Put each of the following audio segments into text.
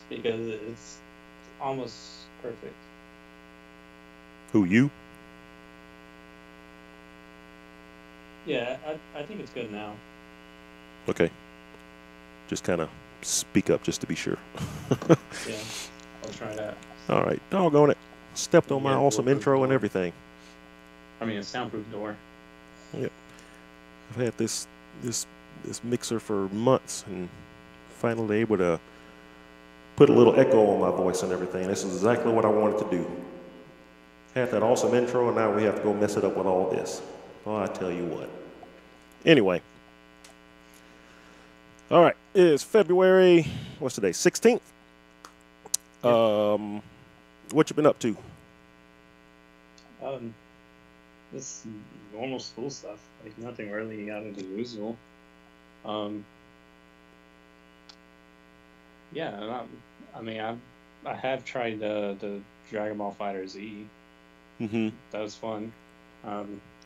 because it's almost perfect. Who, you? Yeah, I think it's good now. Okay. Just kind of speak up just to be sure. Yeah, I'll try that. All right. Doggone it. Stepped on You my get a awesome bulletproof intro and door. everything. I mean, a soundproof door. Yep. I've had this this mixer for months and finally able to put a little echo on my voice and everything. This is exactly what I wanted to do. Had that awesome intro, and now we have to go mess it up with all this. Oh, I tell you what. Anyway, all right. It is February. What's today? 16th. Yep. What you been up to? Um, this normal school stuff, like nothing really out of the usual. Um, yeah, I mean, I have tried the Dragon Ball Fighter Z. Mm-hmm. That was fun.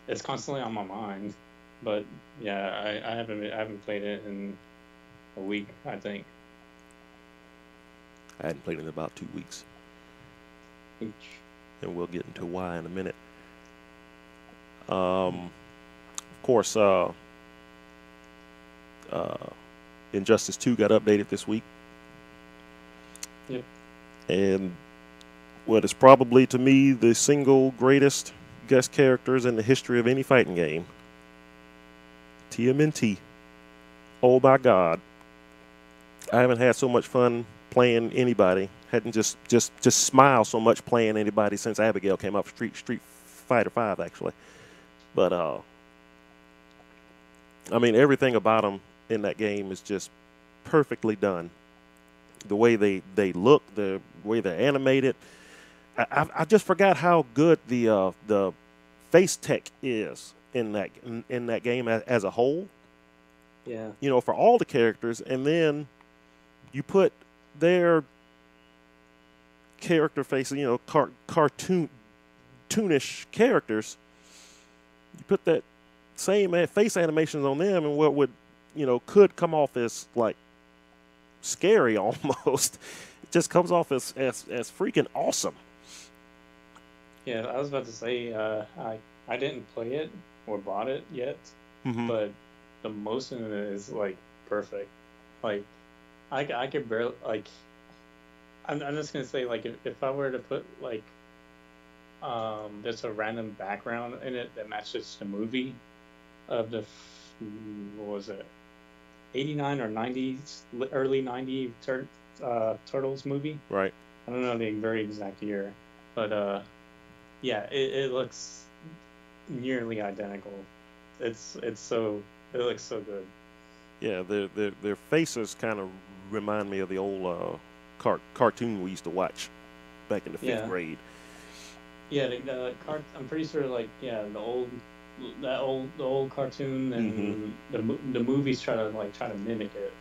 It's constantly on my mind, but yeah, I haven't played it in a week, I think. I hadn't played in about 2 weeks, Each. and we'll get into why in a minute. Of course, uh, Injustice 2 got updated this week, Yep. and what is probably to me the single greatest guest characters in the history of any fighting game, TMNT. Oh my God, I haven't had so much fun playing anybody. Hadn't just smiled so much playing anybody since Abigail came out for Street Fighter Five actually. But I mean everything about them in that game is just perfectly done. The way they look, the way they're animated. I just forgot how good the face tech is in that game as a whole. Yeah. You know, for all the characters, and then you put their character faces, you know, cartoonish characters. You put that same face animations on them, and what would could come off as like scary almost. It just comes off as freaking awesome. Yeah, I was about to say, I didn't play it or bought it yet, Mm-hmm. but the motion in it is like perfect. Like I could barely like I'm just gonna say like if I were to put like there's a random background in it that matches the movie of what was it, 89 or 90s, early 90 Turtles movie. Right. I don't know the very exact year, but yeah, it looks nearly identical. It looks so good. Yeah, their faces kind of remind me of the old cartoon we used to watch back in the fifth Yeah, grade. yeah. I'm pretty sure like yeah, the old cartoon Mm-hmm. and the movies try to mimic it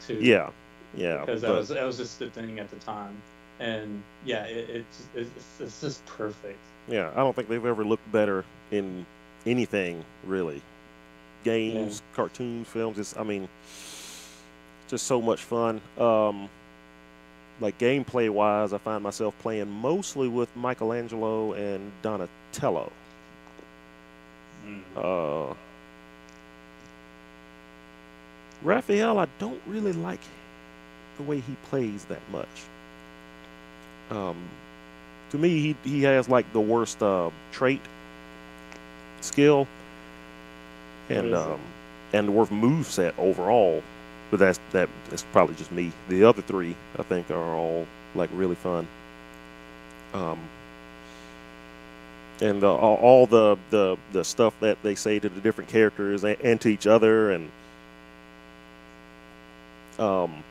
too, Yeah, yeah, because but that was just the thing at the time, and yeah, it's just perfect. yeah, I don't think they've ever looked better in anything really. Yeah. Games, cartoons, films. I mean, just so much fun. Like gameplay wise, I find myself playing mostly with Michelangelo and Donatello. Mm. Uh, Raphael, I don't really like the way he plays that much. Um, to me, he has like the worst trait skill What and is it? the worst move set overall. But that's probably just me. The other three, I think, are all like really fun. Um, and all the stuff that they say to the different characters and to each other, and um,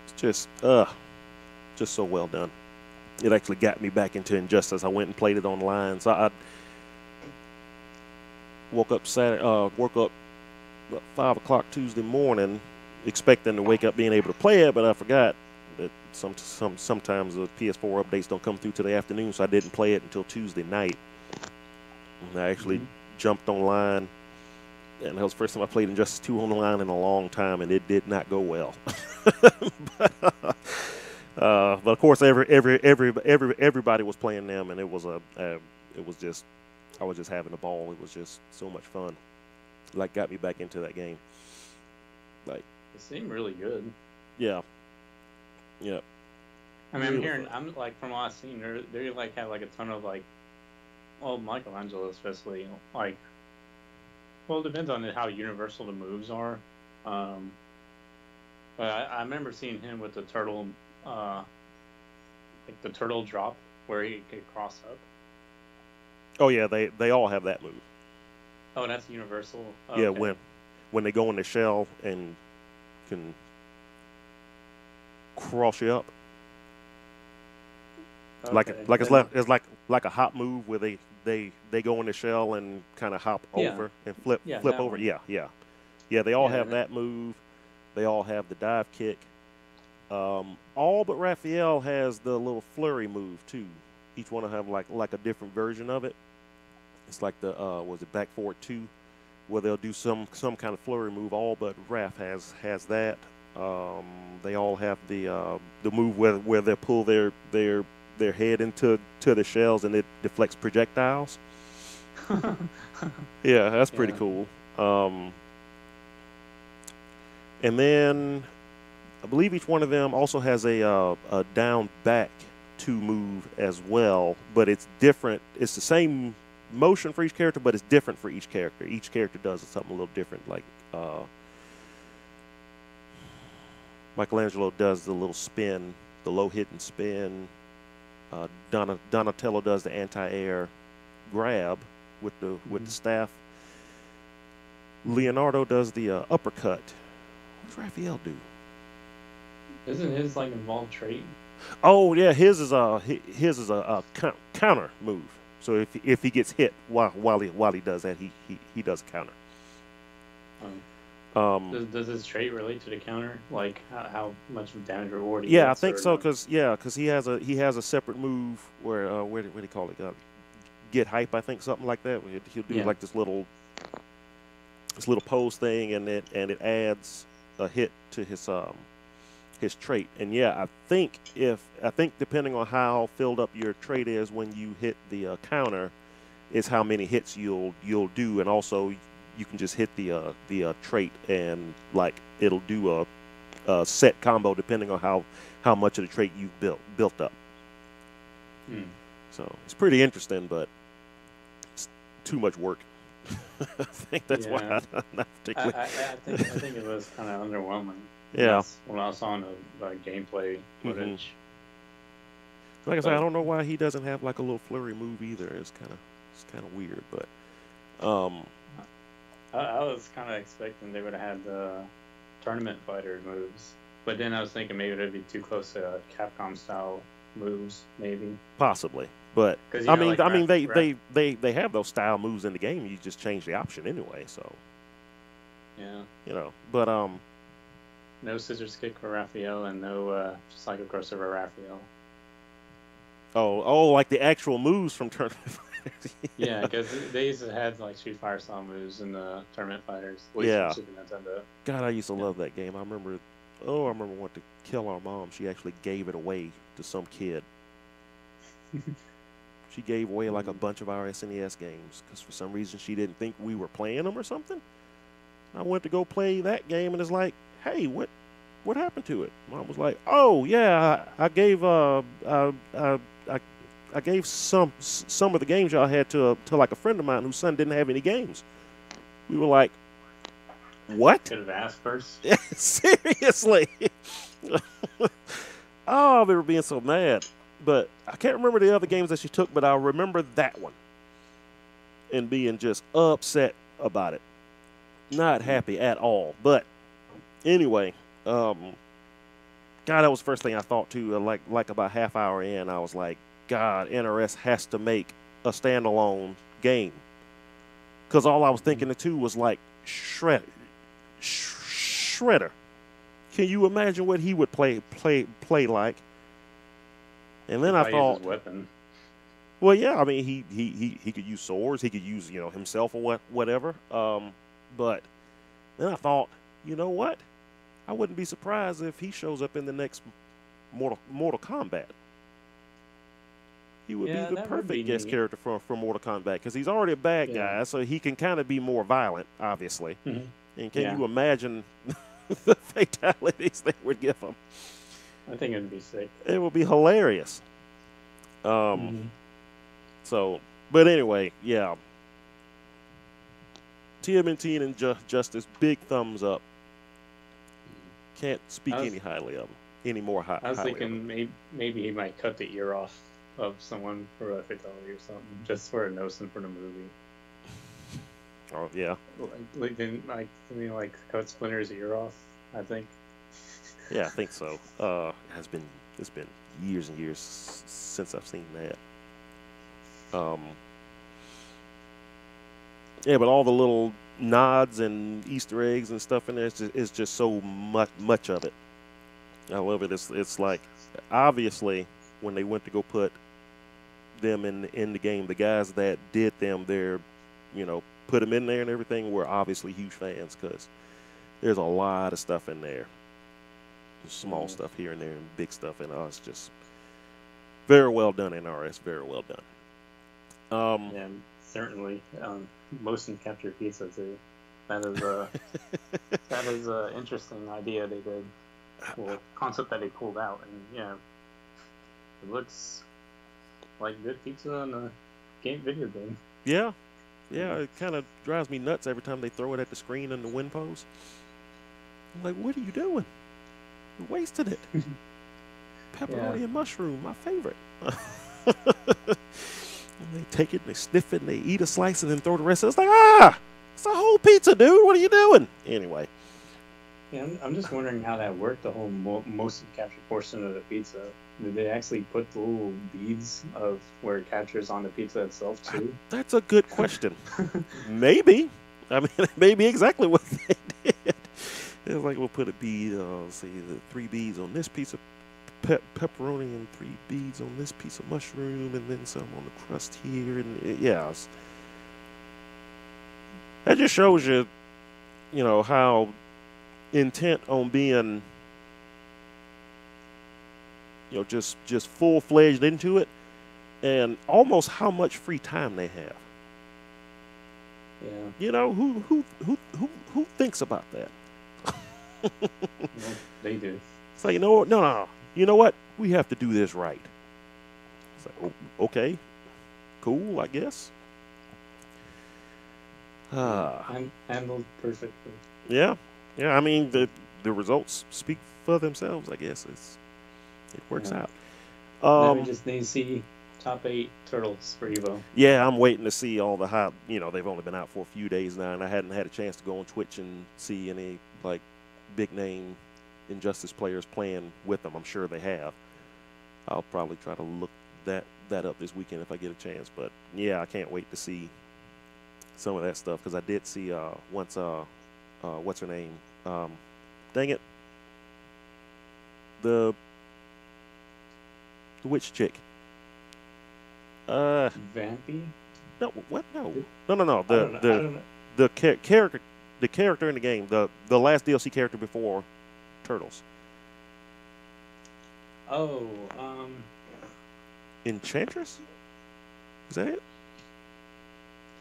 it's just so well done. It actually got me back into Injustice. I went and played it online. So I woke up about 5 o'clock Tuesday morning, expecting to wake up being able to play it, but I forgot that sometimes the PS4 updates don't come through till the afternoon, so I didn't play it until Tuesday night. And I actually Hmm. jumped online, and that was the first time I played Injustice 2 online in a long time, and it did not go well. But of course, everybody was playing them, and it was just, I was just having a ball. It was just so much fun. Like, got me back into that game. Like, They seem really good. yeah, yeah. I mean, Really I'm like from what I've seen, they like have like a ton of like, well, Michelangelo especially, like, well, it depends on how universal the moves are. Um, but I remember seeing him with the turtle, uh, like the turtle drop where he could cross up. Oh yeah, they all have that move. Oh, that's universal. Yeah, Okay. when they go in the shell and can cross you up. Okay. Like Then, it's like a hop move where they go in the shell and kind of hop yeah, over and yeah, flip that over. one. Yeah. They all Yeah, have that move. They all have the dive kick. All but Raphael has the little flurry move too. Each one will have like a different version of it. It's like the was it back forward two, where they'll do some kind of flurry move. All but Raph has that. They all have the move where they pull their head into the shells and it deflects projectiles. Yeah, that's pretty yeah. cool. Um, and then I believe each one of them also has a down back two move as well, but it's different. It's the same motion for each character, but it's different for each character. Each character does something a little different. Like Michelangelo does the little spin, the low hit and spin. Donatello does the anti-air grab with the staff. Leonardo does the uppercut. What does Raphael do? Isn't his like involved trait? Oh yeah, his is a counter move. So if he gets hit while he does that, he does a counter. Does his trait relate to the counter? Like how much damage reward he Yeah, I gets, think or so. no? Cause he has a separate move where what do you call it? Get hype, I think, something like that. He'll do Yeah. like this little pose thing, and it adds a hit to his trait. And yeah, I think depending on how filled up your trait is when you hit the counter, is how many hits you'll do, and also you can just hit the trait and like it'll do a set combo depending on how much of the trait you've built up. Hmm. So it's pretty interesting, but it's too much work. I think that's why Yeah. I'm not particularly. I think it was kind of underwhelming. Yeah. When I saw the gameplay Mhm. footage. Like I said, I But don't know why he doesn't have like a little flurry move either. It's kind of weird, but um, I was kind of expecting they would have had the tournament fighter moves, but then I was thinking maybe it'd be too close to Capcom style moves, maybe. possibly. But Because I mean, like they have those style moves in the game. You just change the option anyway, so yeah, you know. But no scissors kick for Raphael and no Psycho Crossover Raphael. like the actual moves from Tournament Fighters. Yeah, because they used to have like Street Fighter style moves in the tournament fighters. At least Yeah. on Super Nintendo. God, I used to Yeah. love that game. I remember wanting to kill our mom. She actually gave it away to some kid. She gave away like a bunch of our SNES games because for some reason she didn't think we were playing them or something. I went to go play that game and it's like, hey, what happened to it? Mom was like, oh yeah, I gave I gave some of the games y'all had to like a friend of mine whose son didn't have any games. We were like, what? Could have asked first. Seriously? Oh, I remember being so mad. But I can't remember the other games that she took, but I remember that one and being just upset about it. Not happy at all. But anyway, God, that was the first thing I thought too. Like about half hour in, I was like, God, NRS has to make a standalone game. Because all I was thinking too was like Shredder. Can you imagine what he would play like? And then I thought, his weapon. well, yeah, I mean, he could use swords, he could use himself or whatever. But then I thought, you know what? I wouldn't be surprised if he shows up in the next Mortal Kombat. He would be Yeah, the that would be perfect guest neat. character for Mortal Kombat because he's already a bad Yeah. guy, so he can kind of be more violent, obviously. Hmm. And can Yeah, you imagine the fatalities they would give him? I think it'd be sick. It would be hilarious. Hmm. So, but anyway, yeah. TMNT and Justice, big thumbs up. Can't speak any highly of him, any more I was highly of him. thinking maybe he might cut the ear off of someone for a fatality or something, just for a notion for the movie. Oh yeah, Didn't cut Splinter's ear off? I think. yeah, I think so. It's been years and years since I've seen that. Yeah, but all the little nods and Easter eggs and stuff in there is just so much of it. I love it. It's like obviously when they went to go put them in the game, the guys that did them there, put them in there and everything were obviously huge fans because there's a lot of stuff in there. Small stuff here and there and big stuff, and it's just very well done. NRS, very well done. Yeah, certainly. Motion capture pizza too. That is a interesting idea they did. Well, concept that they pulled out, and yeah, it looks like good pizza in a video game. Yeah, it kind of drives me nuts every time they throw it at the screen in the win pose. I'm like, what are you doing? You wasted it. Pepperoni and mushroom, my favorite. They take it, and they sniff it, and they eat a slice, and then throw the rest of it. It's like, it's a whole pizza, dude. What are you doing? Anyway. Yeah, I'm just wondering how that worked, the whole motion capture portion of the pizza. Did they actually put the little beads of where it captures on the pizza itself, too? That's a good question. Maybe. I mean, maybe exactly what they did. It's like, we'll put a bead, say, the 3 beads on this piece of pepperoni and 3 beads on this piece of mushroom and then some on the crust here. And that just shows you, how intent on being, just full-fledged into it and almost how much free time they have. Yeah. Who thinks about that? Well, they do. It's like, no. You know what? We have to do this right. It's like, okay, cool, I guess. Handled perfectly. Yeah. I mean, the results speak for themselves. I guess it works out. Now we just need to see top 8 turtles for Evo. Yeah, I'm waiting to see all the hype. They've only been out for a few days now, and I hadn't had a chance to go on Twitch and see any big name Injustice players playing with them. I'm sure they have. I'll probably try to look that up this weekend if I get a chance. But yeah, I can't wait to see some of that stuff because I did see once what's her name? Dang it, the witch chick. Vampy? No, what? No. The character in the game, the last DLC character before Turtles. Oh, Enchantress? Is that it?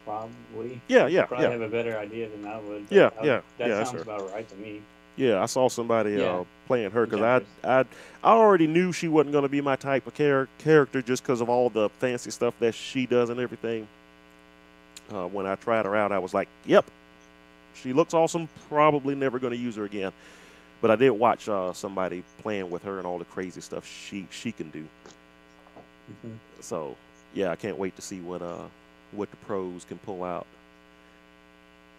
Probably. Yeah. Probably have a better idea than I would. That sounds about right to me. Yeah, I saw somebody playing her because I already knew she wasn't going to be my type of character just because of all the fancy stuff that she does and everything. When I tried her out, I was like, yep, she looks awesome. Probably never going to use her again. But I did watch somebody playing with her and all the crazy stuff she can do. Mm-hmm. So, yeah, I can't wait to see what the pros can pull out.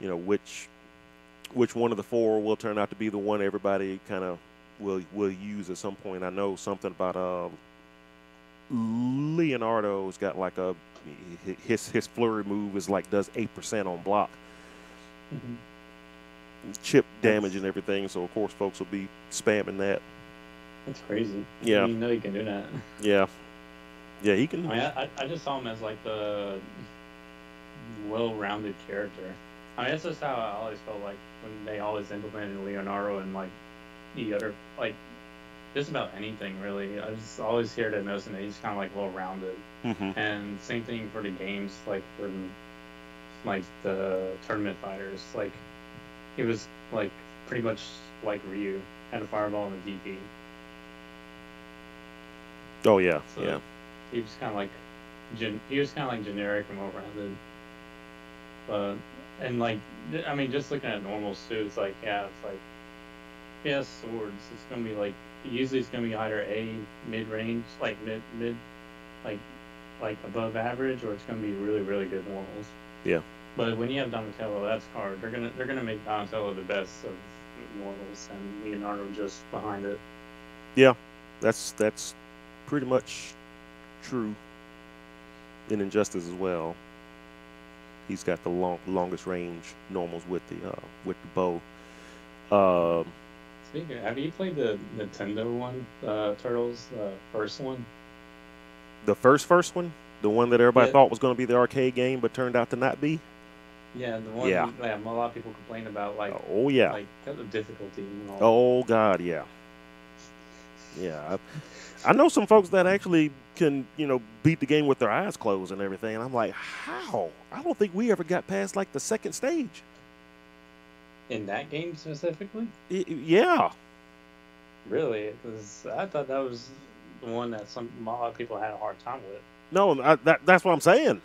Which one of the 4 will turn out to be the one everybody kind of will use at some point. I know something about Leonardo's got his flurry move is does 8% on block. Mm-hmm. Chip damage and everything, so of course folks will be spamming that. That's crazy. Yeah. You know he can do that. Yeah, he can. I just saw him as the well-rounded character. That's just how I always felt like when they always implemented Leonardo and the other like just about anything really. I just always hear that notion that he's kind of like well rounded, Hmm. and same thing for the games like when like the tournament fighters like he was like pretty much like Ryu had a fireball and a DP, Oh yeah, yeah. so he was kind of like he was kind of like generic and well rounded. But and like I mean, just looking at normal suits, like yeah, it's like yeah, swords. It's gonna be like usually it's gonna be either a mid range, like mid like above average, or it's gonna be really really good normals. Yeah. But when you have Donatello, that's hard. They're gonna make Donatello the best of normals, and Leonardo just behind it. Yeah. That's pretty much true in Injustice as well. He's got the longest range normals with the bow. Um, Speaking, have you played the Nintendo one, Turtles, first one? the first one, the one that everybody Yeah, thought was going to be the arcade game, but turned out to not be. yeah, the Yeah. one that a lot of people complain about, Oh yeah. like the difficulty and all. Oh God, yeah. Yeah. I know some folks that actually can, beat the game with their eyes closed and everything. And I'm like, how? I don't think we ever got past like the second stage. In that game specifically? Yeah. Really? Because I thought that was the one that a lot of people had a hard time with. No, that's what I'm saying.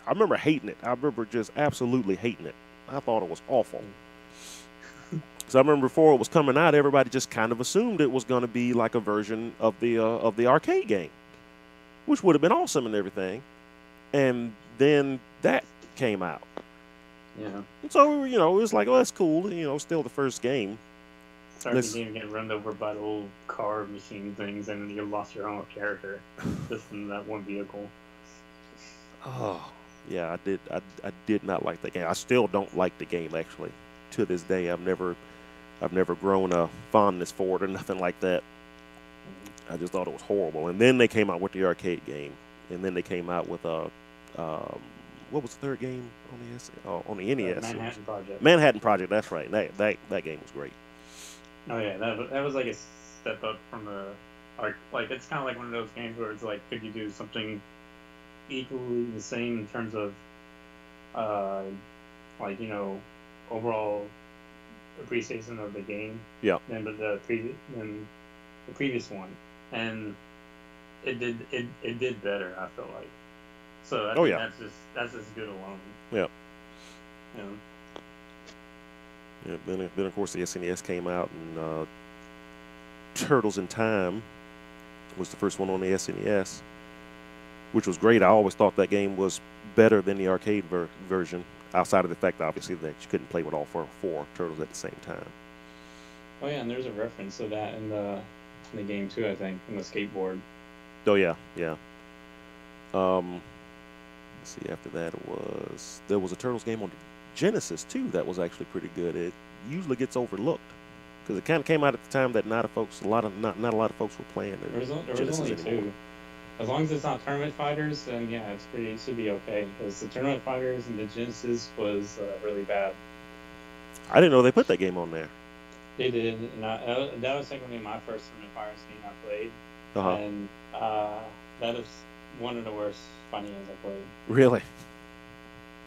I remember hating it. I remember just absolutely hating it. I thought it was awful. So I remember before it was coming out, everybody just kind of assumed it was going to be like a version of the arcade game, which would have been awesome and everything. And then that came out. Yeah. And so, it was like, oh, that's cool. Still the first game. Starting the game get run over by the old car machine things, and you lost your own character just in that one vehicle. Oh, yeah, I did not like that game. I still don't like the game actually. To this day, I've never grown a fondness for it or nothing like that. I just thought it was horrible. And then they came out with the arcade game, and then they came out with what was the third game on on the NES? Manhattan Project. Manhattan Project. That's right. That game was great. Oh yeah, that was like a step up from the like it's kind of like one of those games where it's like, could you do something equally the same in terms of uh like overall appreciation of the game Yeah. than the previous one, and it did better. I feel like so. I Oh think yeah. that's just good alone. Yeah. You know? Yeah. Then of course the SNES came out, and Turtles in Time was the first one on the SNES, which was great. I always thought that game was better than the arcade version, outside of the fact, obviously, that you couldn't play with all four turtles at the same time. Oh yeah, and there's a reference to that in the game too. I think in the skateboard. Oh yeah, yeah. Let's see. After that, there was a Turtles game on the Genesis too that was actually pretty good. It usually gets overlooked because it kind of came out at the time that not a lot of folks were playing There was Genesis only anymore. two. As long as it's not tournament fighters, then yeah, it should be okay. Because the tournament fighters and the Genesis was really bad. I didn't know they put that game on there. They did, and that was technically my first tournament fighters game I played, Uh-huh. and that is one of the worst fighting games I played. Really?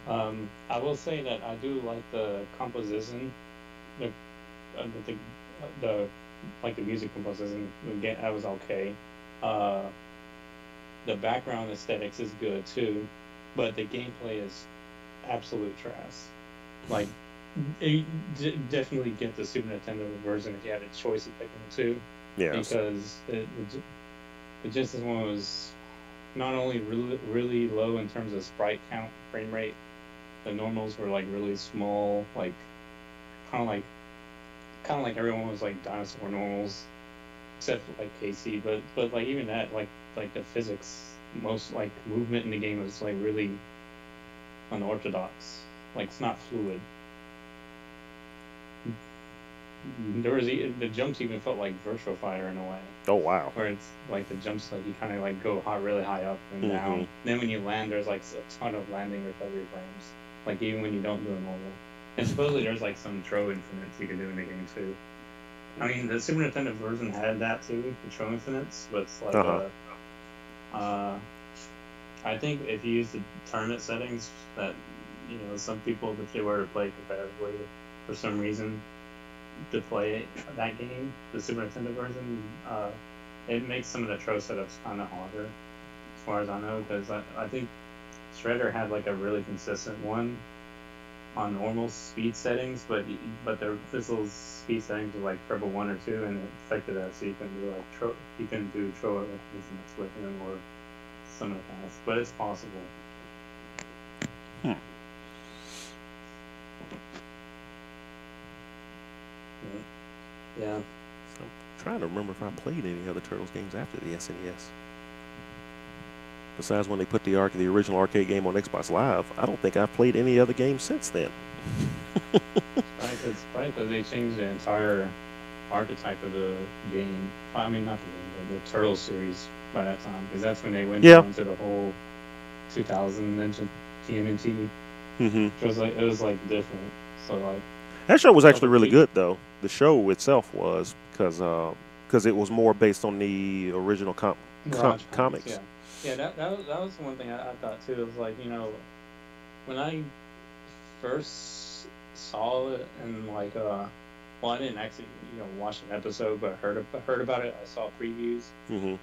I will say that I do like the composition, the the, the like the music composition. Again, that was okay. Uh, the background aesthetics is good too, but the gameplay is absolute trash. Like, definitely get the Super Nintendo version if you had a choice of picking the two, Yeah. because the Genesis one was not only really low in terms of sprite count, frame rate. The normals were like really small, like kind of like everyone was like dinosaur normals, except for like Casey. But like even that, like the physics, most like movement in the game was like really unorthodox. Like it's not fluid. The jumps even felt like Virtual Fighter in a way, Oh wow. where it's like the jumps like you kind of like go really high up and down. Mhm. Then when you land, there's like a ton of landing recovery frames. Like even when you don't do a normal. And supposedly there's like some throw infinites you can do in the game too. I mean, the Super Nintendo version had that too, Control Infinites, but it's like Uh-huh. I think if you use the tournament settings, that some people, if they were to play competitively for some reason to play that game, the Super Nintendo version, it makes some of the throw setups kind of harder, as far as I know, because I think Shredder had like a really consistent one on normal speed settings, but the physical speed settings were like turbo 1 or 2, and it affected that, so you can do like you can do throw instruments with him or some of the past, but it's possible. Hmm. Yeah. So I'm trying to remember if I played any other Turtles games after the SNES. Besides when they put the original arcade game on Xbox Live, I don't think I've played any other games since then. Probably because they changed the entire archetype of the game. I mean, not the game, but the Turtle series by that time, because that's when they went Yeah. on to the whole 2000 engine TMNT. Mm-hmm. It was like different. So like That show was actually really Probably. good, though. The show itself was because it was more based on the original Garage Comics, comics. yeah. Yeah, that was the one thing I thought too. It was like, when I first saw it, and like well, I didn't actually watch an episode, but heard about it. I saw previews. Mm-hmm.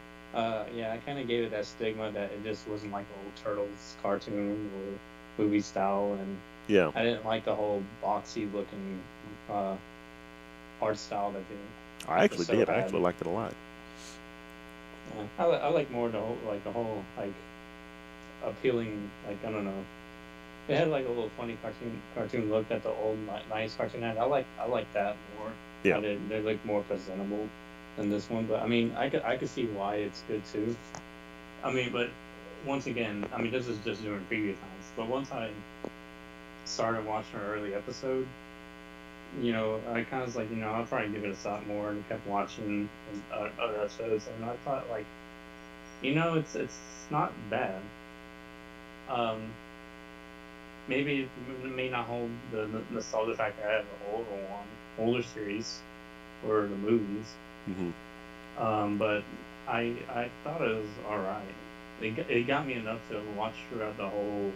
Yeah, I kind of gave it that stigma that it just wasn't like old Turtles cartoon or movie style, and Yeah, I didn't like the whole boxy looking art style that I the actually show did. I had. actually liked it a lot. Yeah, I like more the whole like appealing, like, I don't know. It had like a little funny cartoon look that the old nice cartoon had. I like that more. Yeah. They look more presentable than this one, but I mean, I could see why it's good too. I mean, but once again, I mean, this is just during previous times. But once I started watching an early episode, I kind of was like, I'll probably give it a shot more, and kept watching other episodes, and I thought like, it's not bad. Um, Maybe it may not hold the nostalgia factor I have the older series or the movies. Mm-hmm. But I thought it was all right. It got me enough to watch throughout the whole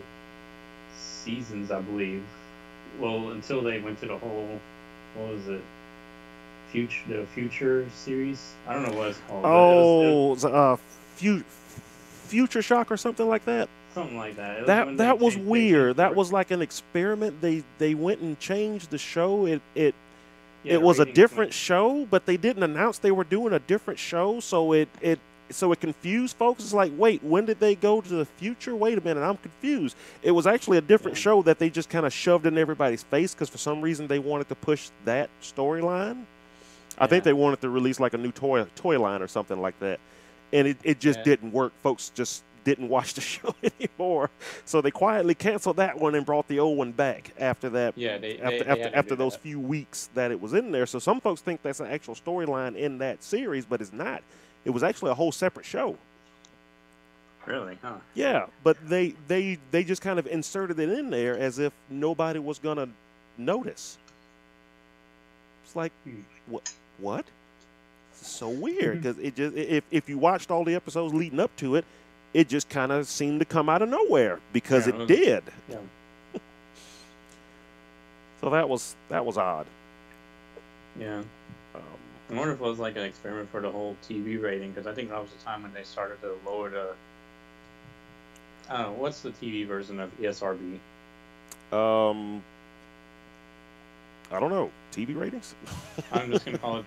seasons, I believe. Well, until they went to the whole, what was it? The Future series. I don't know what it's called, but Future Shock or something like that. something like that. It was when That was they changed weird. That was like an experiment. They went and changed the show. yeah, It the was a ratings different went. show, but they didn't announce they were doing a different show, so it confused folks. It's like, wait, when did they go to the future? Wait a minute, I'm confused. It was actually a different Yeah, show that they just kind of shoved in everybody's face because for some reason they wanted to push that storyline. I think yeah, they wanted to release like a new toy line or something like that, and it just yeah, didn't work. Folks just didn't watch the show anymore, so they quietly canceled that one and brought the old one back after that. yeah. They had to After do those that. few weeks that it was in there, so some folks think that's an actual storyline in that series, but it's not. It was actually a whole separate show. Really, huh? Yeah, but they just kind of inserted it in there as if nobody was gonna notice. It's like, Hmm. what? It's so weird because it just if you watched all the episodes leading up to it, it just kind of seemed to come out of nowhere because Yeah, it did. yeah, So that was odd. yeah. Um, I wonder if it was like an experiment for the whole TV rating, because I think that was the time when they started to lower the. I don't know, what's the TV version of ESRB? um, I don't know. TV ratings? I'm just gonna call it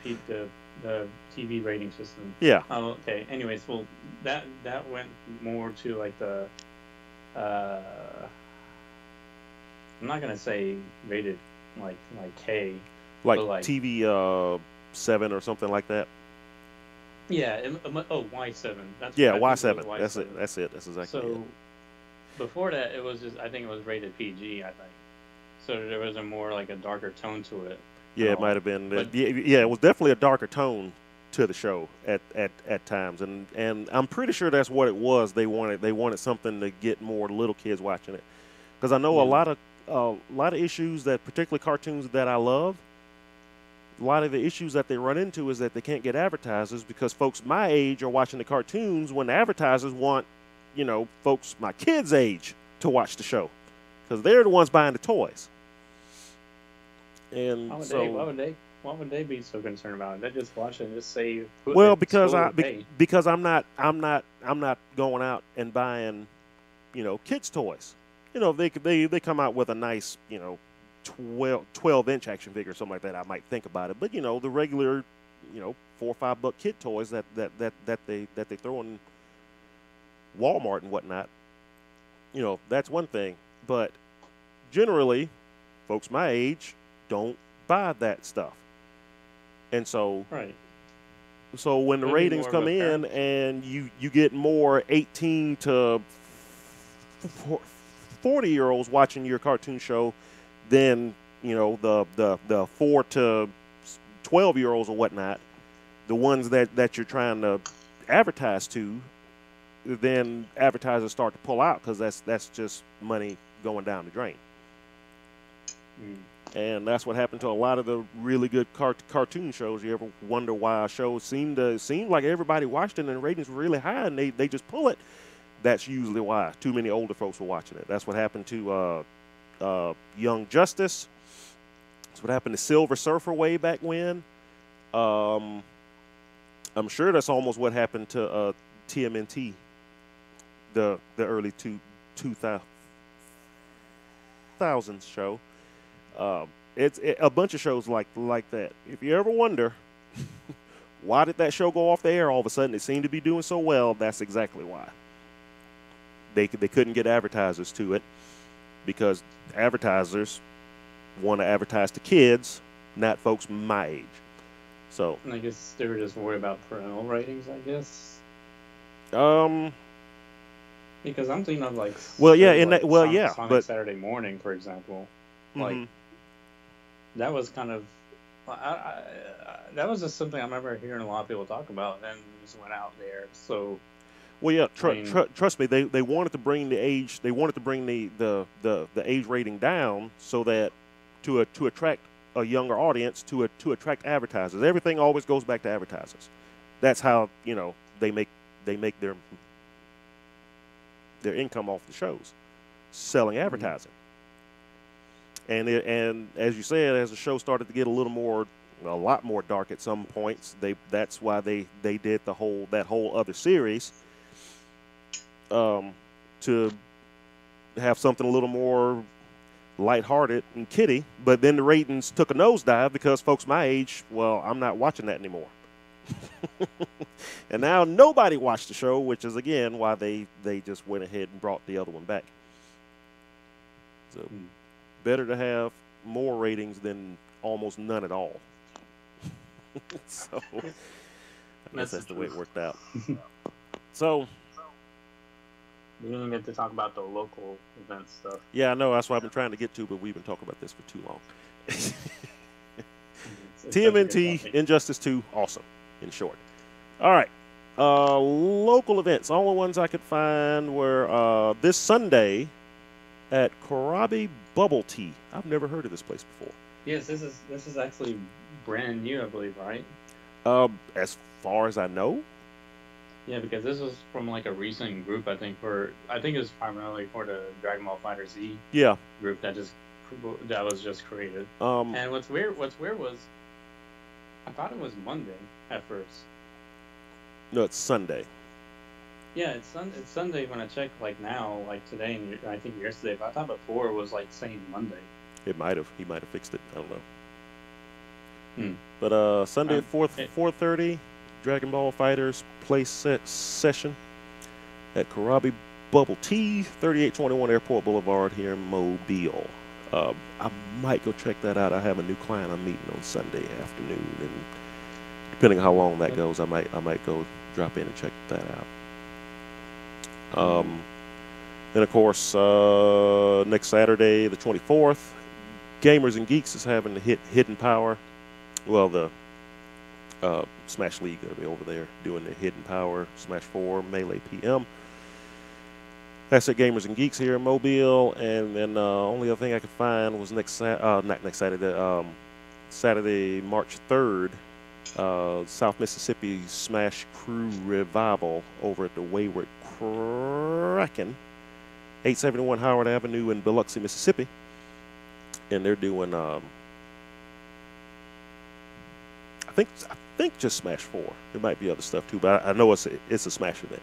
the TV rating system. Yeah. Oh, okay. Anyways, well, that went more to like the. I'm not gonna say rated like K, Like but like, TV 7 or something like that. yeah. Oh, Y7. Yeah, I think it was Y7. That's it. Y7. That's it. That's exactly it. So before that, it was just, I think it was rated PG. I think so. There was a more like a darker tone to it and Yeah, it might all. have been. But Yeah, it was definitely a darker tone to the show at times, and I'm pretty sure that's what it was. They wanted something to get more little kids watching it, because I know yeah, a lot of issues that particularly cartoons that I love. the issues that they run into is that they can't get advertisers because folks my age are watching the cartoons when the advertisers want, folks my kids' age to watch the show because they're the ones buying the toys. And why would they be so concerned about it? They just watch it and just say, well, because I'm not going out and buying, kids' toys. They come out with a nice, 12-inch action figure or something like that. I might think about it, but the regular, $4 or $5 kid toys that they throw in Walmart and whatnot. That's one thing, but generally, folks my age don't buy that stuff, and so right. So when the ratings come in and you get more 18 to 40-year-olds watching your cartoon show than the 4 to 12-year-olds or whatnot, the ones that you're trying to advertise to, then advertisers start to pull out because that's just money going down the drain. And that's what happened to a lot of the really good cartoon shows. You ever wonder why a show seemed like everybody watched it and the ratings were really high and they just pull it? That's usually why. Too many older folks were watching it. That's what happened to Young Justice. That's what happened to Silver Surfer way back when. I'm sure that's almost what happened to TMNT, the early 2000s show. It's a bunch of shows like that. If you ever wonder why did that show go off the air all of a sudden, it seemed to be doing so well, that's exactly why. They couldn't get advertisers to it because advertisers want to advertise to kids, not folks my age. So I guess they were just worried about parental ratings, I guess. Because I'm thinking of Sonic Saturday Morning, for example. Like that was kind of, that was just something I remember hearing a lot of people talk about, and then just went out there. So, well, yeah, trust me, they wanted to bring the age, the age rating down so that to attract a younger audience, to attract advertisers. Everything always goes back to advertisers. That's how they make their income off the shows, selling advertising. And as you said, as the show started to get a lot more dark at some points, that's why they did that whole other series to have something a little more lighthearted and kiddie. But then the ratings took a nosedive because folks my age, well, I'm not watching that anymore. And now nobody watched the show, which is again why they just went ahead and brought the other one back. So. Better to have more ratings than almost none at all. So I guess that's the way it worked out. So we didn't get to talk about the local event stuff. Yeah, I know. That's what I've been trying to get to, but we've been talking about this for too long. TMNT, Injustice 2, awesome, in short. All right. Local events. All the ones I could find were this Sunday at Korabi Bubble Tea. I've never heard of this place before. Yes, this is actually brand new, I believe, right? As far as I know. Yeah, because this was from like a recent group. I think it was primarily for the Dragon Ball FighterZ. Yeah. Group that was just created. And what's weird was I thought it was Monday at first. No, it's Sunday. Yeah, it's Sunday when I checked, like now, like today, and I think yesterday. But I thought before it was like saying Monday. He might have fixed it. I don't know. But Sunday at 4:30, Dragon Ball Fighters play session at Korabi Bubble Tea, 3821 Airport Boulevard here in Mobile. I might go check that out. I have a new client I'm meeting on Sunday afternoon, and depending on how long that goes, I might go drop in and check that out. Then, of course, next Saturday, the 24th, Gamers and Geeks is having the Hidden Power. Well, the Smash League going to be over there doing the Hidden Power Smash 4 Melee PM. That's at Gamers and Geeks here in Mobile. And then only other thing I could find was not next Saturday, Saturday, March 3rd, South Mississippi Smash Crew Revival over at the Wayward Kraken, 871 Howard Avenue in Biloxi, Mississippi. And they're doing, I think just Smash 4. There might be other stuff too, but I know it's a Smash event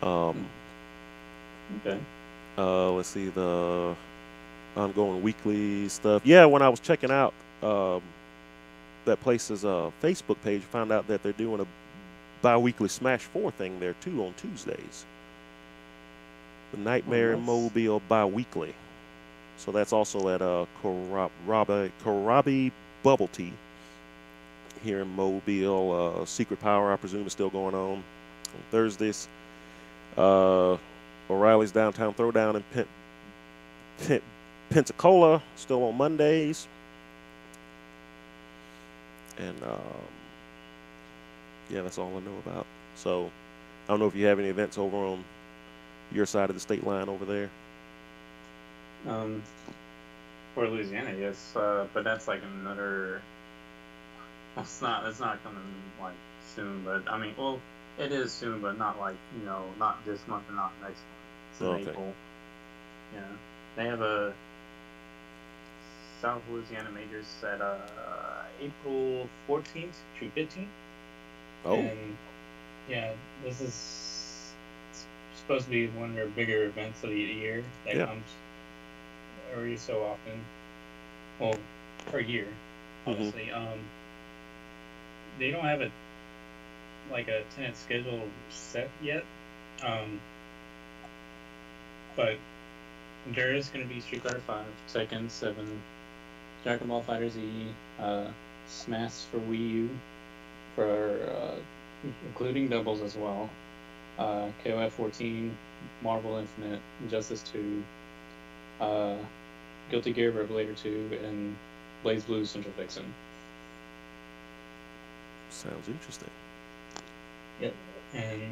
though. Okay. Let's see the ongoing weekly stuff. Yeah, when I was checking out that place's Facebook page, found out that they're doing a bi-weekly Smash 4 thing there too on Tuesdays. The Nightmare in Mobile bi-weekly. So that's also at Korabi Bubble Tea here in Mobile. Secret Power, I presume, is still going on Thursdays. O'Reilly's Downtown Throwdown in Pensacola, still on Mondays. And yeah, that's all I know about. So I don't know if you have any events over on your side of the state line over there. For Louisiana, yes, but that's like another. It's not coming like soon, but I mean, well, it is soon, but not like not this month and not next month. It's in April. Yeah, they have a South Louisiana Majors at April 14th through 15th. Oh. And yeah, this is supposed to be one of their bigger events of the year that comes every so often. Well, per year, obviously. Mm-hmm. They don't have a tenant schedule set yet. But there is going to be Street Fighter 5, Tekken 7, Dragon Ball FighterZ, Smash for Wii U, for including doubles as well. KOF 14, Marvel Infinite, Injustice 2, Guilty Gear Revelator 2, and Blaze Blue Central Vixen. Sounds interesting. Yep. And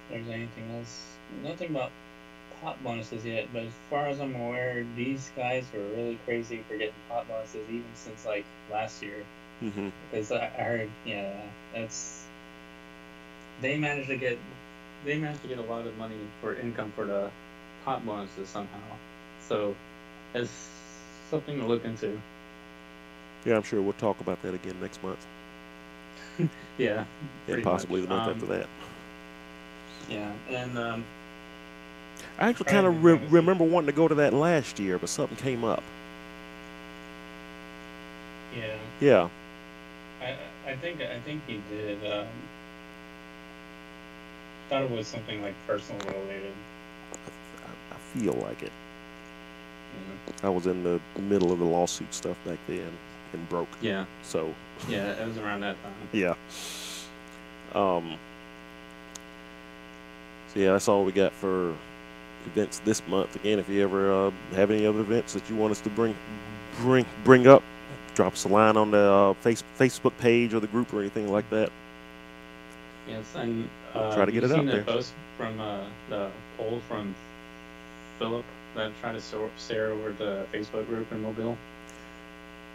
if there's anything else, nothing about pot bonuses yet, but as far as I'm aware, these guys were really crazy for getting pot bonuses even since like last year. Mm-hmm. Because I heard, they managed to get a lot of money for income for the pot bonuses somehow. So it's something to look into. Yeah, I'm sure we'll talk about that again next month. Yeah. And possibly the month after that. Yeah, and I actually kind of remember wanting to go to that last year, but something came up. Yeah. Yeah. I think he did. Thought it was something like personal related. I feel like it. Yeah. I was in the middle of the lawsuit stuff back then and broke. Yeah. So. Yeah, it was around that time. Yeah. So yeah, that's all we got for events this month. Again, if you ever have any other events that you want us to bring up, drop us a line on the Facebook page or the group or anything like that. Yes, and try to get it out there. Seen the post from the poll from Philip that tried to share over the Facebook group in Mobile?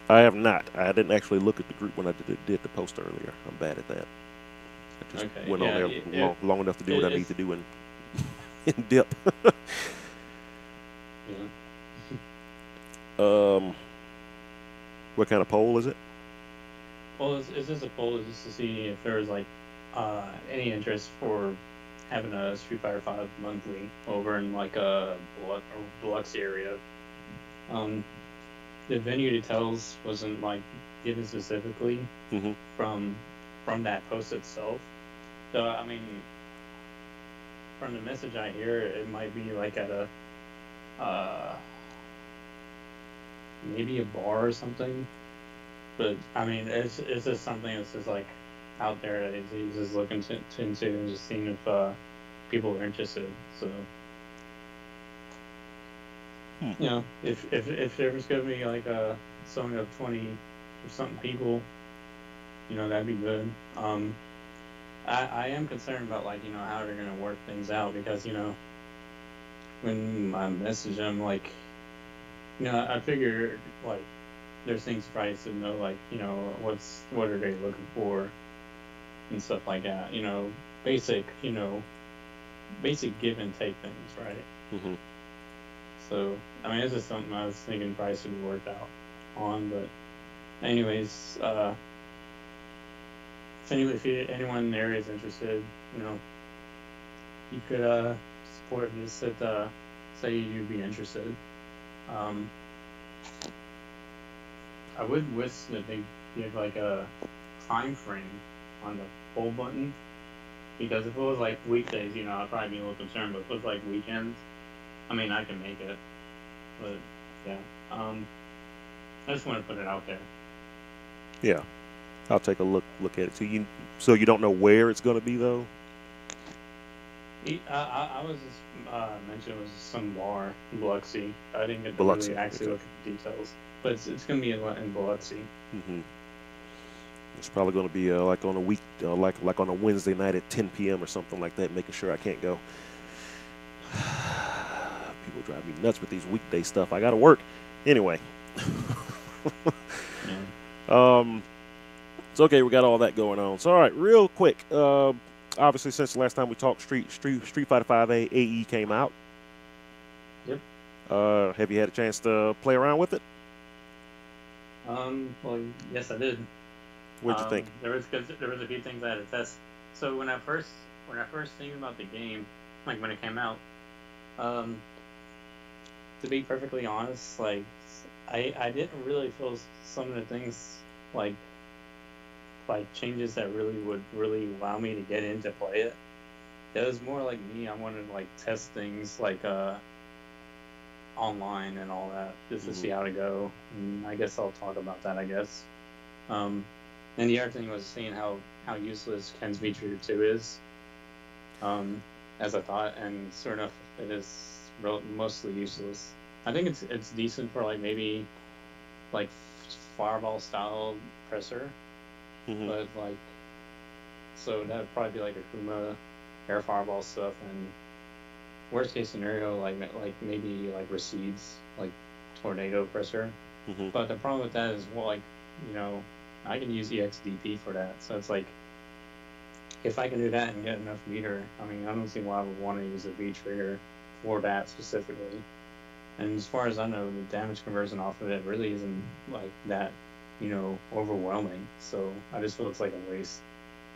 I have not. I didn't actually look at the group when I did the post earlier. I'm bad at that. I just went on there long enough to do what I need to do and dip. Yeah. What kind of poll is it? Well, is this a poll just to see if there's like any interest for having a Street Fighter 5 monthly over in like a Biloxi area? The venue details wasn't like given specifically from that post itself. So I mean, from the message I hear, it might be like at a maybe a bar or something. But I mean, it's just something that's just like out there that he's just looking into and just seeing if people are interested. So. You know, if there was going to be like a song of 20 or something people, you know, that'd be good. I am concerned about like, you know, how they're going to work things out because, you know, when I message them, like, I figure like there's things price to know like what are they looking for and stuff like that. Basic basic give and take things, right? Hmm. So I mean, this is something I was thinking price would be worked out on, but anyways, if anyone in the area is interested, you could support me. Just say you'd be interested. Um, I would wish that they give like a time frame on the poll button because if it was like weekdays, I'd probably be a little concerned. But if it was like weekends, I mean, I can make it. But yeah, I just want to put it out there. Yeah, I'll take a look at it. So you don't know where it's going to be though. I was just mentioned it was some bar in Biloxi. I didn't get to really Biloxi. actually Okay. look at the details, but it's gonna be in Biloxi. Hmm. It's probably going to be like on a week, like on a Wednesday night at 10 p.m. or something like that. Making sure I can't go. People drive me nuts with these weekday stuff. I got to work anyway. Yeah. um, it's okay. We got all that going on. So all right, real quick. Obviously, since the last time we talked, Street Fighter 5 AE came out. Yep. Have you had a chance to play around with it? Well, yes, I did. What'd you think? There was a few things I had to test. So when I first think about the game, like when it came out, um, to be perfectly honest, like I didn't really feel some of the things like changes that really would really allow me to get in to play it. It was more like me. I wanted to like test things like online and all that just to Hmm. see how to go. And I guess I'll talk about that. I guess. Um, and the other thing was seeing how useless Ken's V Trigger 2 is. As I thought, and sure enough, it is mostly useless. I think it's decent for like maybe like fireball style presser, Hmm. but like so that would probably be like a Kuma air fireball stuff, and worst case scenario like maybe like recedes like tornado presser. Hmm. But the problem with that is well like you know I can use EXDP for that, so it's like if I can do that and get enough meter, I mean I don't see why I would want to use a V trigger for that specifically. And as far as I know, the damage conversion off of it really isn't like that, overwhelming. So I just feel it's like a waste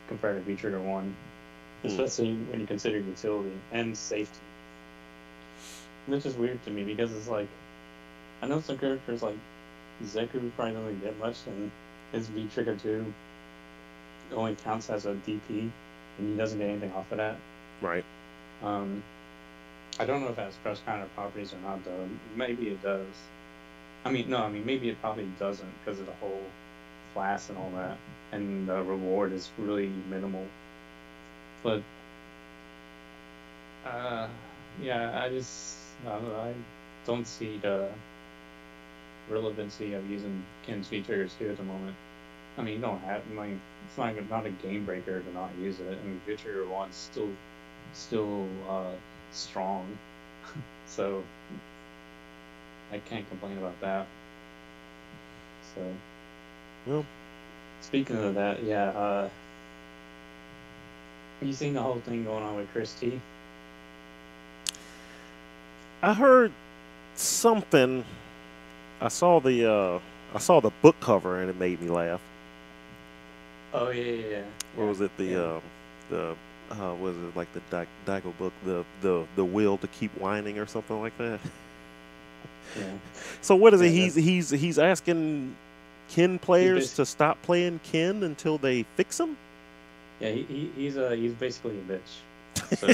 compared to V Trigger 1, Hmm. especially when you consider utility and safety. And it's just weird to me because it's like, I know some characters like Zeku probably doesn't get much, and his V Trigger 2 only counts as a DP, and he doesn't get anything off of that. Right. Um, I don't know if it has crush counter properties or not, though. Maybe it does. I mean, no, I mean, maybe it probably doesn't because of the whole class and all that. And the reward is really minimal. But, uh, yeah, I don't see the relevancy of using Ken's V triggers here at the moment. I mean, you don't have, I mean, it's not a game breaker to not use it. I mean, V trigger 1's still strong. So I can't complain about that. So Well, speaking of that, yeah, you seen the whole thing going on with Chris T? I heard something. I saw the book cover and it made me laugh. Oh yeah, What yeah, was it? yeah, The was it like the Daigo book, the will to keep whining or something like that. yeah, So what is it? yeah. That's He's asking Ken he's players basically to stop playing Ken until they fix him. yeah he's basically a bitch. So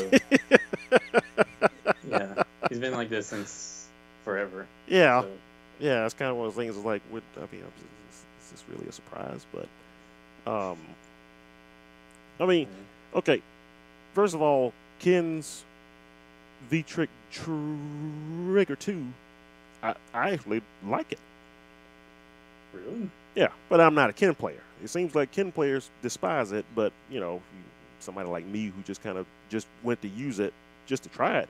yeah, he's been like this since forever. Yeah, So yeah. It's kind of one of those things. Like, I mean, is this really a surprise? But um, I mean, yeah. okay. First of all, Ken's V Trick Trigger 2, I actually like it. Really? Yeah, but I'm not a Ken player. It seems like Ken players despise it, but somebody like me who just kind of just went to use it just to try it,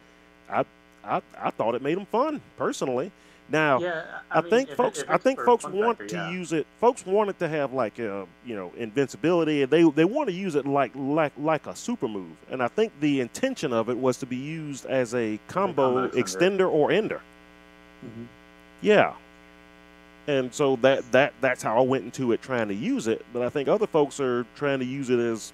I I thought it made them fun personally. Now, Yeah, I I mean, think folks, if I it's think for folks fun want factor, to yeah. use it. Folks want it to have like invincibility, and they want to use it like a super move. And I think the intention of it was to be used as a As a combo combo extender. extender or ender. Hmm. Yeah, and so that's how I went into it trying to use it. But I think other folks are trying to use it as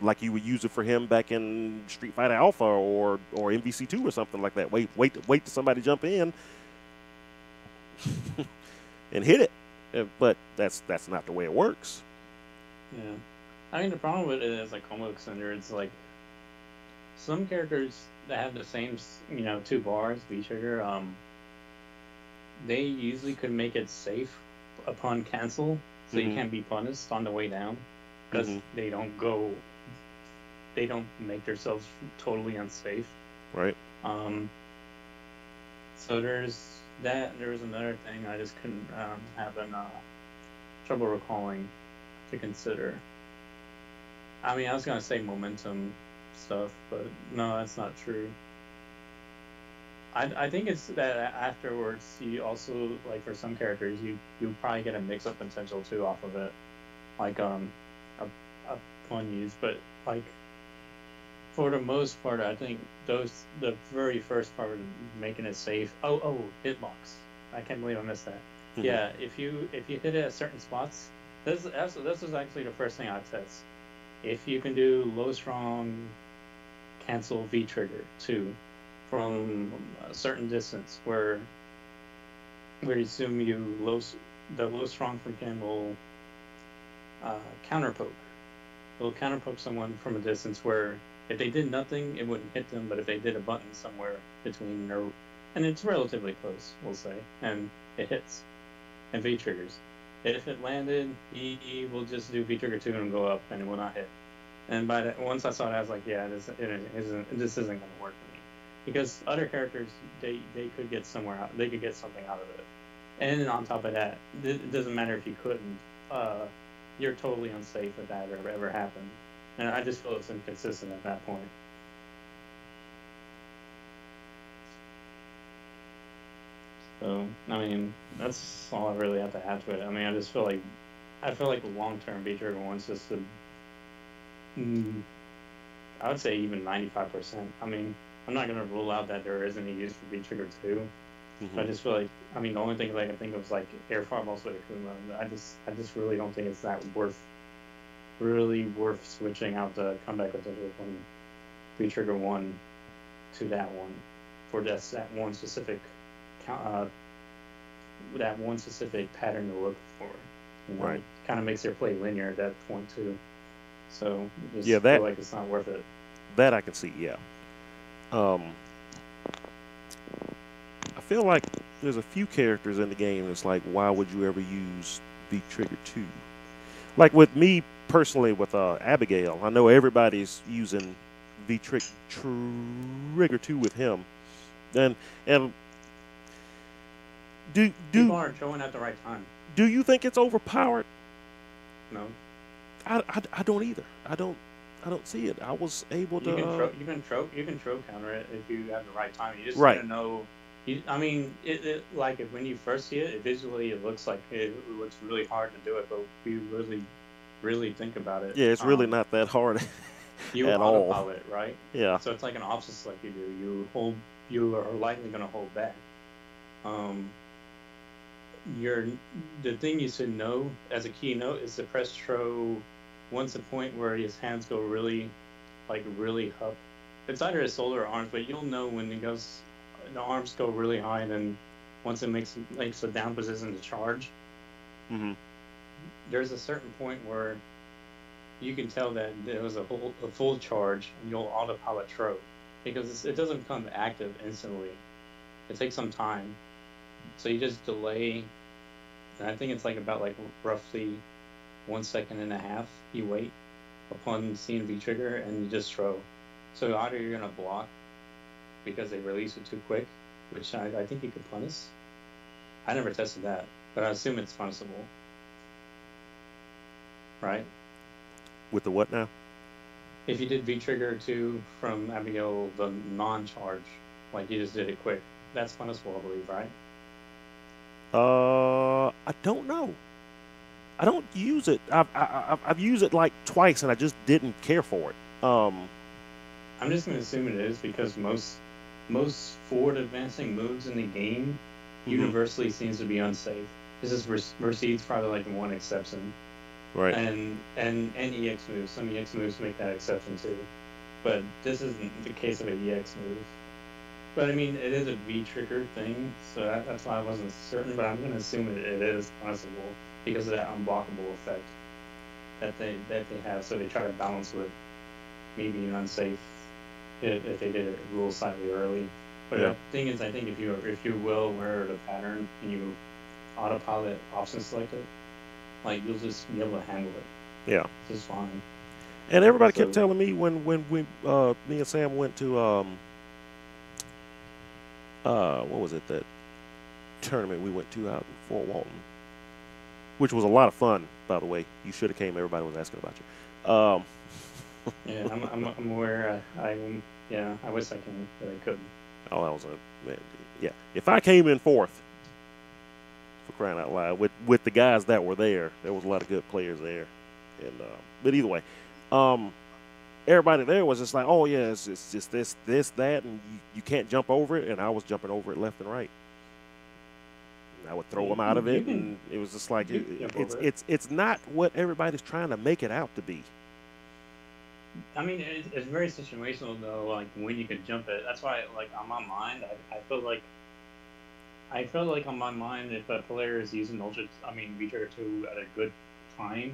like you would use it for him back in Street Fighter Alpha or MVC2 or something like that. Wait till somebody jump in and hit it. But that's not the way it works. Yeah. I mean, the problem with it as a combo extender, it's like some characters that have the same, two bars, V trigger, they usually could make it safe upon cancel, so you Hmm. can't be punished on the way down Hmm. because they don't make themselves totally unsafe. Right. Um, so there's that. And there was another thing I just couldn't having trouble recalling to consider. I mean, I was gonna say momentum stuff, but no, that's not true. I think it's that afterwards you also like for some characters you probably get a mix up potential too off of it, like a a pun use, but like for the most part, I think the very first part of making it safe. Oh, hitbox. I can't believe I missed that. Hmm. Yeah, if you hit it at certain spots, this was actually the first thing I test. If you can do low strong cancel V trigger too from a certain distance where you assume the low strong freaking will counter poke. It'll counter poke someone from a distance where if they did nothing, it wouldn't hit them, but if they did a button somewhere between their and it's relatively close, we'll say, and it hits and V triggers. If it landed, he will just do V trigger two and go up, and it will not hit. And once I saw it, I was like, yeah, this isn't going to work for me because other characters they could get somewhere out, they could get something out of it. And on top of that, it doesn't matter if you couldn't. Uh, you're totally unsafe if that ever happened. And I just feel it's inconsistent at that point. So I mean, that's all I really have to add to it. I mean, I feel like the long term feature wants just to mm, I would say even 95%. I mean, I'm not going to rule out that there isn't a use for V Trigger 2. Hmm. But I just feel like, I mean, the only thing I can think of is like air fireballs with Akuma. I just really don't think it's that really worth switching out the comeback potential from V Trigger 1 to that one for just that one specific pattern to look for. Right. Kind of makes your play linear at that point too. So Yeah. just feel like it's not worth it. That I can see. Yeah. Um, I feel like there's a few characters in the game that's like, why would you ever use V Trigger 2? Like with me personally, with Abigail, I know everybody's using Trigger 2 with him. And and do People do aren't showing at the right time. do you think it's overpowered? No, I don't either. I don't see it. I was able to you can trope counter it if you have the right time. You just right. gotta know. I mean, like when you first see it, visually it looks like it looks really hard to do it, but if you really think about it, Yeah, it's really not that hard you at all. autopilot, right? Yeah. So it's like an opposite select you do. You are likely gonna hold back. Um, your the thing you should know as a keynote is to press Tro once a point where his hands go really up. It's either his shoulder or arms, but you'll know when it goes the arms go really high, and then once it makes a down position to charge, Hmm. there's a certain point where you can tell that there was a full charge, and you'll autopilot Tro because it doesn't become active instantly. It takes some time, so you just delay. And I think it's like about like roughly 1 second and a half. You wait upon seeing V trigger, and you just throw. So either you're gonna block because they release it too quick, which I think you could punish. I never tested that, but I assume it's punishable, right? With the what now? If you did V trigger 2 from Abigail, the non-charge, like you just did it quick, That's punishable, I believe, right? I don't know. I don't use it. I've used it like twice, and I just didn't care for it. I'm just gonna assume it is because most forward advancing moves in the game universally seems to be unsafe. This is Mercedes probably like one exception, right. and EX moves. Some EX moves make that exception too, but this isn't the case of an EX move. But I mean, it is a V trigger thing, so that's why I wasn't certain. But I'm gonna assume it is possible because of that unblockable effect that they have. So they try to balance with maybe an unsafe if they did it rule slightly early. But the thing is, I think if you will wear the pattern and you autopilot option select it, like you'll just be able to handle it. Yeah, it's just fine. And everybody kept telling me when we me and Sam went to what was it, that tournament we went to out in Fort Walton, which was a lot of fun, by the way. You should have came. Everybody was asking about you. Yeah, I'm aware. I wish I can, but I couldn't. Oh, that was man. Yeah, if I came in fourth, for crying out loud, with the guys that were there was a lot of good players there, and but either way, everybody there was just like, oh yeah, it's just this, that, and you can't jump over it, and I was jumping over it left and right. And I would throw them out of it, and it was just like it's not what everybody's trying to make it out to be. I mean, it's very situational though. Like when you can jump it, that's why. Like on my mind, I feel like on my mind, if a player is using V trigger 2 at a good time,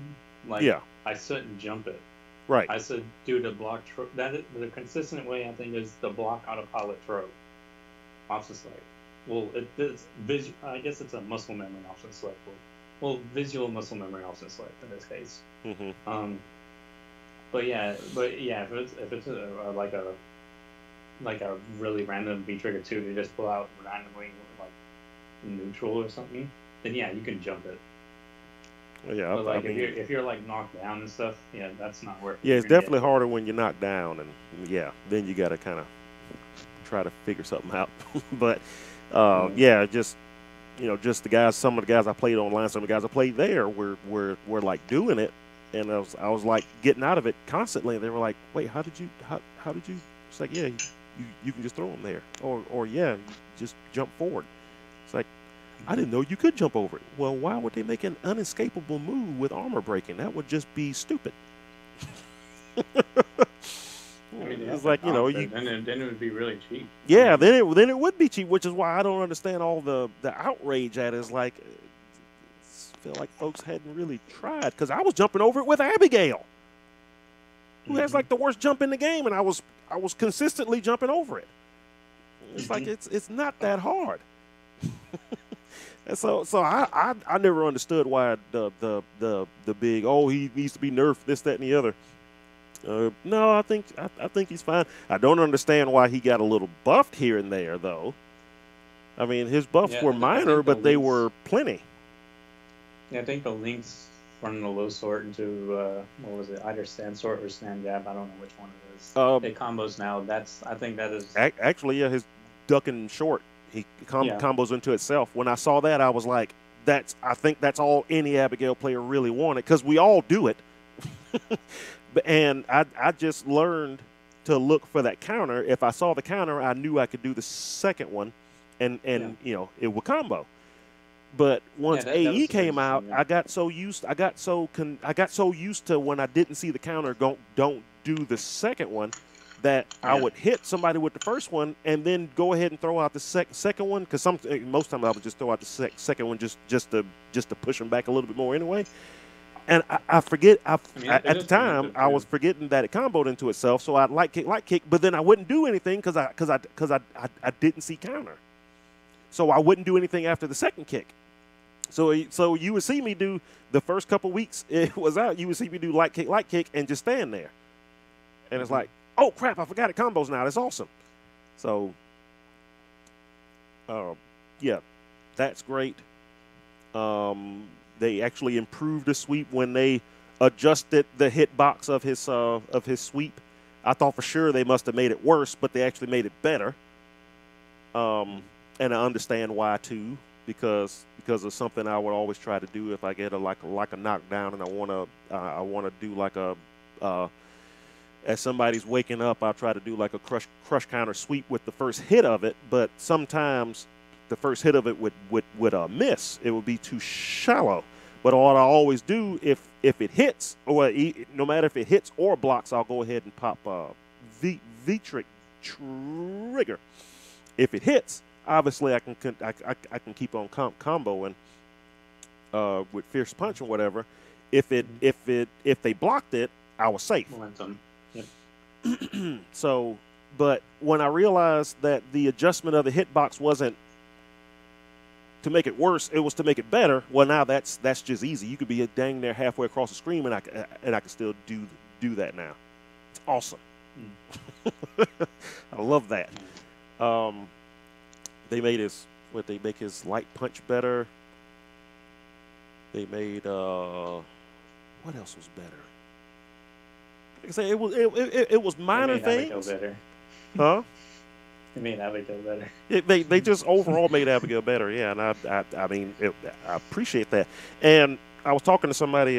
like I shouldn't jump it. Right. I said do the block the consistent way I think is the block autopilot throw. Option select. Well, it's I guess it's a muscle memory option select. Well, visual muscle memory option select in this case. Mm-hmm. But yeah, if it's like a really random V trigger 2 to just pull out randomly like neutral or something, then yeah, you can jump it. Yeah, but like if you're like knocked down and stuff, yeah, that's not worth it. Yeah, it's definitely harder when you're knocked down, and yeah, then you got to kind of try to figure something out. But yeah, just just the guys, some of the guys I played online, some of the guys I played there were like doing it. And I was like getting out of it constantly. And they were like, "Wait, how did you? It's like, yeah, you can just throw them there, or yeah, you just jump forward. It's like, I didn't know you could jump over it. Well, why would they make an unescapable move with armor breaking? That would just be stupid. It's like then it would be really cheap. Yeah, then it would be cheap, which is why I don't understand all the outrage at it. Is like. Feel like folks hadn't really tried, because I was jumping over it with Abigail, who has like the worst jump in the game, and I was consistently jumping over it. It's like it's not that hard. And so I never understood why the big, oh, he needs to be nerfed, this, that, and the other. No, I think he's fine. I don't understand why he got a little buffed here and there though. I mean, his buffs were minor, but they were plenty. Yeah, I think the links from the low sort into what was it? Either stand sort or stand jab. I don't know which one it is. It combos now. I think that is actually his duck and short. He combos into itself. When I saw that, I was like, I think that's all any Abigail player really wanted, because we all do it. And I just learned to look for that counter. If I saw the counter, I knew I could do the second one, and it would combo. But once AE came out, I got so used to when I didn't see the counter, don't do the second one, that I would hit somebody with the first one and then go ahead and throw out the second one, because most times I would just throw out the second one just to push them back a little bit more anyway. And I forget at the time I was forgetting that it comboed into itself, so I'd light kick, but then I wouldn't do anything because I didn't see counter, so I wouldn't do anything after the second kick. So you would see me do the first couple weeks it was out. You would see me do light kick, and just stand there. And it's like, oh crap! I forgot it combos now. That's awesome. So, yeah, that's great. They actually improved the sweep when they adjusted the hitbox of his sweep. I thought for sure they must have made it worse, but they actually made it better. and I understand why too, because of something I would always try to do if I get a like a knockdown and I wanna do like a uh, as somebody's waking up, I'll try to do like a crush counter sweep with the first hit of it, but sometimes the first hit of it would miss. It would be too shallow. But what I always do if it hits, or no matter if it hits or blocks, I'll go ahead and pop V trick trigger. If it hits, obviously I can keep on comboing with fierce punch or whatever. If they blocked it, I was safe. Momentum. Yep. So, but when I realized that the adjustment of the hitbox wasn't to make it worse, it was to make it better. Well, now that's just easy. You could be dang near halfway across the screen, and I can still do that now. It's awesome. I love that. They made they make his light punch better. They made what else was better? Like I say, it was minor things. Better. Huh? They made Abigail better. They just overall made Abigail better, yeah. And I mean, I appreciate that. And I was talking to somebody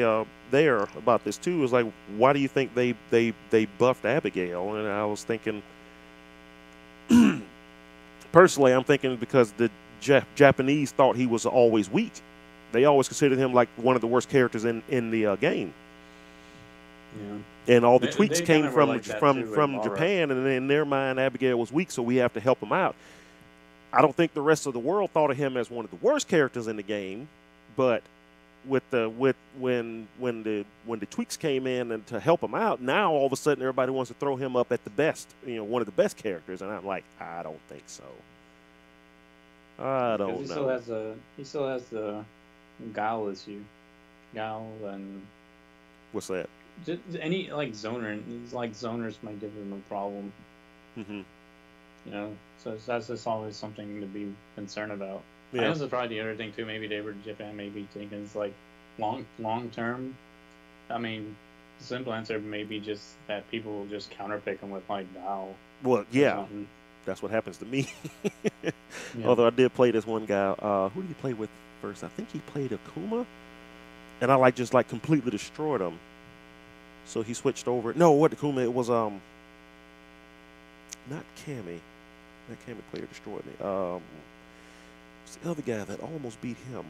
there about this too. It was like, why do you think they buffed Abigail? And I was thinking, personally, I'm thinking because the Japanese thought he was always weak. They always considered him like one of the worst characters in the game. Yeah. And all the tweaks came from like Japan, and in their mind, Abigail was weak, so we have to help him out. I don't think the rest of the world thought of him as one of the worst characters in the game, but when the tweaks came in and to help him out, now all of a sudden everybody wants to throw him up at the best, one of the best characters, and I'm like, I don't think so. I don't know. He still has the Gal issue. Gal and what's that? Just any zoner, zoners might give him a problem. Mm-hmm. So that's just always something to be concerned about. Yeah. I guess it's probably the other thing too. Maybe they were Japan, maybe thinking it's long term. I mean, the simple answer may be just that people will just counterpick him with Gal. Well, yeah, that's what happens to me. Yeah. Although I did play this one guy. Who did he play with first? I think he played Akuma, and I just completely destroyed him. So he switched over. No, what Akuma? It was not Cammy. That Cammy player destroyed me. It's the other guy that almost beat him.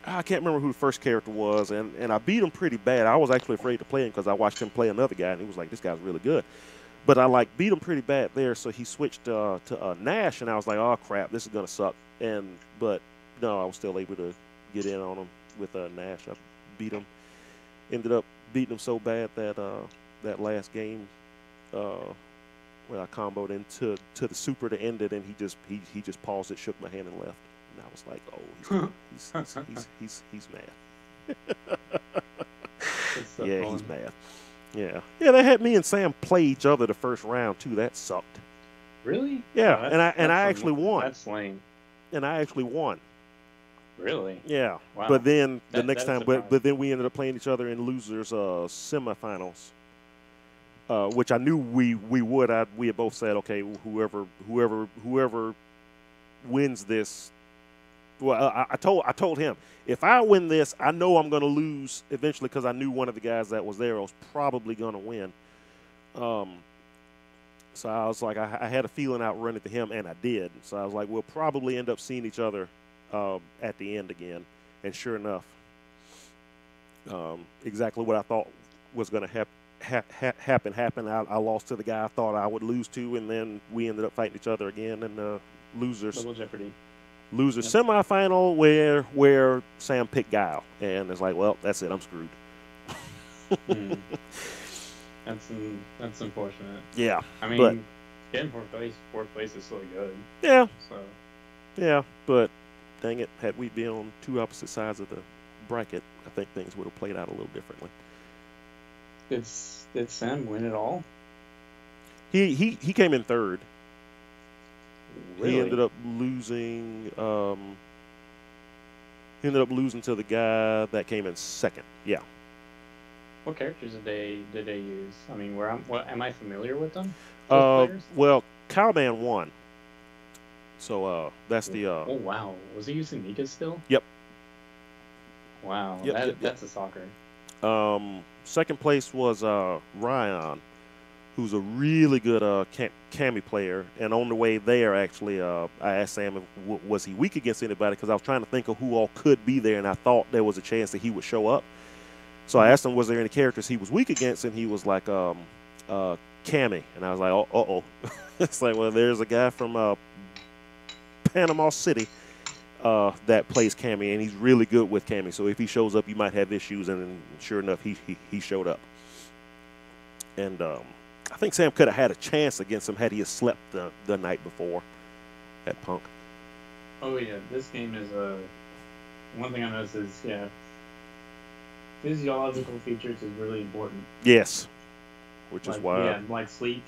I can't remember who the first character was, and I beat him pretty bad. I was actually afraid to play him because I watched him play another guy, and he was like, this guy's really good. But I beat him pretty bad there, so he switched to Nash, and I was like, oh crap, this is gonna suck. But no, I was still able to get in on him with Nash. I beat him. Ended up beating him so bad that that last game, where I comboed into the super to end it, and he just paused it, shook my hand, and left. And I was like, oh, he's mad. Yeah, he's mad. Yeah, they had me and Sam play each other the first round too. That sucked. Really? Yeah, and I actually won. That's lame. And I actually won. Really? Yeah. Wow. But then the next time, but then we ended up playing each other in losers semifinals, which I knew we would. We had both said, okay, whoever wins this. Well, I told him, if I win this, I know I'm going to lose eventually because I knew one of the guys that was there was probably going to win. So I was like, I had a feeling I'd run into him, and I did. So I was like, we'll probably end up seeing each other at the end again. And sure enough, exactly what I thought was going to happen happened. I lost to the guy I thought I would lose to, and then we ended up fighting each other again in the losers. Double Jeopardy. Loser semifinal where Sam picked Guile, and it's like, well, that's it. I'm screwed. That's unfortunate. Yeah, I mean, getting fourth place is still good. Yeah. So. Yeah, but dang it, had we been on two opposite sides of the bracket, I think things would have played out a little differently. Did Sam win it all? He came in third. Really? He ended up losing. He ended up losing to the guy that came in second. Yeah. What characters did they use? I mean, am I familiar with them? Well, Cowman won. So that's the Oh wow, was he using Nika still? yep, Wow, yep, yep, yep. that's a soccer. Second place was Ryan, who's a really good Cammy player. And on the way there, actually, I asked Sam if was he weak against anybody because I was trying to think of who all could be there, and I thought there was a chance that he would show up. So I asked him, was there any characters he was weak against, and he was like, Cammy, and I was like, oh. It's like, well, there's a guy from Panama City that plays Cammy, and he's really good with Cammy. So if he shows up, you might have issues, and sure enough, he showed up. And I think Sam could have had a chance against him had he slept the night before at Punk. Oh yeah, this game is one thing I noticed is physiological features is really important. Yes, which like, is why like sleep,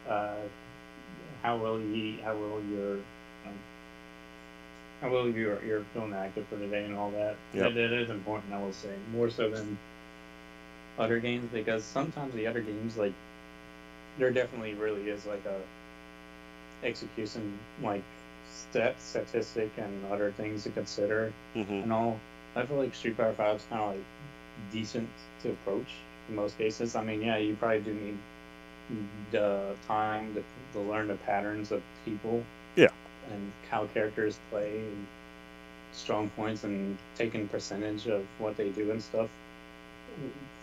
how well you eat, how well you're feeling active for the day and all that. Yep. That is important, I will say, more so than other games, because sometimes the other games, like, there definitely really is like a execution, like statistic and other things to consider and all. I feel like Street Fighter 5 is kind of like decent to approach in most cases. I mean, yeah, you probably do need the time to learn the patterns of people. Yeah. And how characters play and strong points and taking percentage of what they do and stuff.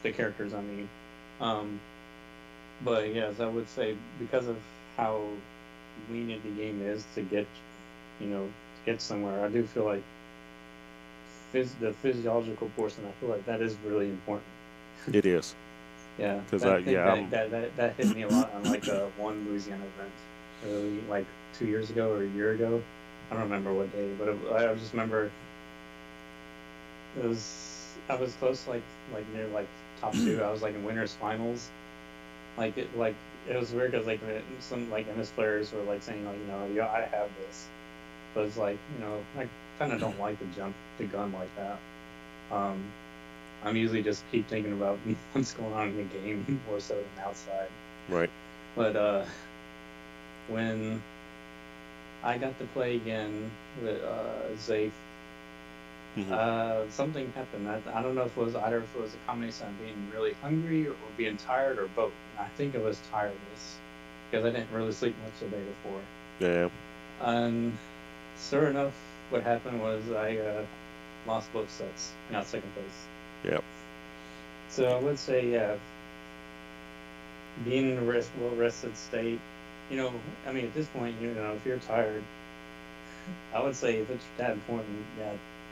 The characters, I mean. But yes, I would say because of how lenient the game is to get somewhere, I do feel like the physiological portion, I feel like that is really important. It is. Yeah. Because that hit me a lot on like one Louisiana event, really, like 2 years ago or a year ago. I don't remember what day, but I just remember I was close to like near like top 2. I was like in winners finals. It was weird because like some like MS players were like saying like I have this, but it's like I kind of don't like to jump the gun like that. I'm usually just keep thinking about what's going on in the game more so than outside. Right. But when I got to play again with Zafe, something happened. I don't know if it was a combination of being really hungry or being tired or both. And I think it was tiredness because I didn't really sleep much the day before. Yeah. And sure enough, what happened was I lost both sets and got second place. Yep. So I would say, being in a well-rested state, I mean, at this point, if you're tired, I would say if it's that important,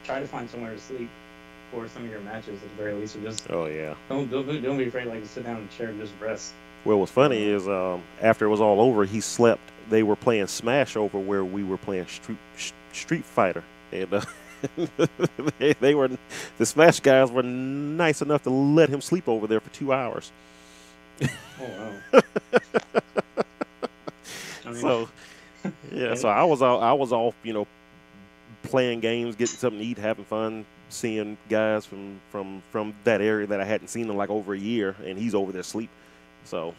try to find somewhere to sleep for some of your matches at the very least, or just don't be afraid to sit down in a chair and just rest. Well, what's funny is after it was all over, he slept. They were playing Smash over where we were playing Street Fighter, and the Smash guys were nice enough to let him sleep over there for 2 hours. Oh wow. So so I was off, playing games, getting something to eat, having fun, seeing guys from that area that I hadn't seen in like over a year, and he's over there asleep. So,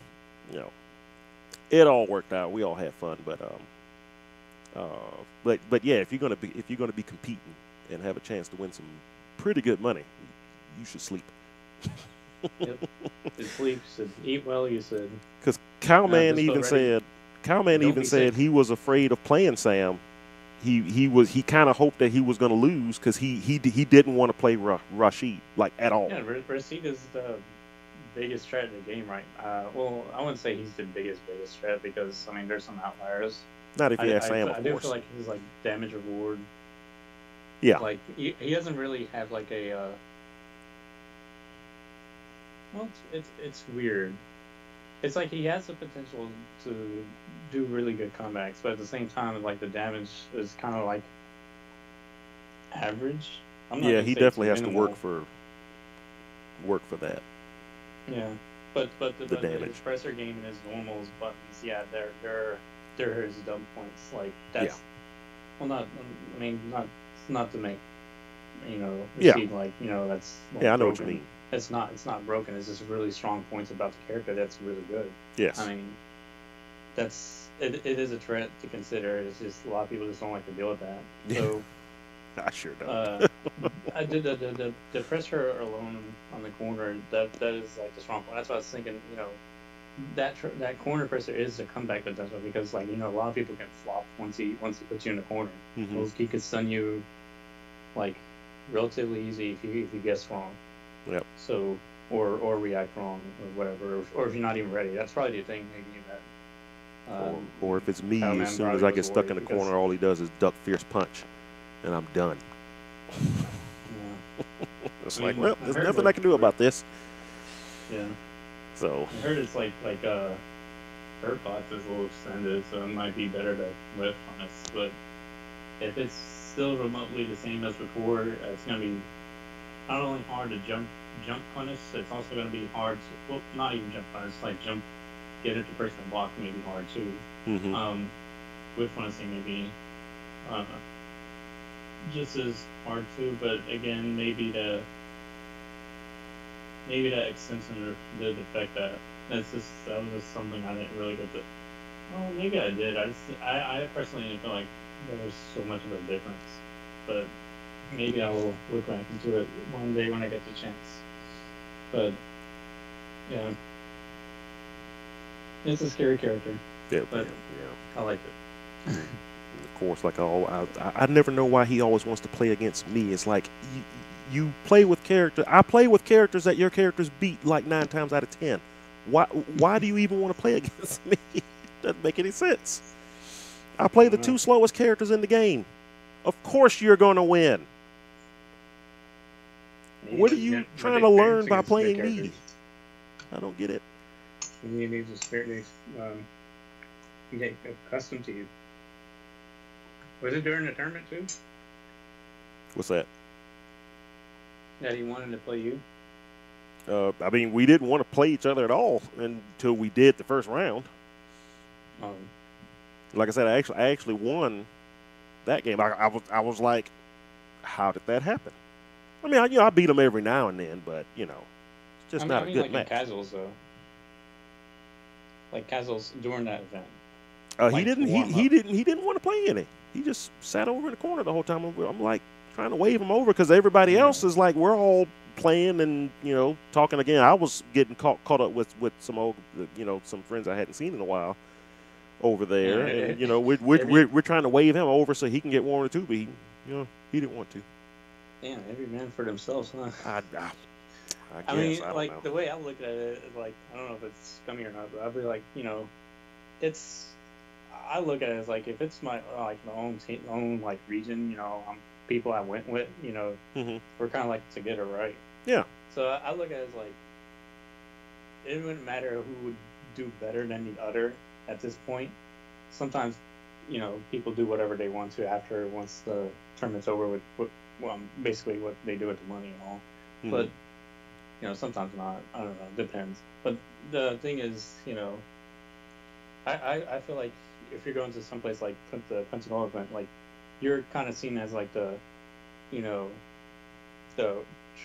it all worked out. We all had fun, but yeah, if you're gonna be competing and have a chance to win some pretty good money, you should sleep. Yep. You sleep, should eat well. You said because Cowman even said he was afraid of playing Sam. He kind of hoped that he was going to lose because he didn't want to play Rashid like at all. Yeah, Rashid is the biggest threat in the game, right? Well, I wouldn't say he's the biggest threat because I mean there's some outliers. Not if you ask Sam, of I course. do feel like his like damage reward. Yeah. Like he doesn't really have like a. Well, it's weird. It's like he has the potential to do really good comebacks, but at the same time, like the damage is kind of like average. Yeah, he definitely has to work for that. Yeah, but the damage. His presser game and his normals buttons, they're his dumb points. Like that's well, not to make Rashid like that's I know broken. what you mean. It's not broken. It's just really strong points about the character that's really good. Yes. I mean, it is a threat to consider. It's just a lot of people just don't like to deal with that. So I sure don't. I did the pressure alone on the corner. That is like the strong point. That's what I was thinking. You know, that corner presser is a comeback potential because like you know a lot of people can flop once he puts you in the corner. Mm-hmm. Well, he could stun you like relatively easy if you guess wrong. Yep. So or react wrong or whatever, or if you're not even ready. That's probably the thing maybe that. Or if it's me, Power Man as soon as probably I get was stuck in worried the because corner, all he does is duck fierce punch, and I'm done. yeah, It's I like, mean, well, I there's heard nothing I like can do about this. yeah, So, I heard it's like hurt box is a little extended, so it might be better to lift on this. But if it's still remotely the same as before, it's gonna be not only hard to jump punish, it's also gonna be hard to well not even jump punish, like jump get it to person and block may be hard too. mm-hmm. With punishing maybe uh, just as hard too, but again maybe that extension did affect that. That was just something I didn't really get to. Well, maybe I did. I personally didn't feel like there was so much of a difference, but maybe I will look back into it one day when I get the chance. But yeah, it's a scary character, Yeah, but yeah. I like it. Of course, like I never know why he always wants to play against me. It's like you play with characters. I play with characters that your characters beat like 9 times out of 10. Why do you even want to play against me? It doesn't make any sense. I play the 2 slowest characters in the game. Of course you're going to win. What are you trying to learn by playing me? I don't get it. You need to spirit get accustomed to you. Was it during the tournament too? What's that? That he wanted to play you? I mean, we didn't want to play each other at all until we did the first round. Like I said, I actually won that game. I was like, how did that happen? I mean, I beat him every now and then, but it's just not a good match. In casuals though. Like casuals during that event. He didn't want to play any. He just sat over in the corner the whole time. I'm like trying to wave him over because everybody else is like we're all playing and talking again. I was getting caught up with some old some friends I hadn't seen in a while over there, and we're trying to wave him over so he can get one or two, but he didn't want to. Damn, every man for themselves, huh? I guess, I mean, I don't like know. the way I look at it, like I don't know if it's scummy or not, but I'd be like, I look at it as like if it's my own like region, people I went with, Mm-hmm. we're kind of like together, right? Yeah. So I look at it as like it wouldn't matter who would do better than the other at this point. Sometimes, people do whatever they want to after once the tournament's over with basically what they do with the money and all. Mm-hmm. But sometimes not. I don't know. Depends. But the thing is, I feel like if you're going to someplace like the Pensacola event, like you're kind of seen as like the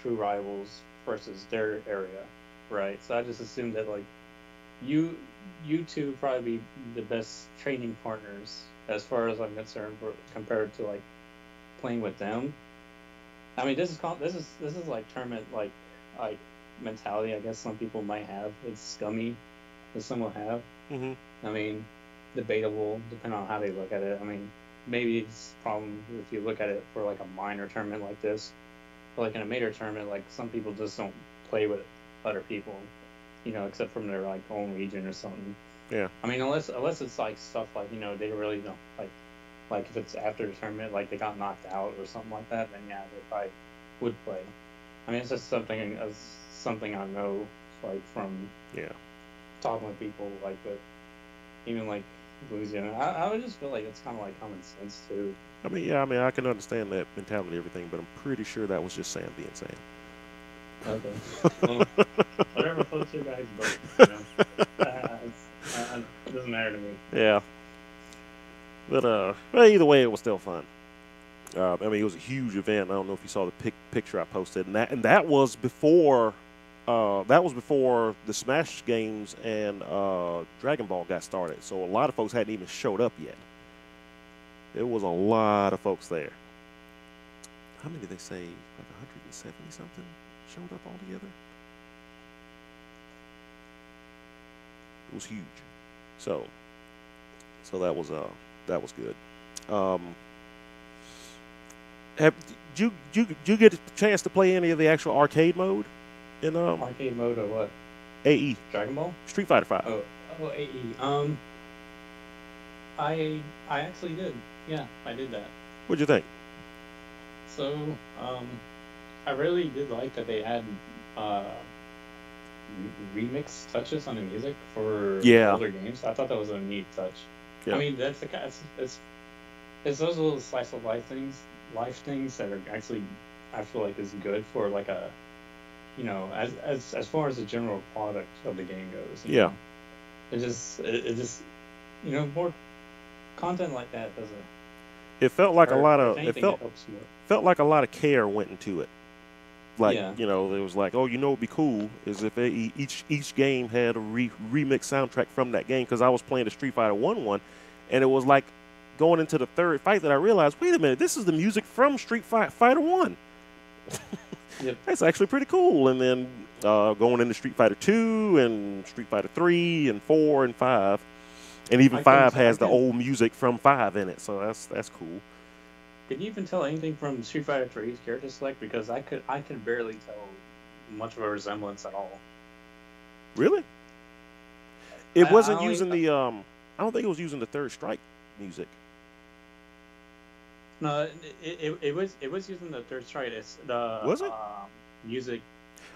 true rivals versus their area, right? So I just assumed that like you two probably be the best training partners as far as I'm concerned compared to like playing with them. I mean, this is like tournament like mentality. I guess some people might have. It's scummy, that some will have. Mm-hmm. I mean, debatable, depending on how they look at it. I mean, maybe it's a problem if you look at it for like a minor tournament like this. But like in a major tournament, like some people just don't play with other people, except from their like own region or something. Yeah. I mean, unless it's like stuff like they really don't like if it's after the tournament, like they got knocked out or something like that, then yeah, they probably would play. I mean, it's just something I know, like from talking with people, like but even like Louisiana, I would just feel like it's kind of like common sense too. I mean, I can understand that mentality and everything, but I'm pretty sure that was just Sam being Sam. Okay. Well, whatever floats your guys' boat, it doesn't matter to me. Yeah. But well, either way, it was still fun. I mean, it was a huge event. I don't know if you saw the picture I posted, and that was before That was before the Smash games and Dragon Ball got started. So a lot of folks hadn't even showed up yet. There was a lot of folks there. How many did they say? Like 170 something showed up altogether. It was huge. So that was good. Did you get a chance to play any of the actual arcade mode in Arcade mode or what? AE Dragon Ball? Street Fighter 5? Oh, AE. I actually did. Yeah, I did that. What'd you think? So, I really did like that they had remix touches on the music for older games. I thought that was a neat touch. Yeah. I mean, that's it's those little slice of life things that are actually, I feel like, is good for like a, you know, as far as the general product of the game goes. You know? It just you know, more content like that doesn't. It felt like felt like a lot of care went into it. Like, you know, it was like, oh, you know, it'd be cool is if each game had a remix soundtrack from that game. Because I was playing the Street Fighter 1, and it was like going into the third fight that I realized, wait a minute, this is the music from Street Fighter 1. Yep. That's actually pretty cool. And then going into Street Fighter 2 and Street Fighter 3 and 4 and 5. And even 5 has the old music from 5 in it. So that's cool. Can you even tell anything from Street Fighter 3's character select? Because I could barely tell much of a resemblance at all. Really? It wasn't using the I don't think it was using the Third Strike music. No, it was using the Third Strike. It's the was it music.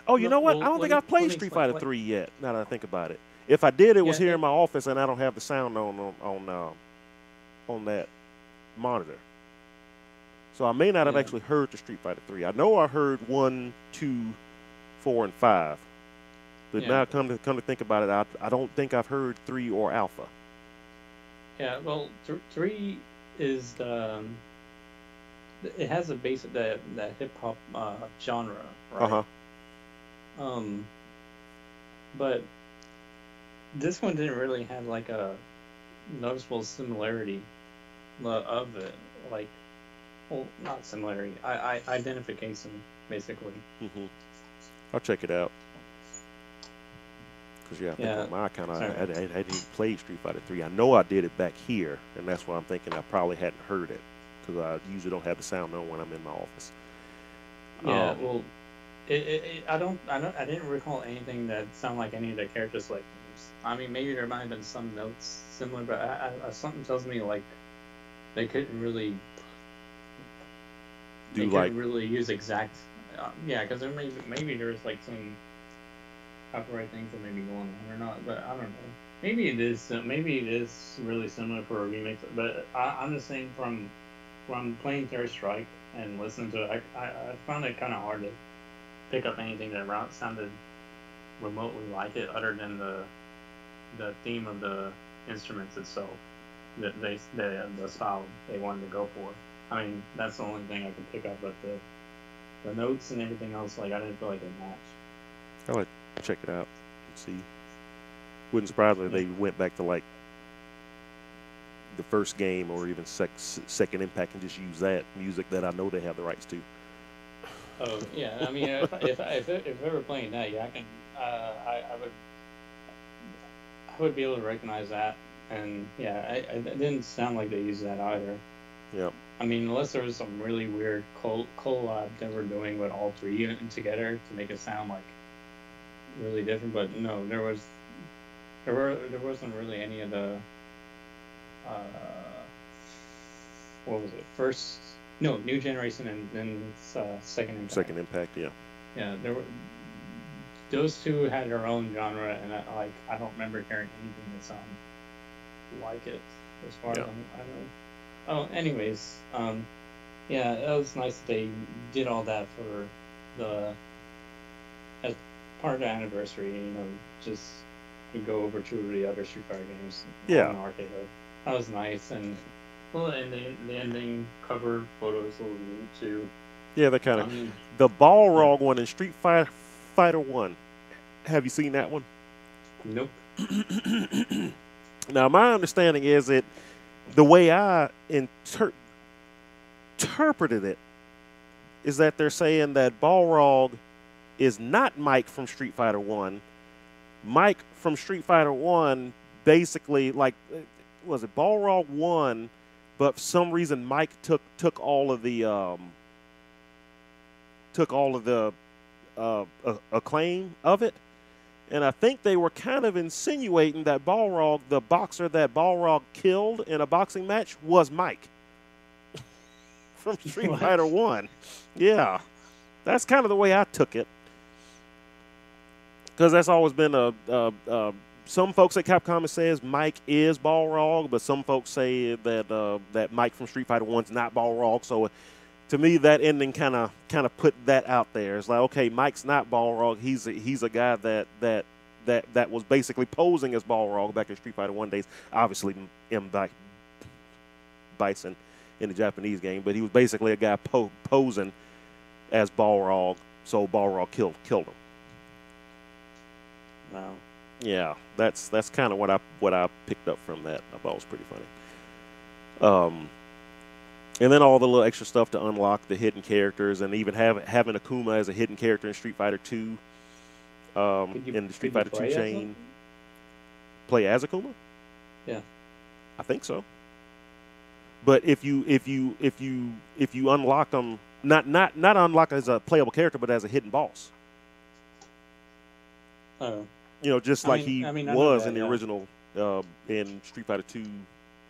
Oh, you know what? I don't think I've played Street Fighter 3 yet. Now that I think about it, if I did, it was here in my office, and I don't have the sound on that monitor. So I may not have actually heard the Street Fighter 3. I know I heard 1, 2, 4, and 5. But now come to think about it, I don't think I've heard 3 or Alpha. Yeah, well, 3 is the it has a base of that hip hop genre, right? But this one didn't really have like a noticeable similarity of it, like. Well, not similarity. Identification, basically. Mm-hmm. I'll check it out. Because I think on my account, I didn't play Street Fighter 3. I know I did it back here, and that's why I'm thinking I probably hadn't heard it, because I usually don't have the sound on when I'm in my office. Yeah, well, I didn't recall anything that sounded like any of the characters like games. I mean, maybe there might have been some notes similar, but something tells me like they couldn't really. They couldn't really use exact, because there maybe there's like some copyright things that may be going on or not, but I don't know. Maybe it is really similar for a remake, but I'm just saying from playing Third Strike and listening to it, I found it kind of hard to pick up anything that sounded remotely like it, other than the theme of the instruments itself, the style they wanted to go for. I mean, that's the only thing I could pick up, but the notes and everything else, like, I didn't feel like it matched. I'll like check it out and see. Wouldn't surprise me if they went back to like the first game or even Second Impact and just use that music that I know they have the rights to. Oh yeah, I mean, if they were playing that, yeah, I can, I would be able to recognize that, and yeah, it didn't sound like they used that either. Yeah. I mean, unless there was some really weird collab that we're doing with all three together to make it sound like really different, but no, there wasn't really any of the what was it? New Generation and then Second Impact. Second Impact, yeah. Yeah, those two had their own genre, and I don't remember hearing anything that sounded like it as far as I know. Oh, anyways, yeah, it was nice that they did all that for as part of the anniversary, just to go over two of the other Street Fighter games on the arcade hub. That was nice, and the ending cover photos a little neat too. Yeah, they kind of the Balrog one in Street Fighter 1. Have you seen that one? Nope. Now, my understanding is that the way I interpreted it is that they're saying that Balrog is not Mike from Street Fighter One. Mike from Street Fighter One basically, like, was it Balrog One, but for some reason Mike took all of the acclaim of it. And I think they were kind of insinuating that Balrog, the boxer that Balrog killed in a boxing match, was Mike from Street What? Fighter One. Yeah, that's kind of the way I took it, because that's always been some folks at Capcom says Mike is Balrog, but some folks say that that Mike from Street Fighter One's not Balrog. So to me, that ending kind of put that out there. It's like, okay, Mike's not Balrog. He's a guy that was basically posing as Balrog back in Street Fighter One days. Obviously, M. Bison in the Japanese game, but he was basically a guy posing as Balrog. So Balrog killed him. Wow. Yeah, that's kind of what I picked up from that. I thought it was pretty funny. And then all the little extra stuff to unlock the hidden characters, and even having Akuma as a hidden character in Street Fighter 2, in the Street Fighter 2 chain. Play as Akuma? Yeah. I think so. But if you unlock them, not unlock as a playable character, but as a hidden boss. Oh. You know, just like he I was that, in the yeah. original in Street Fighter 2,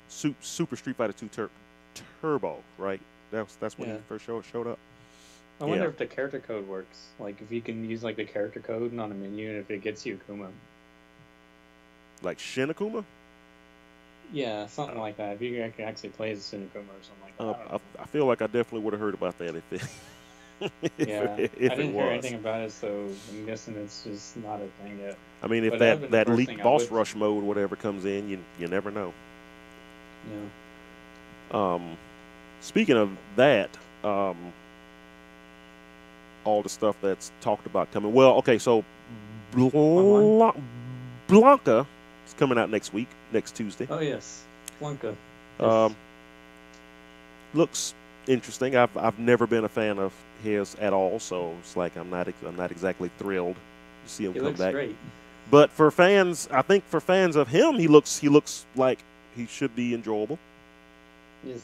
Super Street Fighter 2 Turbo, right? That's when Yeah. he first showed up. I wonder Yeah. if the character code works. Like, if you can use, like, the character code on a menu, and if it gets you Akuma. Like Shin Akuma? Yeah, something like that. If you can actually play as a Akuma or something like that. I don't know. I feel like I definitely would have heard about that if it Yeah, if I it didn't was. hear anything about it, so I'm guessing it's just not a thing yet. I mean, if But that would've been that the first elite thing I boss would- rush mode, whatever comes in, you never know. Yeah. Speaking of that, all the stuff that's talked about coming. Well, okay, so Blanca is coming out next Tuesday. Oh yes, Blanca. Um, looks interesting. I've never been a fan of his at all, so it's like I'm not exactly thrilled to see him He come looks back. great. But for fans, I think for fans of him, he looks like he should be enjoyable. Yes.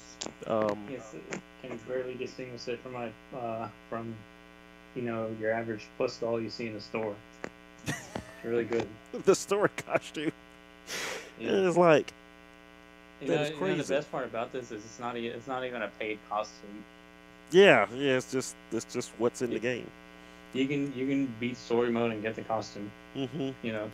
Yes. Can barely distinguish it from your average plus doll you see in the store. It's really good. The story costume. Yeah. It's like That is crazy. the best part about this is it's not even a paid costume. yeah, it's just what's in the game. You can beat story mode and get the costume. Hmm You know.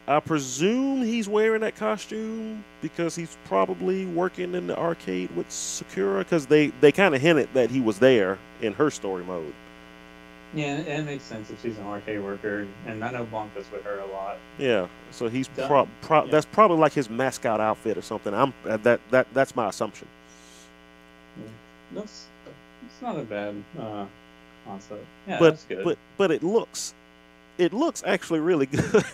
I presume he's wearing that costume because he's probably working in the arcade with Sakura, because they kind of hinted that he was there in her story mode. Yeah, it makes sense if she's an arcade worker, and I know Blanca's with her a lot. Yeah, so he's Yeah. that's probably like his mascot outfit or something. That's my assumption. It's not a bad concept. Yeah, But that's good. but it looks actually really good.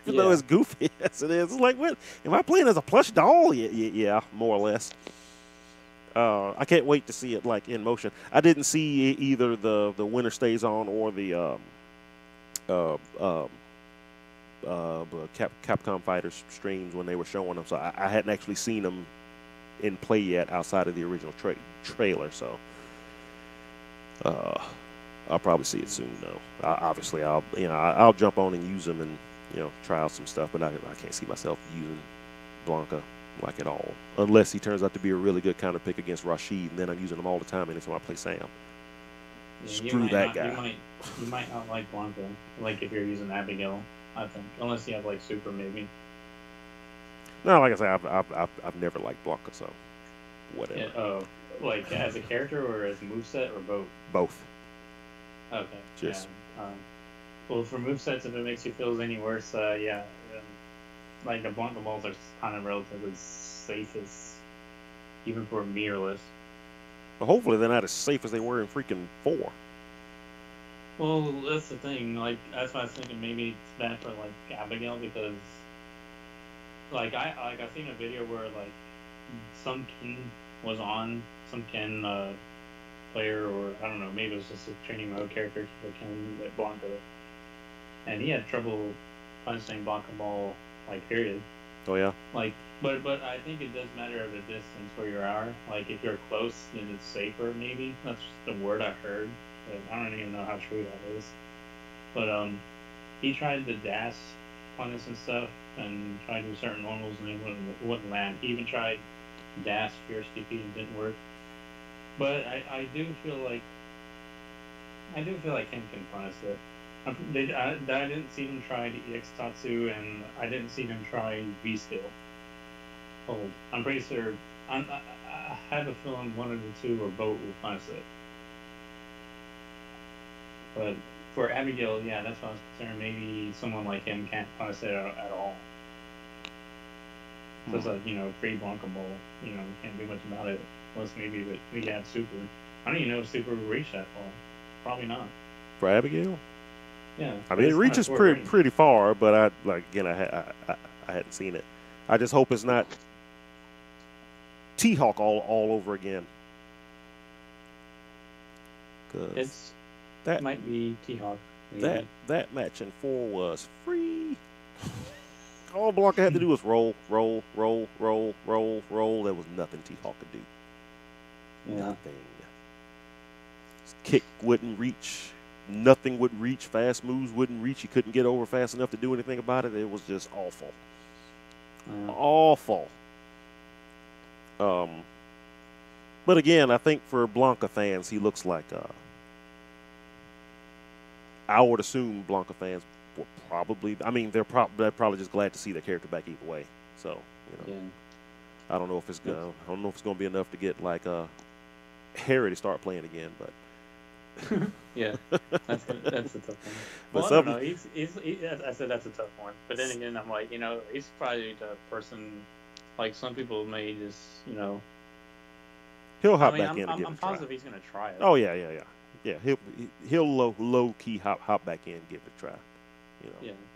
Even though Yeah. it's goofy as it is. It's like, what? Am I playing as a plush doll? Yeah, more or less. I can't wait to see it like in motion. I didn't see either the Winter Stays On or the Capcom Fighters streams when they were showing them, so I hadn't actually seen them in play yet outside of the original trailer. So I'll probably see it soon. Though obviously I'll jump on and use them and try out some stuff, but I can't see myself using Blanca like at all, unless he turns out to be a really good counter pick against Rashid, and then I'm using him all the time anytime I play Sam. Yeah, Screw that guy. You might not like Blanca, like if you're using Abigail, I think, unless you have like Super maybe. No, like I say, I've never liked Blanca, so whatever. Yeah, oh, like as a character or as a moveset or both? Both. Okay. Just- Yeah. Well, for movesets, if it makes you feel any worse, like the Blanca balls are kind of relatively safe, even for mirrorless. But hopefully they're not as safe as they were in freaking 4. Well, that's the thing. Like, that's why I was thinking maybe it's bad for like Abigail because, I seen a video where like some kin was on some kin player, or I don't know, maybe it was just a training mode character for kin like Blanca, and he had trouble punching Blanca Ball like period. Oh yeah. Like, but I think it does matter of the distance where you are. Like, if you're close, then it's safer. Maybe that's just the word I heard, but I don't even know how true that is. But he tried the dash punish and stuff, and tried to do certain normals, and it wouldn't land. He even tried dash fierce DP and didn't work. But I do feel like Ken can punish it. I didn't see him try the EX Tatsu, and I didn't see him try V skill. Hold. I'm pretty sure. I have a feeling one of the two or both will punish it. But for Abigail, yeah, that's what I was concerned. Maybe someone like him can't punish it at all. So it's like, free Blanca Ball, can't do much about it. Unless maybe we have Super. I don't even know if Super will reach that far. Probably not. For Abigail? Yeah. I mean, it reaches pretty far, but I hadn't seen it. I just hope it's not T-Hawk all over again. That might be T-Hawk. That match in 4 was free. All Blanca had to do was roll. There was nothing T-Hawk could do. Yeah. Nothing. His kick wouldn't reach. Nothing would reach. Fast moves wouldn't reach. He couldn't get over fast enough to do anything about it. It was just awful. Yeah. Awful. But again, I think for Blanca fans, he looks like I would assume Blanca fans will probably. I mean, they're probably just glad to see their character back either way. So Yeah. I don't know if it's gonna. I don't know if it's gonna be enough to get like Harry to start playing again, but. Yeah, that's a tough one. Well, I don't know. I said that's a tough one, but then again, I'm like, he's probably the person. Like, some people may just, He'll hop back in. I'm positive he's gonna try it. Oh yeah. He'll low key hop back in and give it a try.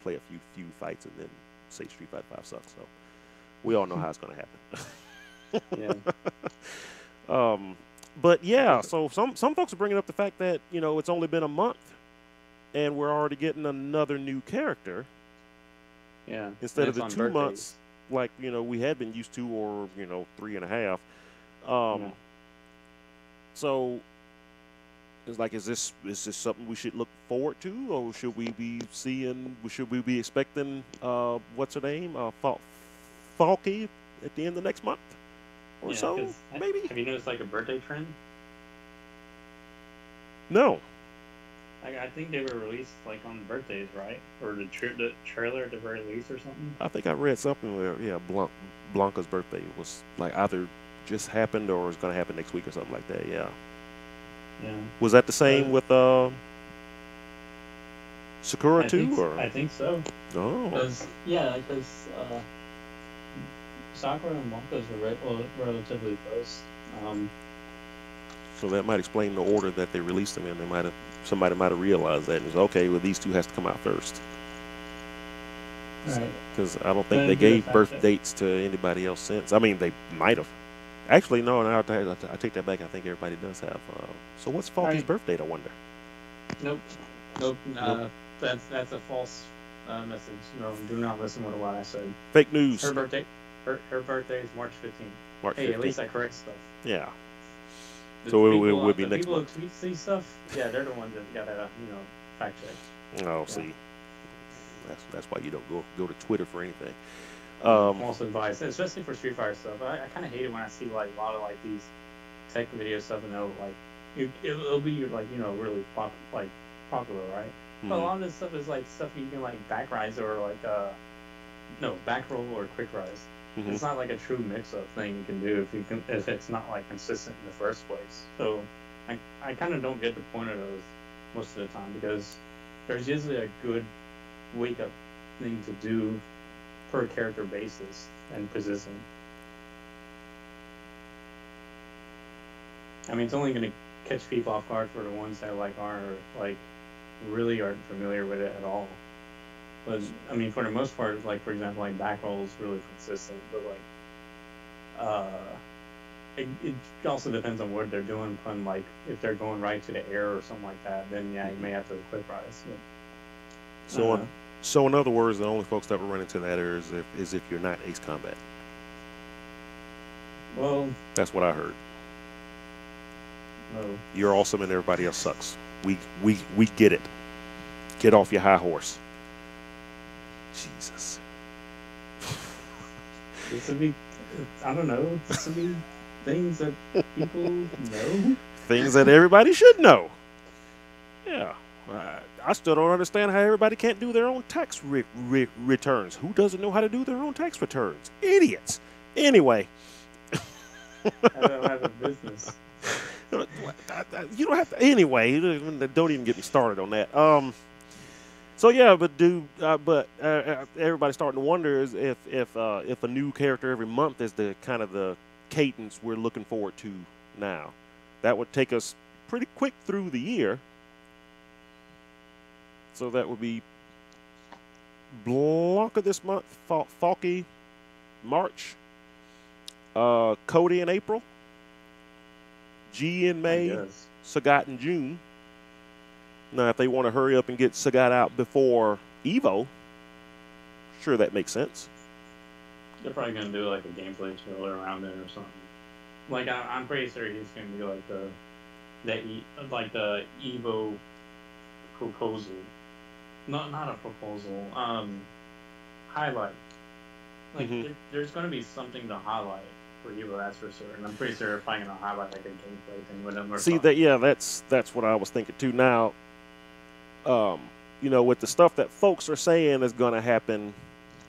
Play a few fights and then say Street Fighter 5 sucks. So we all know how it's gonna happen. Yeah. But yeah, so some folks are bringing up the fact that it's only been a month, and we're already getting another new character. Yeah. Instead of the 2 months, like we had been used to, or 3.5. So it's like, is this something we should look forward to, or should we be expecting what's her name, Falky at the end of next month? Or so, maybe. Have you noticed like a birthday trend? No. I think they were released like on birthdays, right? Or the trailer at the very least, or something. I think I read something where Blanca's birthday was like either just happened or is going to happen next week or something like that. Yeah. Yeah. Was that the same with Sakura too? Or I think so. Oh. Because Sakura and Blanca's are relatively close. So that might explain the order that they released them in. Somebody might have realized that and was okay. Well, these two has to come out first. Right. Because I don't think they gave birth dates to anybody else since. I mean, they might have. Actually, no. I take that back. I think everybody does have. So what's Falky's birth date? I wonder. Nope. That's a false message. No, do not listen to what I said. Fake news. Her birthday. Her birthday is March 15th. March 15th. Hey, at least I correct stuff. Yeah. So it would be next month. People who tweet stuff, yeah, they're the ones that gotta, fact check. Oh, yeah. See, that's why you don't go to Twitter for anything. False advice, especially for Street Fighter stuff. I kind of hate it when I see like a lot of like these tech video stuff, and it'll be like really popular, right? Mm-hmm. But a lot of this stuff is like stuff you can like back rise or like back roll or quick rise. Mm-hmm. It's not like a true mix-up thing you can do if it's not like consistent in the first place. So I kind of don't get the point of those most of the time, because there's usually a good wake-up thing to do per character basis and position. I mean, it's only going to catch people off guard for the ones that are really aren't familiar with it at all. But I mean, for the most part, like for example, like back roll is really consistent, but like uh, it also depends on what they're doing. Pun like if they're going right to the air or something like that, then yeah, you may have to quick rise. But, So, so in other words, the only folks that will run into that is if you're not Ace Combat. well, That's what I heard. no. You're awesome and everybody else sucks. We get it. Get off your high horse. Jesus. This would be, I don't know. This would be things that people know. Things that everybody should know. Yeah. I still don't understand how everybody can't do their own tax returns. Who doesn't know how to do their own tax returns? Idiots. Anyway. I don't have a business. You don't have to. Anyway, don't even get me started on that. So yeah, but everybody's starting to wonder is if a new character every month is the kind of the cadence we're looking forward to now. That would take us pretty quick through the year. So that would be Blanca this month, Falky March, Cody in April, G in May, Sagat in June. Now, if they want to hurry up and get Sagat out before Evo, sure, that makes sense. They're probably gonna do like a gameplay trailer around it or something. Like I'm pretty sure he's gonna do like the Evo proposal. Not a proposal. Highlight. Like there's gonna be something to highlight for Evo, that's for sure. And I'm pretty sure they're probably gonna highlight like a gameplay thing with them. Or See something. that? Yeah, that's what I was thinking too. Now, you know, with the stuff that folks are saying is gonna happen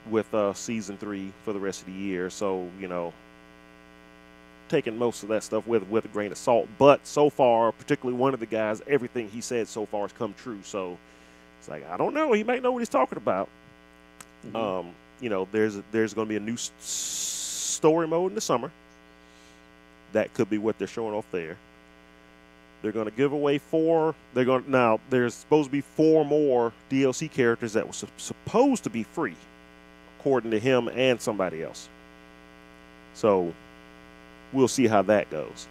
with season 3 for the rest of the year, so you know, taking most of that stuff with a grain of salt. But so far, particularly one of the guys, everything he said so far has come true. So it's like, I don't know. He might know what he's talking about. You know, there's going to be a new story mode in the summer. That could be what they're showing off there. They're going to give away 4. Now there's supposed to be 4 more DLC characters that were supposed to be free, according to him and somebody else. So we'll see how that goes.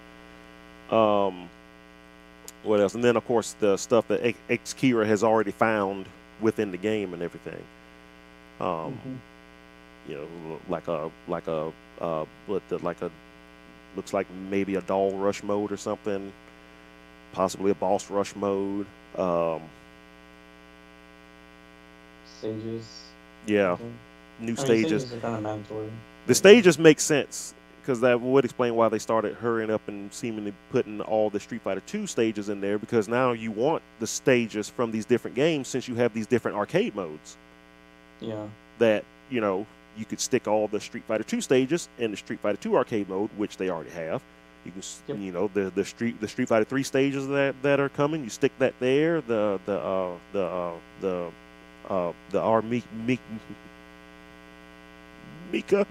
What else? And then of course the stuff that X-Kira has already found within the game and everything. You know, like a looks like maybe a doll rush mode or something, possibly a boss rush mode. Stages. Yeah, new stages. Stages are kind of mandatory. The stages make sense, because that would explain why they started hurrying up and seemingly putting all the Street Fighter 2 stages in there, because now you want the stages from these different games, since you have these different arcade modes. Yeah. That, you know, you could stick all the Street Fighter 2 stages in the Street Fighter 2 arcade mode, which they already have. You can, you know, the Street Fighter 3 stages that are coming, you stick that there. The Mika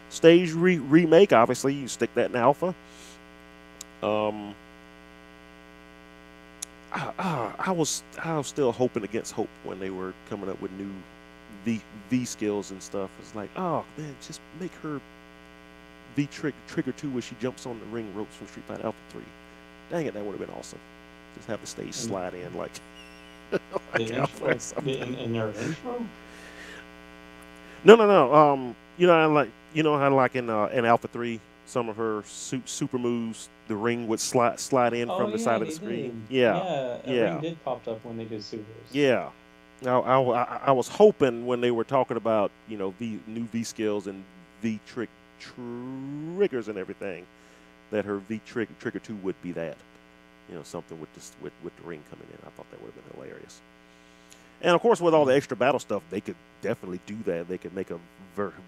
stage remake, obviously you stick that in alpha. I was still hoping against hope when they were coming up with new V skills and stuff. It's like, oh man, just make her V trigger 2 where she jumps on the ring ropes from Street Fighter Alpha 3. Dang it, that would have been awesome. Just have the stage slide in like, in their intro? No. You know how like in Alpha 3, some of her super moves, the ring would slide in from the side of the screen. Yeah. Ring did pop up when they did supers. Yeah. Now I was hoping when they were talking about, you know, new V skills and V triggers and everything, that her V trigger 2 would be that. You know, something with the ring coming in. I thought that would have been hilarious. And of course, with all the extra battle stuff, they could definitely do that. They could make a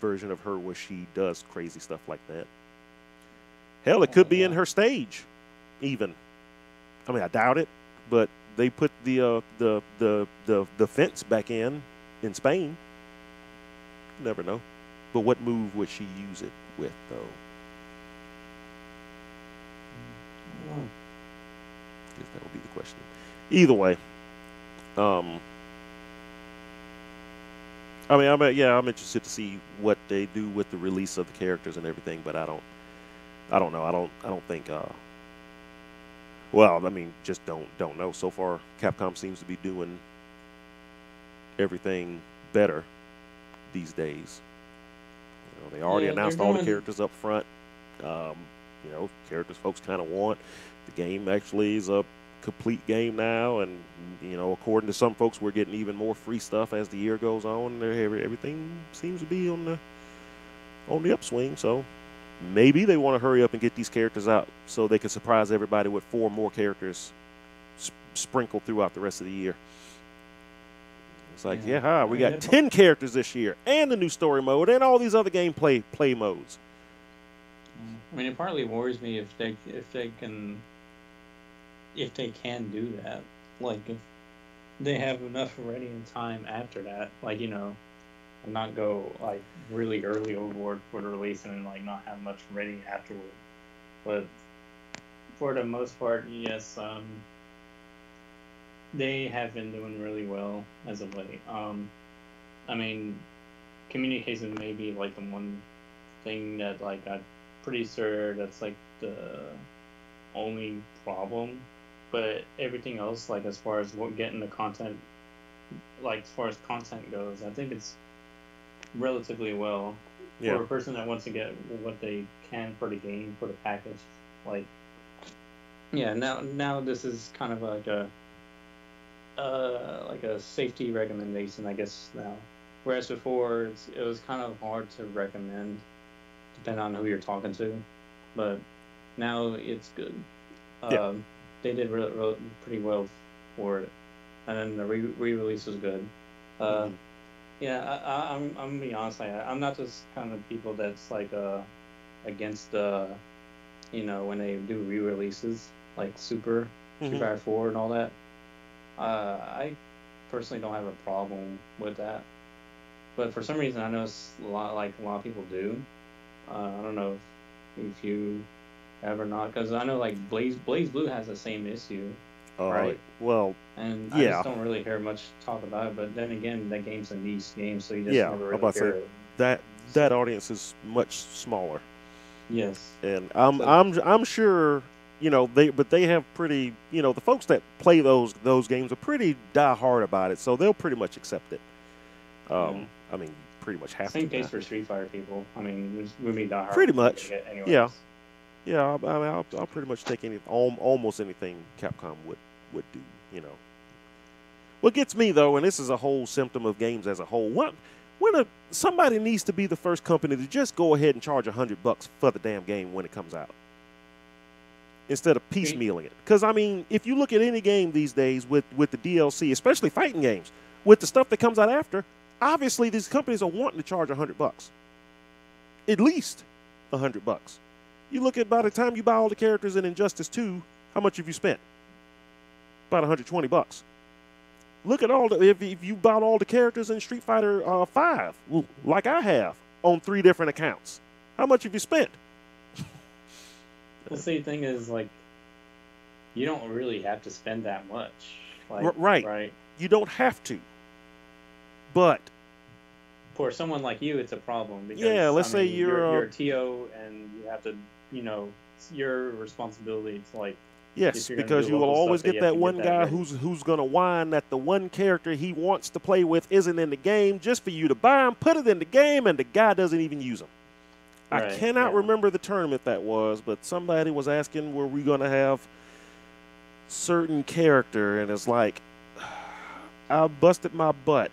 version of her where she does crazy stuff like that. Hell, it could be in her stage, even. I mean, I doubt it, but they put the fence back in Spain. You never know. But what move would she use it with, though? I guess that would be the question. Either way, Um, I'm interested to see what they do with the release of the characters and everything, but I don't know. I don't think. Well, I mean, just don't know. So far, Capcom seems to be doing everything better these days. You know, they already Yeah, they're announced all the doing. characters up front. Um, characters folks kind of want. The game actually is a complete game now, and according to some folks, we're getting even more free stuff as the year goes on. Everything seems to be on the upswing. So maybe they want to hurry up and get these characters out so they can surprise everybody with 4 more characters sprinkled throughout the rest of the year. It's like, Yeah, yeah, we I mean, got 10 characters this year, and the new story mode, and all these other gameplay play modes. I mean, it partly worries me if they can do that. Like, if they have enough ready in time after that, like, and not go like really early overboard for the release and then like not have much ready afterward. But for the most part, yes, they have been doing really well as of late. I mean, communication may be like the one thing that like I'm pretty sure that's like the only problem. But everything else, like as far as what getting the content, like as far as content goes, I think it's relatively well Yeah. for a person that wants to get what they can for the game for the package. Like, yeah, now this is kind of like a safety recommendation, I guess now. Whereas before it was kind of hard to recommend, depending on who you're talking to. But now it's good. Yeah. They did pretty well for it, and then the re-release was good. Uh, Mhm. yeah, I'm gonna be honest. I'm not just kind of people that's like against when they do re-releases like Street Mhm. Fighter 4 and all that. I personally don't have a problem with that, but for some reason I know a lot of people do. I don't know if you have or not, because I know like Blaze Blue has the same issue, right? Well, And I just yeah, don't really hear much talk about it. But then again, that game's a niche game, so you just yeah. never I'm really about to say hear it. that that So audience is much smaller, yes, and so I'm sure they have pretty the folks that play those games are pretty die hard about it, so they'll pretty much accept it. yeah. I mean, pretty much have to Same case now. for Street Fighter people. I mean, with me diehard Pretty ones are gonna much, get yeah, anyways. yeah. I'll pretty much take almost anything Capcom would do. You know. What gets me though, and this is a whole symptom of games as a whole, somebody needs to be the first company to just go ahead and charge $100 for the damn game when it comes out, instead of Me- piecemealing it. Because I mean, if you look at any game these days with the DLC, especially fighting games, with the stuff that comes out after, obviously these companies are wanting to charge $100, at least $100. You look at by the time you buy all the characters in Injustice 2, how much have you spent? About $120. Look at all the if you bought all the characters in Street Fighter 5, like I have on 3 different accounts. How much have you spent? The same thing is like you don't really have to spend that much. Like, Right. right? You don't have to. But For someone like you, it's a problem yeah, because I let's say mean you're you're a TO and you have to, it's your responsibility to like yes, if you're gonna because do you will local stuff always that get you have that to get one that guy ready. who's gonna whine that the one character he wants to play with isn't in the game just for you to buy him, put it in the game, and the guy doesn't even use him. I Right? cannot Yeah. remember the tournament that was, but somebody was asking were we gonna have certain character, and it's like I busted my butt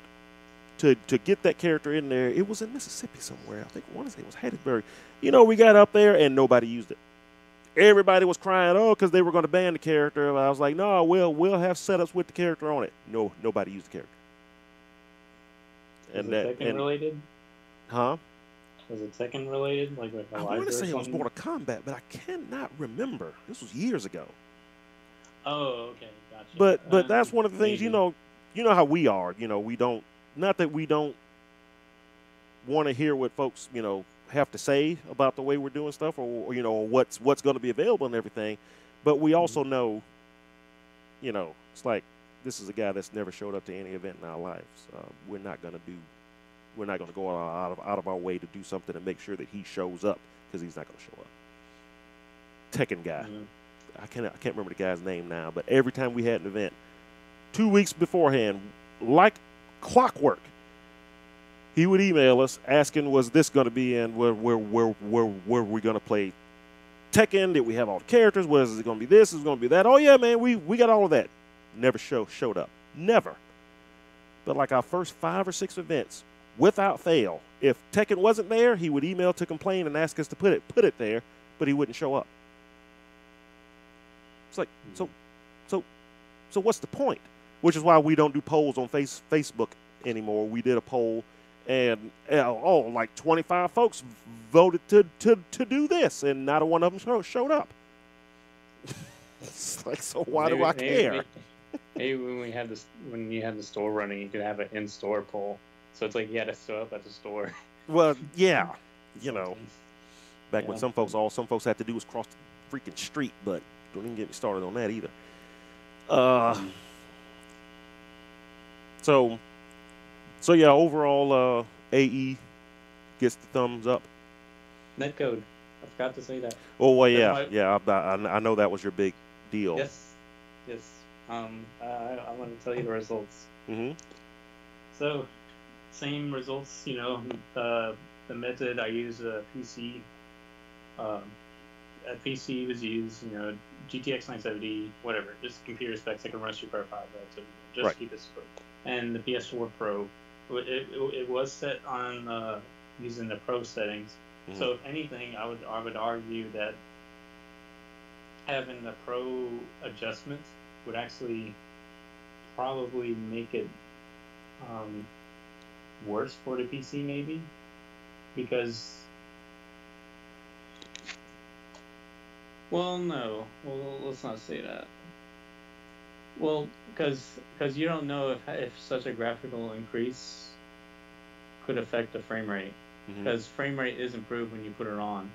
to get that character in there. It was in Mississippi somewhere. I think I want to say it was Hattiesburg. We got up there and nobody used it. Everybody was crying, oh, because they were going to ban the character. And I was like, no, we'll have setups with the character on it. No, nobody used the character. Was And it that Tekken and related? huh? Was it Tekken related? Like with I want to Elijah or say it was something? Mortal Kombat, but I cannot remember. This was years ago. Oh, okay, gotcha. But that's one of the things. Maybe. You know how we are. We don't. Not that we don't want to hear what folks have to say about the way we're doing stuff, or what's going to be available and everything, but we also know it's like this is a guy that's never showed up to any event in our lives. We're not gonna go out of our way to do something to make sure that he shows up because he's not gonna show up. Tekken guy. Mhm. I can't remember the guy's name now, but every time we had an event, 2 weeks beforehand, like clockwork, he would email us asking, "Was this going to be in? Where were we going to play Tekken? Did we have all the characters? Was it going to be this? Is it going to be that? Oh yeah, man, we got all of that." Never showed up. Never. But like our first 5 or 6 events, without fail, if Tekken wasn't there, he would email to complain and ask us to put it there, but he wouldn't show up. It's like, so what's the point? Which is why we don't do polls on Facebook anymore. We did a poll, and like 25 folks voted to do this, and not a one of them showed up. It's like, so why do I care? Maybe when you had the store running, you could have an in-store poll. So it's like you had to show up at the store. Well, yeah, back when some folks had to do was cross the freaking street, but don't even get me started on that either. So yeah, overall, AE gets the thumbs up. Netcode, I forgot to say that. Oh well, yeah. I know that was your big deal. Yes. I want to tell you the results. Mm-hmm. So, same results. The method I use a PC. A PC was used, GTX 970, whatever, just computer specs that can run Super 5, so just right. Keep it super. And the PS4 Pro, it was set on using the Pro settings. Mm-hmm. So if anything, I would argue that having the Pro adjustments would actually probably make it worse for the PC, maybe, because. Well, no. Well, let's not say that. Well, because you don't know if such a graphical increase could affect the frame rate. Because frame rate is improved when you put it on.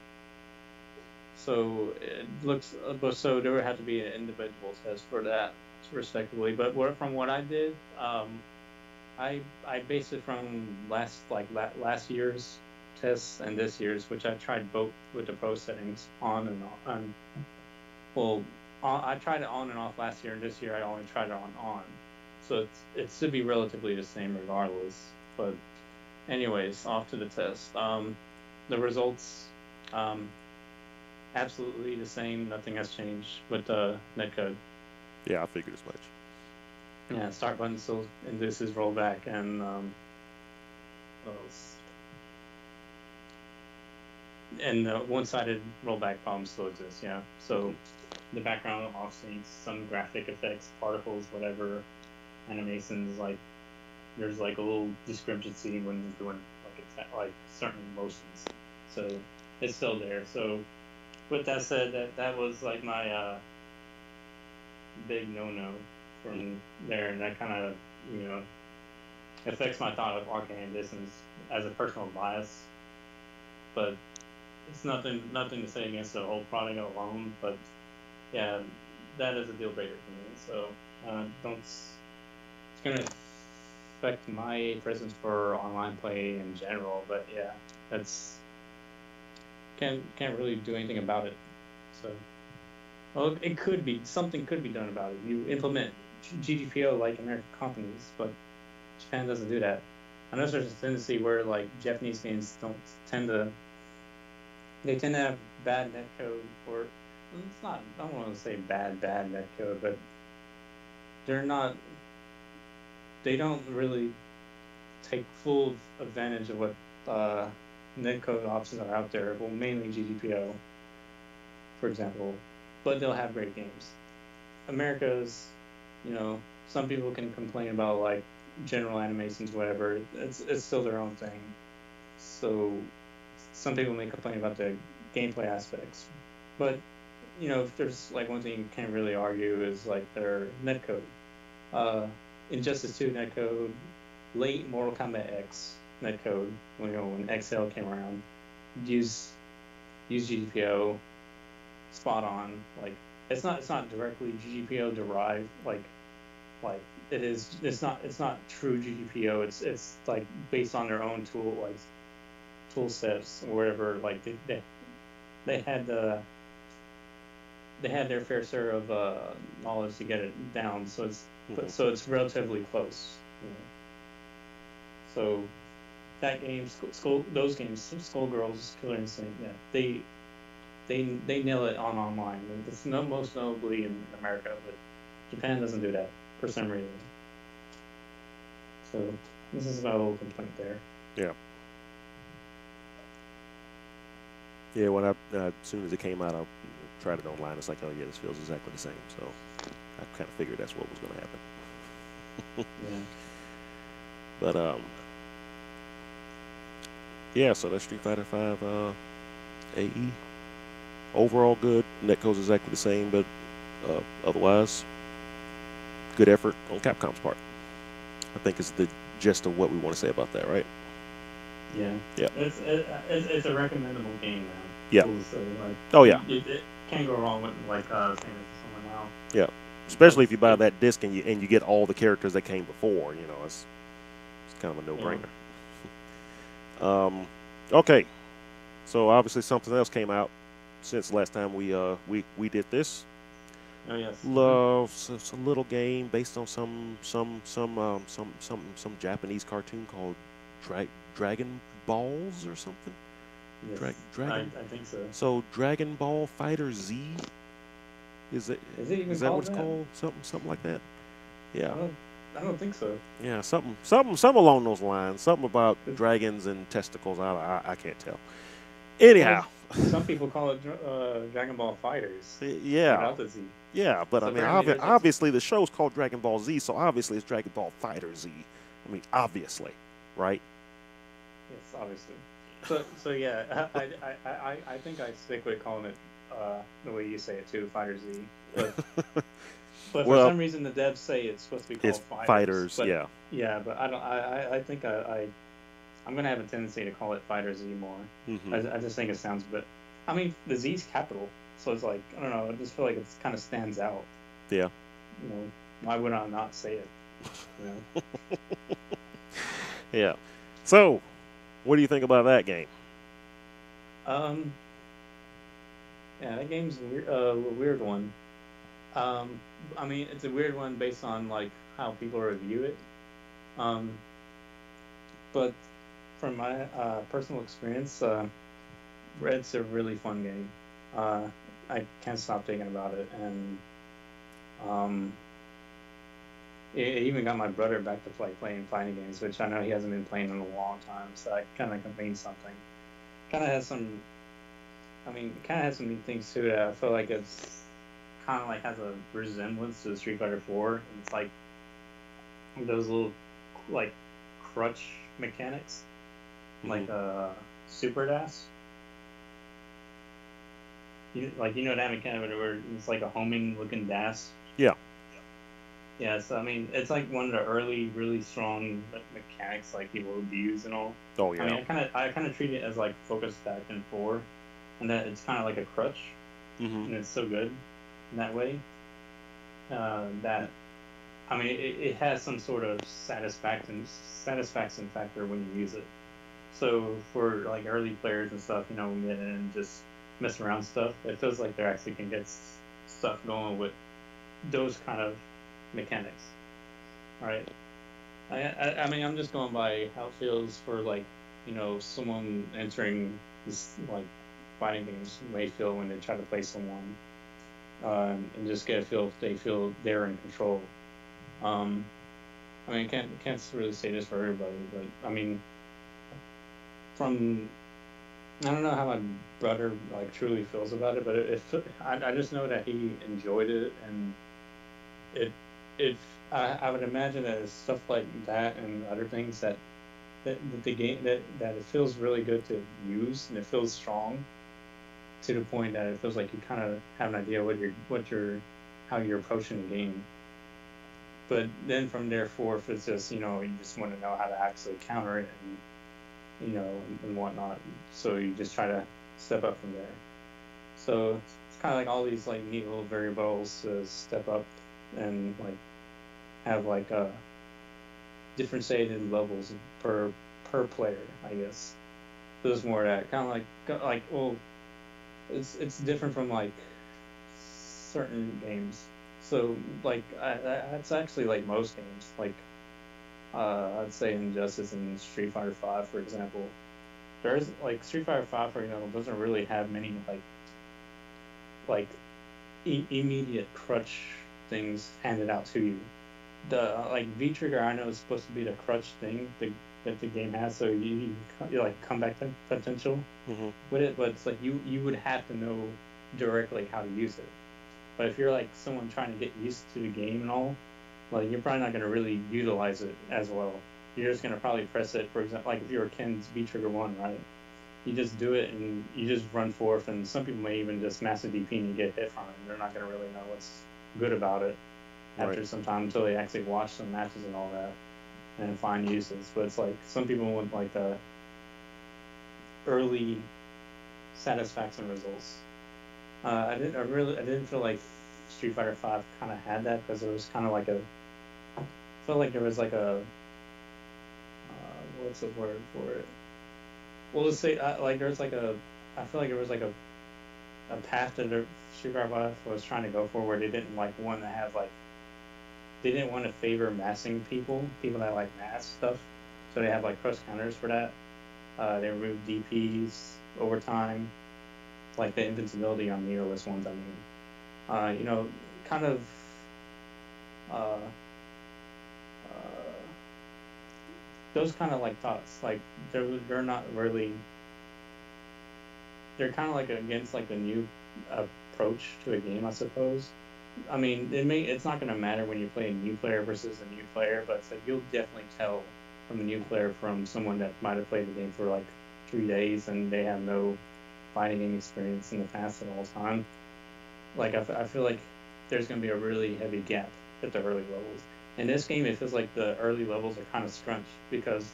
So it looks, so there would have to be an individual test for that, respectively. But from what I did, I based it from last year's tests and this year's, which I tried both with the Pro settings on and on. Well, I tried it on and off last year, and this year I only tried it on. So it should be relatively the same regardless. But anyways, off to the test. The results, absolutely the same. Nothing has changed with the netcode. Yeah, I figured as much. Yeah, start button still induces rollback, and what else? And the one-sided rollback problem still exists, yeah. So the background offsets, some graphic effects, particles, whatever, animations, like there's like a little discrepancy when you're doing like certain motions. So it's still there. So with that said, that was like my big no-no from there, and that kind of affects my thought of Arcane Distance as a personal bias, but. It's nothing to say against the whole product alone, but yeah, that is a deal breaker for me. So it's going to affect my presence for online play in general. But yeah, that's can't really do anything about it. So well, something could be done about it. You implement GDPR like American companies, but Japan doesn't do that. I know there's a tendency where like Japanese games tend to have bad netcode, or it's not. I don't want to say bad netcode, but they don't really take full advantage of what netcode options are out there. Well, mainly GDPO, for example, but they'll have great games. America's, some people can complain about like general animations, whatever. It's still their own thing. So. Some people may complain about the gameplay aspects, but if there's like one thing you can't really argue is like their netcode. Injustice 2 netcode, late Mortal Kombat X netcode, when XL came around, use GDPO, spot on. Like it's not directly GDPO derived like it's not true GPO. It's like based on their own tool sets or whatever. Like they had they had their fair share of knowledge to get it down. So it's relatively close. You know? So that game, those games, Skullgirls, Killer Instinct, yeah, they nail it on online. And it's no most notably in America, but Japan doesn't do that for some reason. So this is my little complaint there. Yeah. Yeah, when as soon as it came out, I tried it online. It's like, oh yeah, this feels exactly the same. So I kind of figured that's what was going to happen. Yeah. But yeah. So that's Street Fighter Five AE. Overall good. Netco's exactly the same, but otherwise, good effort on Capcom's part. I think is the gist of what we want to say about that, right? Yeah. Yeah. It's a recommendable game, man. Yeah. Cool to say, like, Oh yeah. it can't go wrong with like saying it to someone else. Yeah. Especially if you buy that disc and you get all the characters that came before, you know, it's kind of a no-brainer. Yeah. Okay. So obviously something else came out since last time we did this. Oh yes. It's a little game based on some Japanese cartoon called Dragon Balls or something. Yes. Dragon. I think so. So Dragon Ball Fighter Z. Is it that what it's called? Something like that. Yeah. I don't think so. Yeah, something along those lines. Something about dragons and testicles. I can't tell. Anyhow, some people call it Dragon Ball Fighters. Yeah. Without the Z. Yeah, but so I mean, obviously the show's called Dragon Ball Z, so obviously it's Dragon Ball Fighter Z. I mean, obviously, right? Yes, obviously. So yeah, I think I stick with calling it the way you say it too, Fighter Z. But for some reason the devs say it's supposed to be called Fighters. But, yeah. Yeah, but I don't. I think I'm gonna have a tendency to call it Fighter Z more. Mm-hmm. I just think it sounds a bit. I mean, the Z's capital, so it's like I don't know. I just feel like it kind of stands out. Yeah. You know, why would I not say it? You know. Yeah. So, what do you think about that game? Yeah, that game's a weird one. I mean, it's a weird one based on like how people review it. But from my personal experience, Red's a really fun game. I can't stop thinking about it, and it even got my brother back to playing fighting games, which I know he hasn't been playing in a long time. So that kind of can mean something. Kind of has some. I mean, it kind of has some neat things to it. I feel like it's kind of like has a resemblance to Street Fighter 4. It's like those little like crutch mechanics, like Super Dash. You know that mechanic where it's like a homing looking dash. Yeah. Yeah, so I mean, it's like one of the early, really strong mechanics like people would use and all. Oh yeah. I mean, I kind of treat it as like Focus Attack in 4, and that it's kind of like a crutch, and it's so good in that way. That I mean, it has some sort of satisfaction factor when you use it. So for like early players and stuff, you know, get in and just mess around stuff, it feels like they actually can get stuff going with those kind of mechanics, right? I mean, I'm just going by how it feels for like, you know, someone entering this like fighting games may feel when they try to play someone, and just get a feel if they feel they're in control. I mean, can't really say this for everybody, but I mean, from I don't know how my brother like truly feels about it, but I just know that he enjoyed it, and I would imagine that it's stuff like that and other things that the game that it feels really good to use, and it feels strong to the point that it feels like you kind of have an idea how you're approaching the game. But then from there forth, it's just, you know, you just want to know how to actually counter it, and you know, and whatnot. So you just try to step up from there. So it's kind of like all these like neat little variables to step up and like have like differentiated levels per player, I guess. So there's more of that kind of like well, it's different from like certain games. So like it's actually like most games. Like I'd say Injustice and Street Fighter Five, for example. There's like Street Fighter Five, for example, doesn't really have many like immediate crutch things handed out to you. The like V trigger, I know is supposed to be the crutch thing that the game has, so you like comeback potential Hmm. with it, but it's like you would have to know directly how to use it. But if you're like someone trying to get used to the game and all, like you're probably not going to really utilize it as well. You're just going to probably press it, for example, like if you were Ken's V trigger one, right? You just do it and you just run forth, and some people may even just master DP and you get hit from it. And they're not going to really know what's good about it after Right. some time until they actually watch some matches and all that and find uses. But it's like some people want like the early satisfaction results. I didn't feel like Street Fighter Five kind of had that because there was kind of like I felt like there was like what's the word for it? Well, let's say like there's like I feel like there was like a path that Street Fighter Five was trying to go for where they didn't like want to have like they didn't want to favor massing people that like mass stuff, so they have like cross counters for that. They removed DPs over time, like the invincibility on meterless ones. I mean, you know, kind of uh, uh, those kind of like thoughts. Like they're not really. They're kind of like against like a new approach to a game, I suppose. I mean, it's not going to matter when you play a new player versus a new player, but it's like you'll definitely tell from a new player from someone that might have played the game for like 3 days and they have no fighting game experience in the past at all time. Like I feel like there's going to be a really heavy gap at the early levels. In this game, it feels like the early levels are kind of scrunched because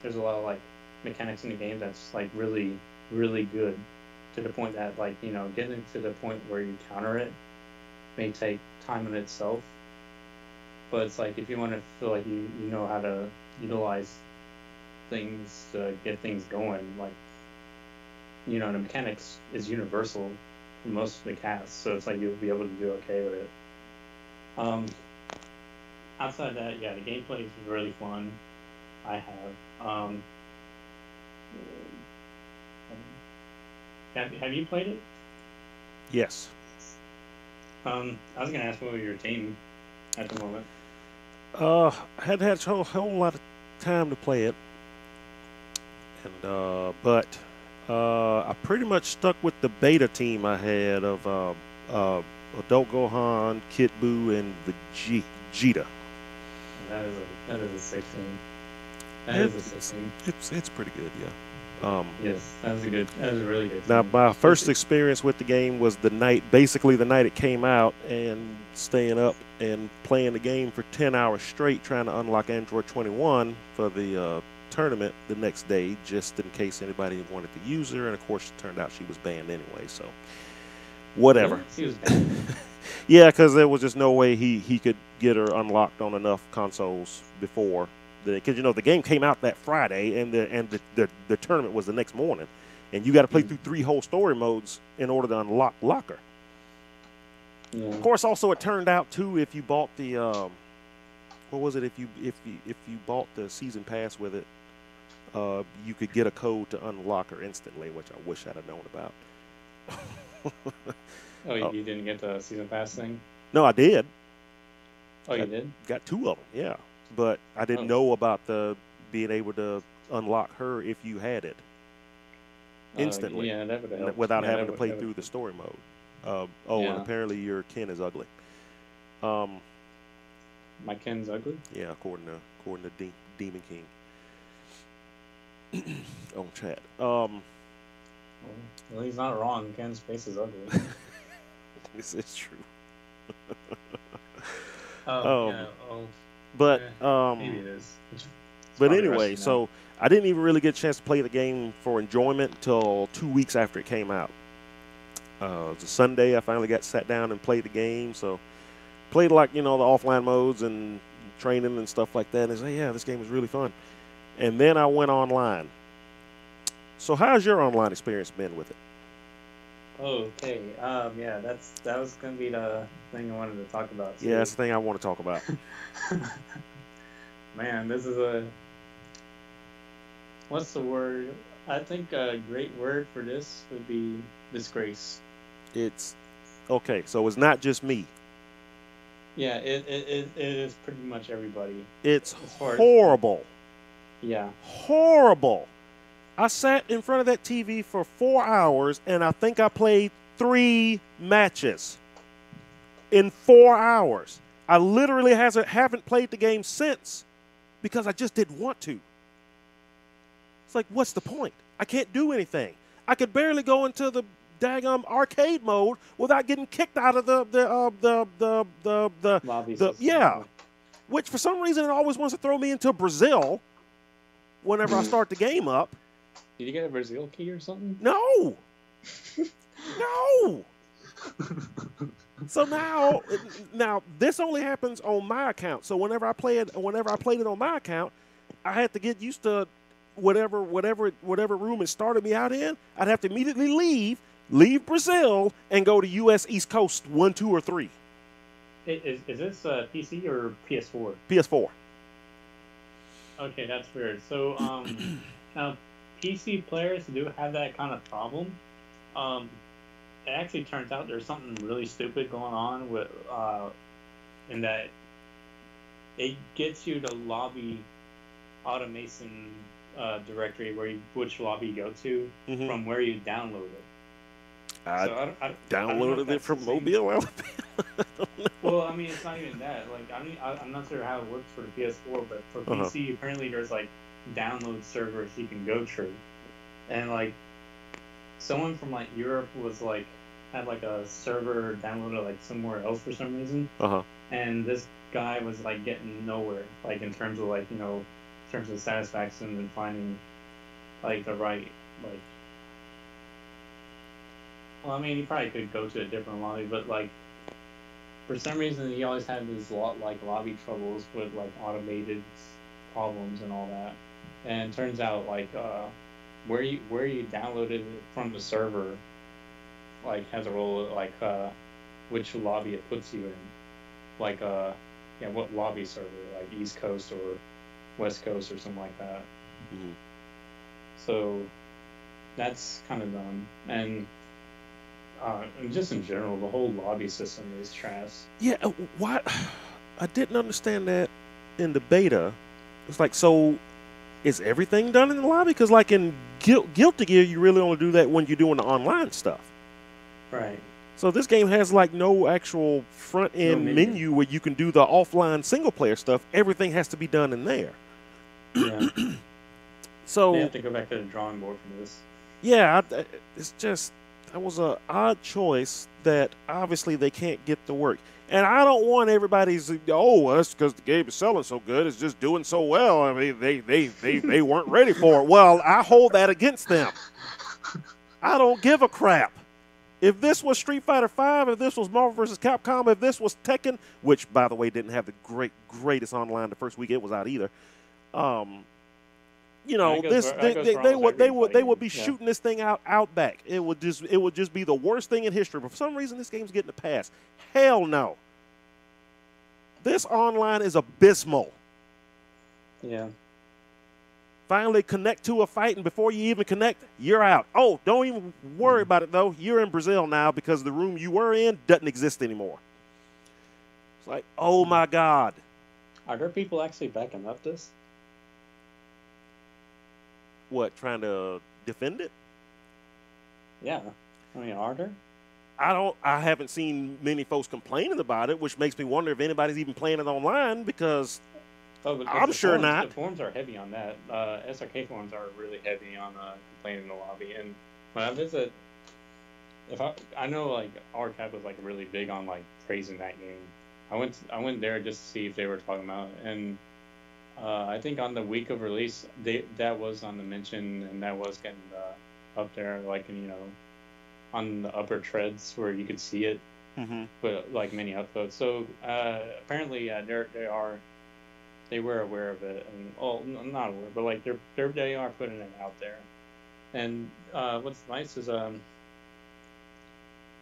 there's a lot of like mechanics in the game that's like really good to the point that like getting to the point where you counter it may take time in itself. But it's like if you want to feel like you know how to utilize things to get things going, like the mechanics is universal for most of the cast, so it's like you'll be able to do okay with it. Um, Outside of that, yeah, the gameplay is really fun. I have you played it? Yes. I was gonna ask what was your team at the moment. I hadn't had a whole lot of time to play it, and I pretty much stuck with the beta team I had of Adult Gohan, Kid Buu, and Vegeta. That is a 16. That is a It's 16. it's pretty good, yeah. Yes, that was a really good Now, team. my first It's experience with the game was basically the night it came out, and staying up and playing the game for 10 hours straight, trying to unlock Android 21 for the tournament the next day, just in case anybody wanted to use her. And of course, it turned out she was banned anyway, so whatever. really he was bad. Yeah, because there was just no way he could get her unlocked on enough consoles before. Because the game came out that Friday, and the tournament was the next morning, and you got to play through 3 whole story modes in order to unlock Locker. Yeah. Of course, also it turned out too, if you bought the what was it, if you bought the season pass with it, you could get a code to unlock her instantly, which I wish I'd have known about. Oh, you didn't get the season pass thing? No, I did. Oh, you did? Got 2 of them, yeah, but I didn't Oh. know about the being able to unlock her if you had it instantly, Yeah, that would have helped. without Yeah, having that to play that through the story mode. And Yeah. apparently your Ken is ugly. Um, My Ken's ugly. yeah, according to Demon King on chat. Well, he's not wrong. Ken's face is ugly. This is true. Oh, Um, yeah. Oh, But maybe it is. It's but probably anyway, rusty now. so I didn't even really get a chance to play the game for enjoyment until 2 weeks after it came out. It was a Sunday. I finally got sat down and played the game. So played like the offline modes and training and stuff like that. And say, yeah, this game is really fun. And then I went online. So how's your online experience been with it? Okay. Yeah, that was gonna be the thing I wanted to talk about. Yeah, that's the thing I want to talk about. Man, what's the word? I think a great word for this would be disgrace. It's okay. So it's not just me. Yeah, it is pretty much everybody. It's As far as horrible. yeah, Horrible. I sat in front of that TV for 4 hours, and I think I played 3 matches in 4 hours. I literally haven't played the game since because I just didn't want to. It's like, what's the point? I can't do anything. I could barely go into the daggum arcade mode without getting kicked out of the lobby system. yeah. Which for some reason it always wants to throw me into Brazil whenever I start the game up. Did you get a Brazil key or something? No. No. So now this only happens on my account. So whenever I played it on my account, I had to get used to whatever room it started me out in. I'd have to immediately leave Brazil and go to U.S. East Coast 1, 2, or 3. Is this PC or PS4? PS4. Okay, that's weird. So now PC players do have that kind of problem. It actually turns out there's something really stupid going on with in that it gets you the lobby automation directory which lobby you go to from where you download it. I downloaded it from Mobile, Alabama. Well, I mean, it's not even that. Like, I'm not sure how it works for the PS4, but for PC, apparently there's like download servers you can go to, and like someone from like Europe had like a server downloaded like somewhere else for some reason, and this guy was like getting nowhere, like in terms of like in terms of satisfaction and finding like the right like. Well, I mean, he probably could go to a different lobby, but like for some reason he always had these lobby troubles with like automated problems and all that. And it turns out like where you downloaded it from the server like has a role like which lobby it puts you in, like what lobby server, like East Coast or West Coast or something like that. So that's kind of dumb. And just in general, the whole lobby system is trash. Yeah, why? I didn't understand that in the beta. It's like, so is everything done in the lobby? Because like in Guilty Gear, you really only do that when you're doing the online stuff. Right. So this game has like no actual front end menu where you can do the offline single player stuff. Everything has to be done in there. Yeah. So they have to go back to the drawing board for this. Yeah, it's just. That was an odd choice that obviously they can't get to work. And I don't want everybody's, that's because the game is selling so good. It's just doing so well. I mean, they weren't ready for it. Well, I hold that against them. I don't give a crap. If this was Street Fighter V, if this was Marvel vs. Capcom, if this was Tekken, which, by the way, didn't have the greatest online the first week it was out either, they would be shooting this thing out back. It would just be the worst thing in history. But for some reason, this game's getting a pass. Hell no. This online is abysmal. Yeah. Finally connect to a fight, and before you even connect, you're out. Oh, don't even worry about it though. You're in Brazil now because the room you were in doesn't exist anymore. It's like, oh my God. Are there people actually backing up this? What, trying to defend it? Yeah. I mean, are there? I haven't seen many folks complaining about it, which makes me wonder if anybody's even playing it online because I'm sure not. The forums are heavy on that. SRK forums are really heavy on complaining in the lobby. And when I visit, I know like RCAP was like really big on like praising that game. I went there just to see if they were talking about it. And I think on the week of release, that was on the mention, and that was getting up there, like on the upper treads where you could see it, but like many upvotes. So apparently, they are they were aware of it, and not aware, but like they are putting it out there. And what's nice is who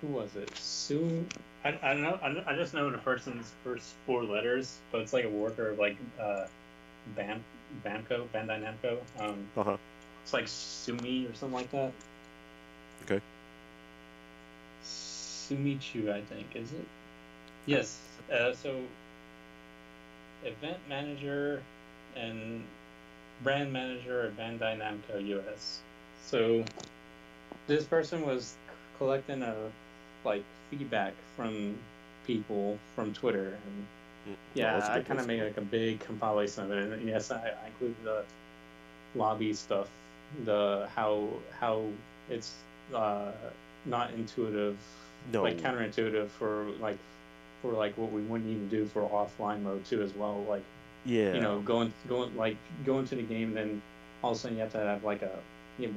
was it? Sue. I don't know. I just know the person's first four letters, but it's like a worker of like Bam Bandai Namco. Uh-huh. It's like Sumi or something like that. Okay. Sumichu, I think, is it? Yes. So event manager and brand manager at Bandai Namco US. So this person was collecting like feedback from people from Twitter, and yeah, I kind of made like a big compilation of it. And yes, I included the lobby stuff, the how it's not intuitive, like counterintuitive for like what we wouldn't even do for offline mode too as well. Like going to the game, then all of a sudden you have to have like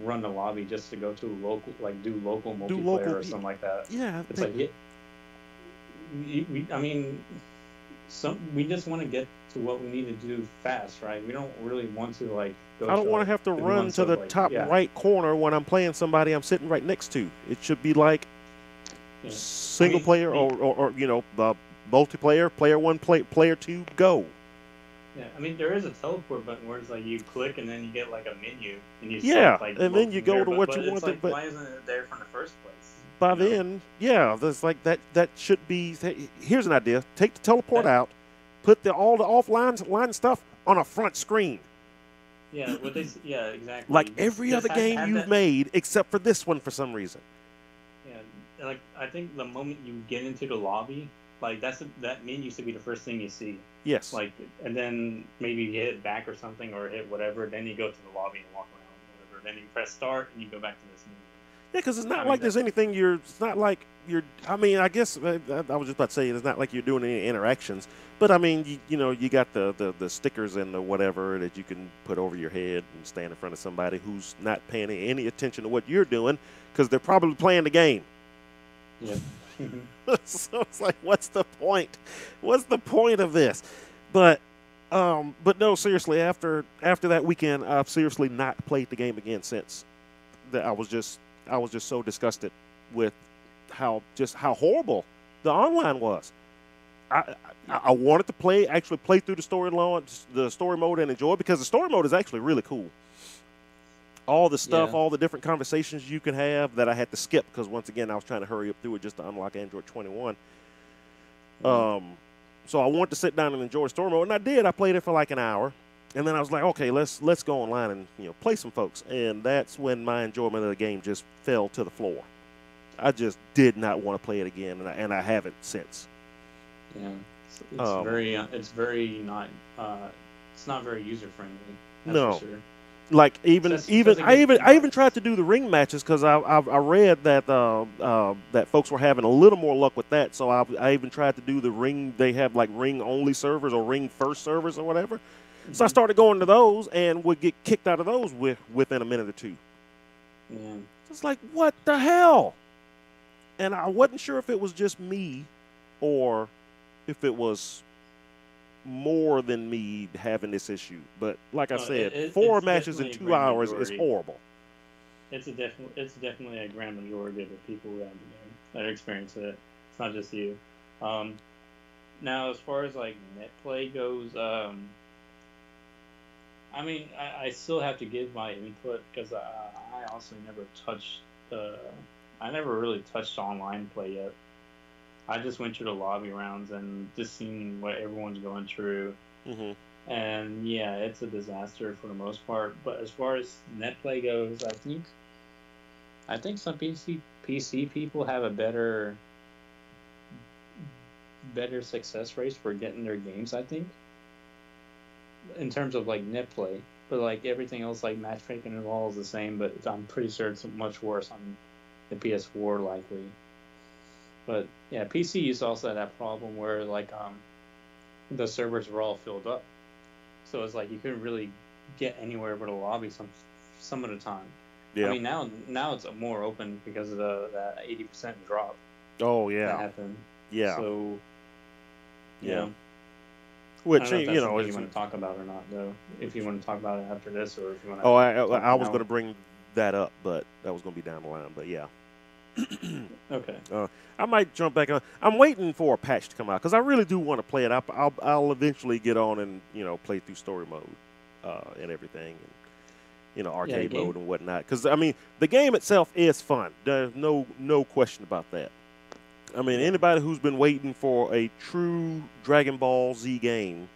run the lobby just to go to local, like do local multiplayer or something like that. Yeah, it's like I mean, we just want to get to what we need to do fast, right? We don't really want to like go. I don't want to have to run to the top right corner when I'm playing somebody I'm sitting right next to. It should be like single player or the multiplayer, player one, player two, go. Yeah, I mean there is a teleport button where it's like you click and then you get like a menu and you and then you go to what you want. But why isn't it there from the first place? By then, there's like that should be. Here's an idea: take the teleport out, put all the offline stuff on a front screen. Yeah, exactly. Like every other game you've made, except for this one for some reason. Yeah, like I think the moment you get into the lobby, like that menu should be the first thing you see. Yes. Like, and then maybe you hit back or something, or hit whatever. Then you go to the lobby and walk around, whatever. Then you press start and you go back to this menu. Yeah, because it's not like there's anything it's not like you're, I mean, I guess, I was just about to say, it's not like you're doing any interactions, but I mean, you got the stickers and the whatever that you can put over your head and stand in front of somebody who's not paying any attention to what you're doing, because they're probably playing the game. Yeah. So it's like, what's the point? What's the point of this? But no, seriously, after that weekend, I've seriously not played the game again since. That I was just so disgusted with how horrible the online was. I wanted to actually play through the story mode and enjoy it, because the story mode is actually really cool. All the stuff, all the different conversations you can have that I had to skip because once again I was trying to hurry up through it just to unlock Android 21. So I wanted to sit down and enjoy story mode, and I did. I played it for like an hour. And then I was like, okay, let's go online and play some folks. And that's when my enjoyment of the game just fell to the floor. I just did not want to play it again, and I haven't since. Yeah, it's not very user friendly. No, for sure. Like I even tried to do the ring matches because I read that that folks were having a little more luck with that. So I even tried to do the ring. They have like ring only servers or ring first servers or whatever. So I started going to those and would get kicked out of those within a minute or two. Yeah. It's like, what the hell? And I wasn't sure if it was just me or if it was more than me having this issue. But like I said, 4 matches in 2 hours is horrible. It's definitely a grand majority of the people that experience it. It's not just you. Now, as far as like net play goes, I mean, I still have to give my input because I also never touched I never really touched online play yet. I just went through the lobby rounds and just seen what everyone's going through. Mm-hmm. And yeah, it's a disaster for the most part. But as far as net play goes, I think some PC people have a better success rates for getting their games, I think, in terms of like net play. But like everything else, like matchmaking and all is the same, but I'm pretty sure it's much worse on the PS4 likely. But yeah, PC used to also have that problem where like the servers were all filled up, so it's like you couldn't really get anywhere but a lobby some of the time. Yeah. I mean now it's more open because of that 80% drop. Oh yeah. That happened. Yeah. So. Yeah. I which don't know if that's you know something you is. want to talk about or not, though. If you want to talk about it after this, or if you want Oh, to talk I was going now. to bring that up, but that was going to be down the line. But yeah. Okay. I might jump back on. I'm waiting for a patch to come out because I really do want to play it. I'll eventually get on and play through story mode and everything, and Yeah, the arcade game. mode and whatnot. Because I mean, the game itself is fun. There's no question about that. I mean, Yeah. anybody who's been waiting for a true Dragon Ball Z game,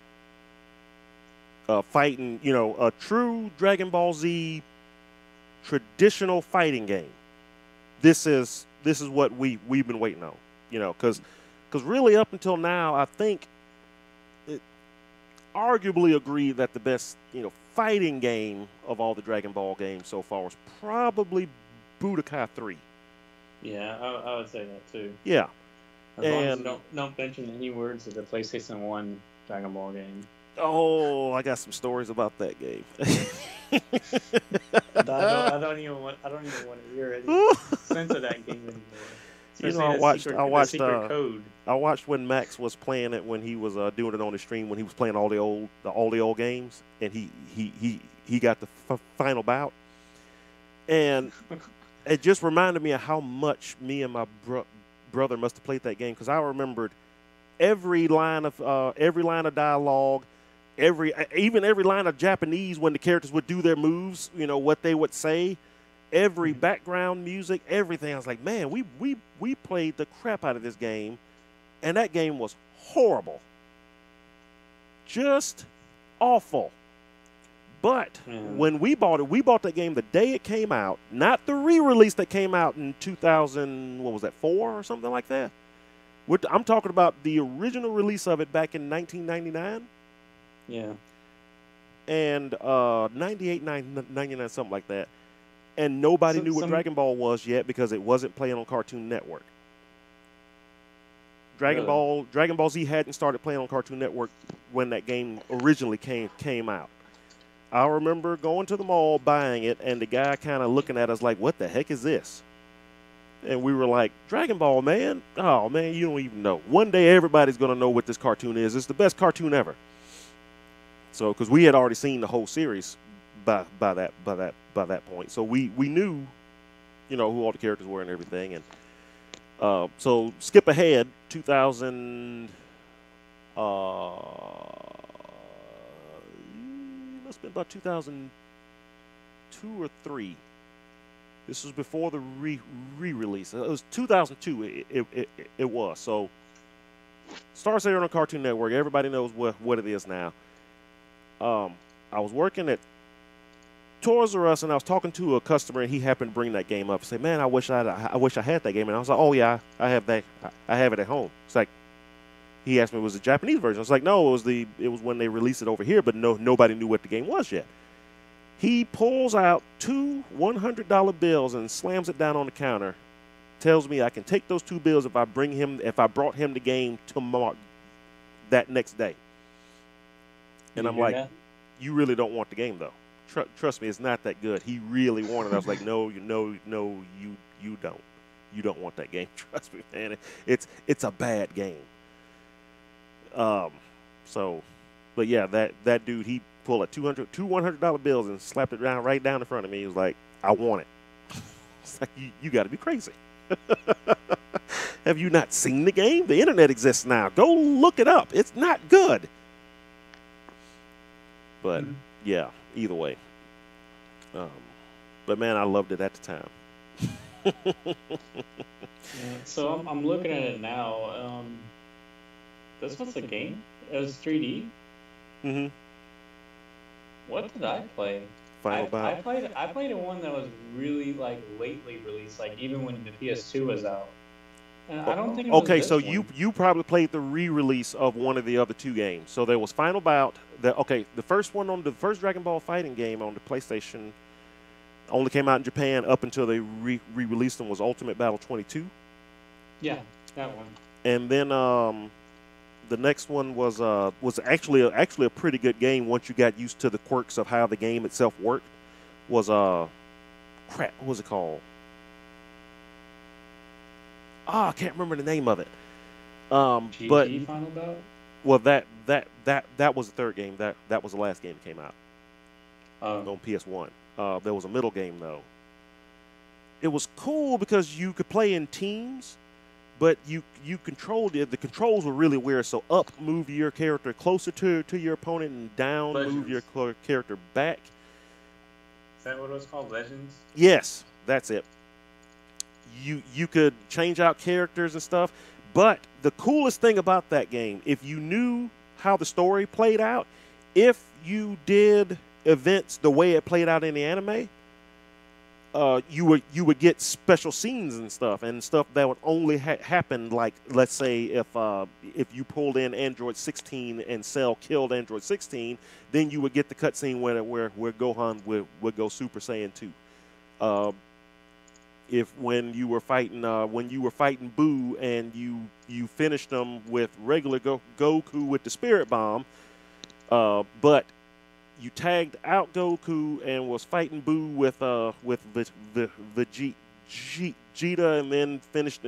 fighting, a true Dragon Ball Z traditional fighting game. This is what we've been waiting on, because really up until now, I think it arguably agreed that the best fighting game of all the Dragon Ball games so far was probably Budokai 3. Yeah, I would say that too. Yeah, As long as you don't mention any words of the PlayStation 1 Dragon Ball game. oh, I got some stories about that game. I don't even want to hear any sense of that game anymore. I watched secret code. I watched when Max was playing it when he was doing it on the stream when he was playing all the old games, and he got the final bout, and it just reminded me of how much me and my brother must have played that game, because I remembered every line of dialogue, even every line of Japanese when the characters would do their moves, what they would say, every background music, everything. I was like, man, we played the crap out of this game, and that game was horrible, just awful. But when we bought that game the day it came out, not the re-release that came out in 2000, what was that, 4 or something like that? I'm talking about the original release of it back in 1999. Yeah. And 98, 99, something like that. And nobody knew what Dragon Ball was yet because it wasn't playing on Cartoon Network. Dragon Ball Z hadn't started playing on Cartoon Network when that game originally came out. I remember going to the mall, buying it, and the guy kind of looking at us like, what the heck is this? And we were like, Dragon Ball, man? Oh, man, you don't even know. One day everybody's going to know what this cartoon is. It's the best cartoon ever. So, because we had already seen the whole series by that point. So we knew, who all the characters were and everything. And so skip ahead, 2000, must have been about 2002 or 3. This was before the re-release. It was 2002. It was. So Star Sailor on Cartoon Network. Everybody knows what it is now. I was working at Toys R Us, and I was talking to a customer, and he happened to bring that game up. Say, man, I wish I had that game. And I was like, oh yeah, I have that. I have it at home. It's like, he asked me, was it the Japanese version? I was like, no, it was when they released it over here, but nobody knew what the game was yet. He pulls out 2 $100 bills and slams it down on the counter. Tells me I can take those 2 bills if I brought him the game tomorrow, that next day. And I'm like, you really don't want the game though. Trust me, it's not that good. He really wanted it. I was like, no, you don't. You don't want that game. Trust me, man. It's a bad game. But yeah, that dude, he pulled a 2 $100 bills and slapped it right down in front of me. He was like, I want it. It's like, you got to be crazy. Have you not seen the game? The internet exists now. Go look it up. It's not good. But yeah, either way. But man, I loved it at the time. Yeah, so I'm looking at it now. This was a game. It was 3D. Mm-hmm. What did I play? Final Bout. I played a one that was really lately released, even when the PS2 was out. And I don't think it was okay, this so one. you probably played the re-release of one of the other 2 games. So there was Final Bout. The first one on the first Dragon Ball fighting game on the PlayStation only came out in Japan up until they re-released them was Ultimate Battle 22. Yeah, that one. And then the next one was actually a pretty good game once you got used to the quirks of how the game itself worked. Was crap, what was it called? I can't remember the name of it. GG But Final Bout? Well, that was the third game. That was the last game that came out on PS1. There was a middle game though. It was cool because you could play in teams, but you controlled it. The controls were really weird. So up, move your character closer to your opponent, and down, move your character back. Is that what it was called? Legends? Yes, that's it. You could change out characters and stuff. But the coolest thing about that game, if you knew how the story played out, if you did events the way it played out in the anime, you would get special scenes and stuff that would only happen, like, let's say if you pulled in Android 16 and Cell killed Android 16, then you would get the cutscene where Gohan would go Super Saiyan 2. If when you were fighting Boo and you finished them with regular Goku with the Spirit Bomb, but you tagged out Goku and was fighting Boo with Vegeta and then finished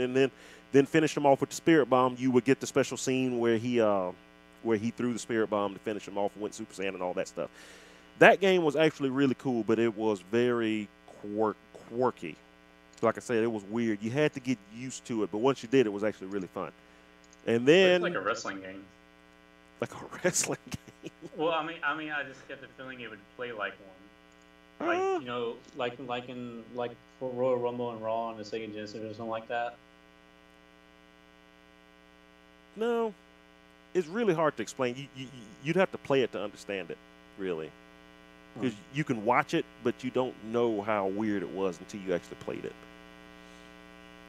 him off with the Spirit Bomb, you would get the special scene where he threw the Spirit Bomb to finish him off and went Super Saiyan and all that stuff. That game was actually really cool, but it was very quirky. Like I said, it was weird. You had to get used to it, but once you did, it was actually really fun. And then it's like a wrestling game. Like a wrestling game. Well, I mean, I just get the feeling it would play like one. Like, you know, like for Royal Rumble and Raw on the Sega Genesis or something like that. No, it's really hard to explain. You'd have to play it to understand it, really. Because you can watch it, but you don't know how weird it was until you actually played it.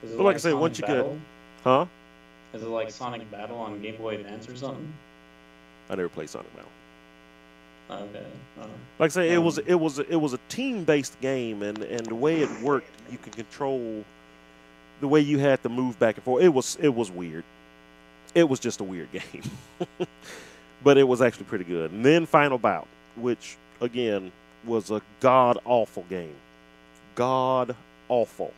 Is it but like I said, once you Battle? Huh? Is it like Sonic Battle on Game Boy Advance or something? I never played Sonic Battle. Okay. Like I say, it was a team-based game, and the way it worked, you could control the way you had to move back and forth. It was weird. It was just a weird game, but it was actually pretty good. And then Final Bout, which again was a god-awful game. God-awful.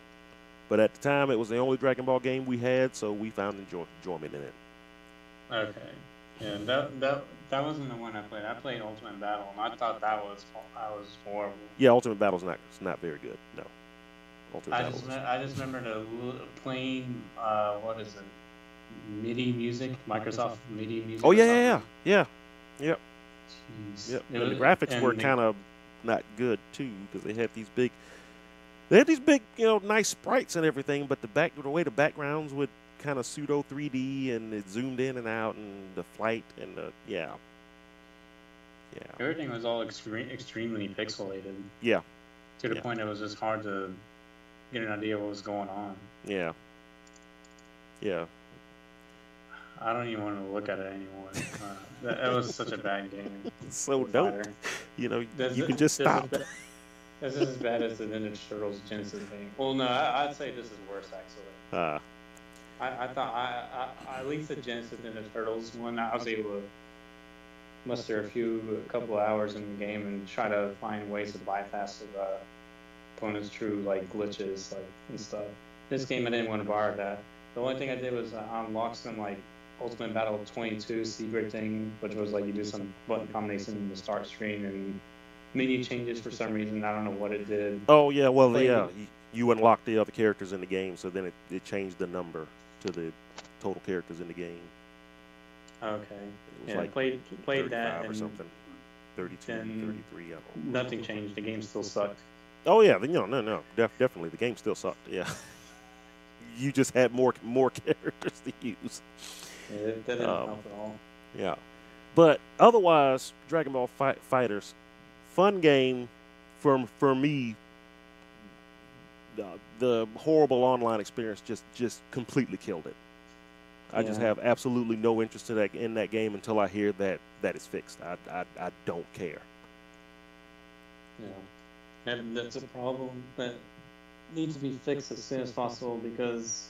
But at the time, it was the only Dragon Ball game we had, so we found enjoyment in it. Okay. Yeah, that wasn't the one I played. I played Ultimate Battle, and I thought that was horrible. Yeah, Ultimate Battle's not very good. No. I just remember playing what is it? MIDI music, Microsoft MIDI music. Oh yeah. Yep. Jeez. Yep. And the graphics were kind of not good too, because they had these big, nice sprites and everything, but the way the backgrounds would kind of pseudo 3D, and it zoomed in and out, and the flight and yeah. Everything was all extremely pixelated. Yeah. To the point it was just hard to get an idea what was going on. Yeah. Yeah. I don't even want to look at it anymore. That was such a bad game. So don't. You can just stop. This is as bad as the Ninja Turtles Genesis game. Well, no, I'd say this is worse actually. I thought at least the Genesis Ninja Turtles one, I was able to muster a couple of hours in the game and try to find ways to bypass the opponent's true glitches and stuff. This game I didn't want to borrow that. The only thing I did was unlock some Ultimate Battle 22 secret thing, which was you do some button combination in the start screen and menu changes for some reason. I don't know what it did. Oh yeah, well you unlocked the other characters in the game, so then it changed the number to the total characters in the game. Okay. It was played that or something. 32, 33. I don't know. Nothing changed. The game still sucked. Oh yeah, no. Definitely, the game still sucked. Yeah. You just had more characters to use. Yeah, that didn't help at all. Yeah, but otherwise, Dragon Ball Fighters, fun game. For me, the horrible online experience just completely killed it. I just have absolutely no interest in that game until I hear that it's fixed. I don't care. Yeah, and that's a problem that needs to be fixed as soon as possible, because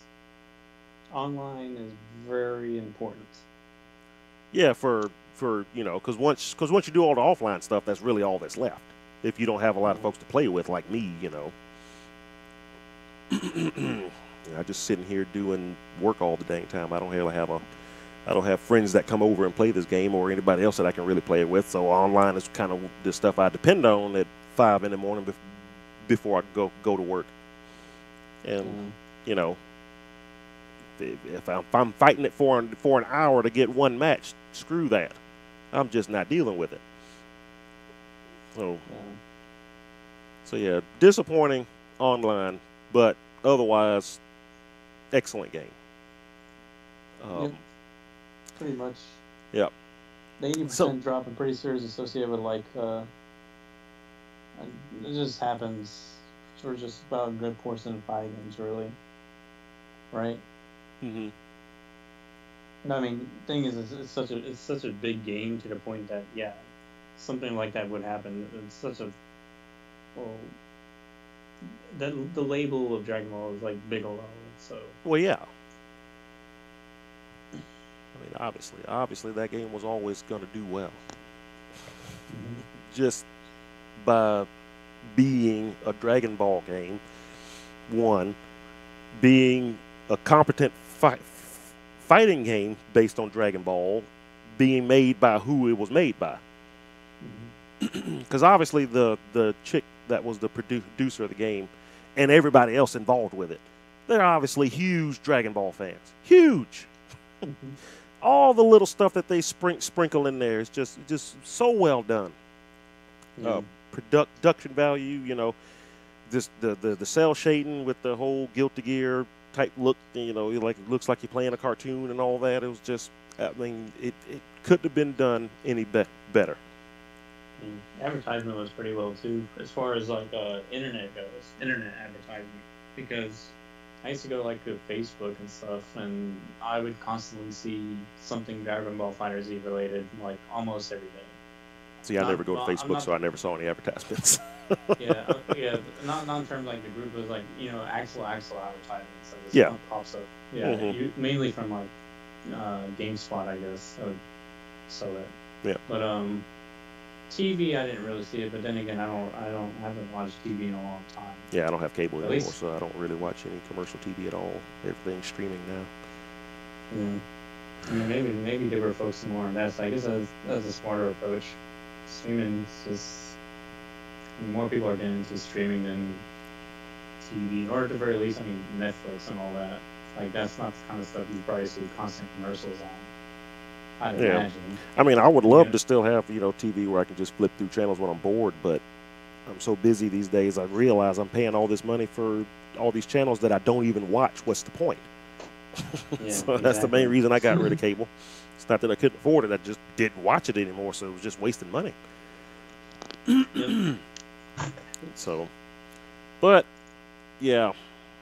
online is very important. Yeah, for because once you do all the offline stuff, that's really all that's left. If you don't have a lot of folks to play with, like me, I just sitting here doing work all the dang time. I don't really have I don't have friends that come over and play this game or anybody else that I can really play it with. So online is kind of the stuff I depend on at 5 in the morning before I go to work. And you know, if I'm fighting it for an hour to get one match, screw that. I'm just not dealing with it. So yeah, disappointing online, but otherwise, excellent game. Yep. Pretty much. Yep. The 80% drop, I'm pretty sure is associated with like it just happens for just about a good portion of fighting games, really. Right? Mm-hmm. No, I mean, thing is, it's such a big game to the point that something like that would happen. It's such a the label of Dragon Ball is like Bigelow, so. Well, yeah. I mean, obviously, that game was always going to do well. Mm-hmm. Just by being a Dragon Ball game, one, being a competent fighting game based on Dragon Ball, being made by who it was made by. Because obviously the chick that was the producer of the game and everybody else involved with it, they're obviously huge Dragon Ball fans. Huge. All the little stuff that they sprinkle in there is just so well done. Production value, you know, just the cell shading with the whole Guilty Gear type look, you know, like it looks like you're playing a cartoon and all that. It was just, I mean, it couldn't have been done any better. Advertisement was pretty well too, as far as like internet goes, internet advertisement, because I used to go like to Facebook and stuff, and I would constantly see something Dragon Ball FighterZ related, like almost every day. See, I never go to Facebook, so I never saw any advertisements. yeah, not in terms like the group, was like, you know, actual advertisements. So this pops up. Yeah, mainly from like GameSpot, I guess. I would sell it. Yeah. But TV, I didn't really see it, but then again, I haven't watched TV in a long time. Yeah, I don't have cable anymore, so I don't really watch any commercial TV at all. Everything's streaming now. Yeah. I mean, maybe they were focusing more on that. So I guess that's a smarter approach. Streaming is just, more people are getting into streaming than TV, or at the very least, I mean, Netflix and all that. Like, that's not the kind of stuff you probably see constant commercials on. I'd imagine. I mean, I would love to still have, you know, TV where I can just flip through channels when I'm bored, but I'm so busy these days, I realize I'm paying all this money for all these channels that I don't even watch. What's the point? So that's the main reason I got rid of cable. It's not that I couldn't afford it, I just didn't watch it anymore, so it was just wasting money. So, but, yeah,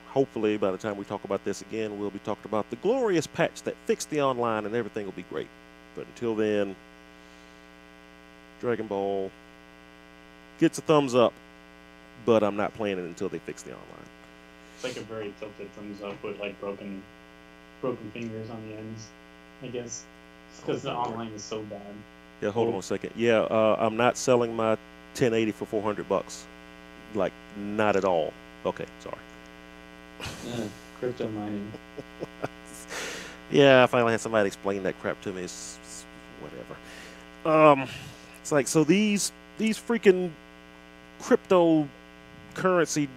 hopefully by the time we talk about this again, we'll be talking about the glorious patch that fixed the online and everything will be great. But until then, Dragon Ball gets a thumbs up, but I'm not playing it until they fix the online. It's like a very tilted thumbs up with like broken fingers on the ends, I guess. Because the online is so bad. Yeah, hold on a second. Yeah, I'm not selling my 1080 for $400. Like, not at all. Okay, sorry. Yeah, crypto mining. Yeah, I finally had somebody explain that crap to me. It's whatever. It's like, so these freaking cryptocurrency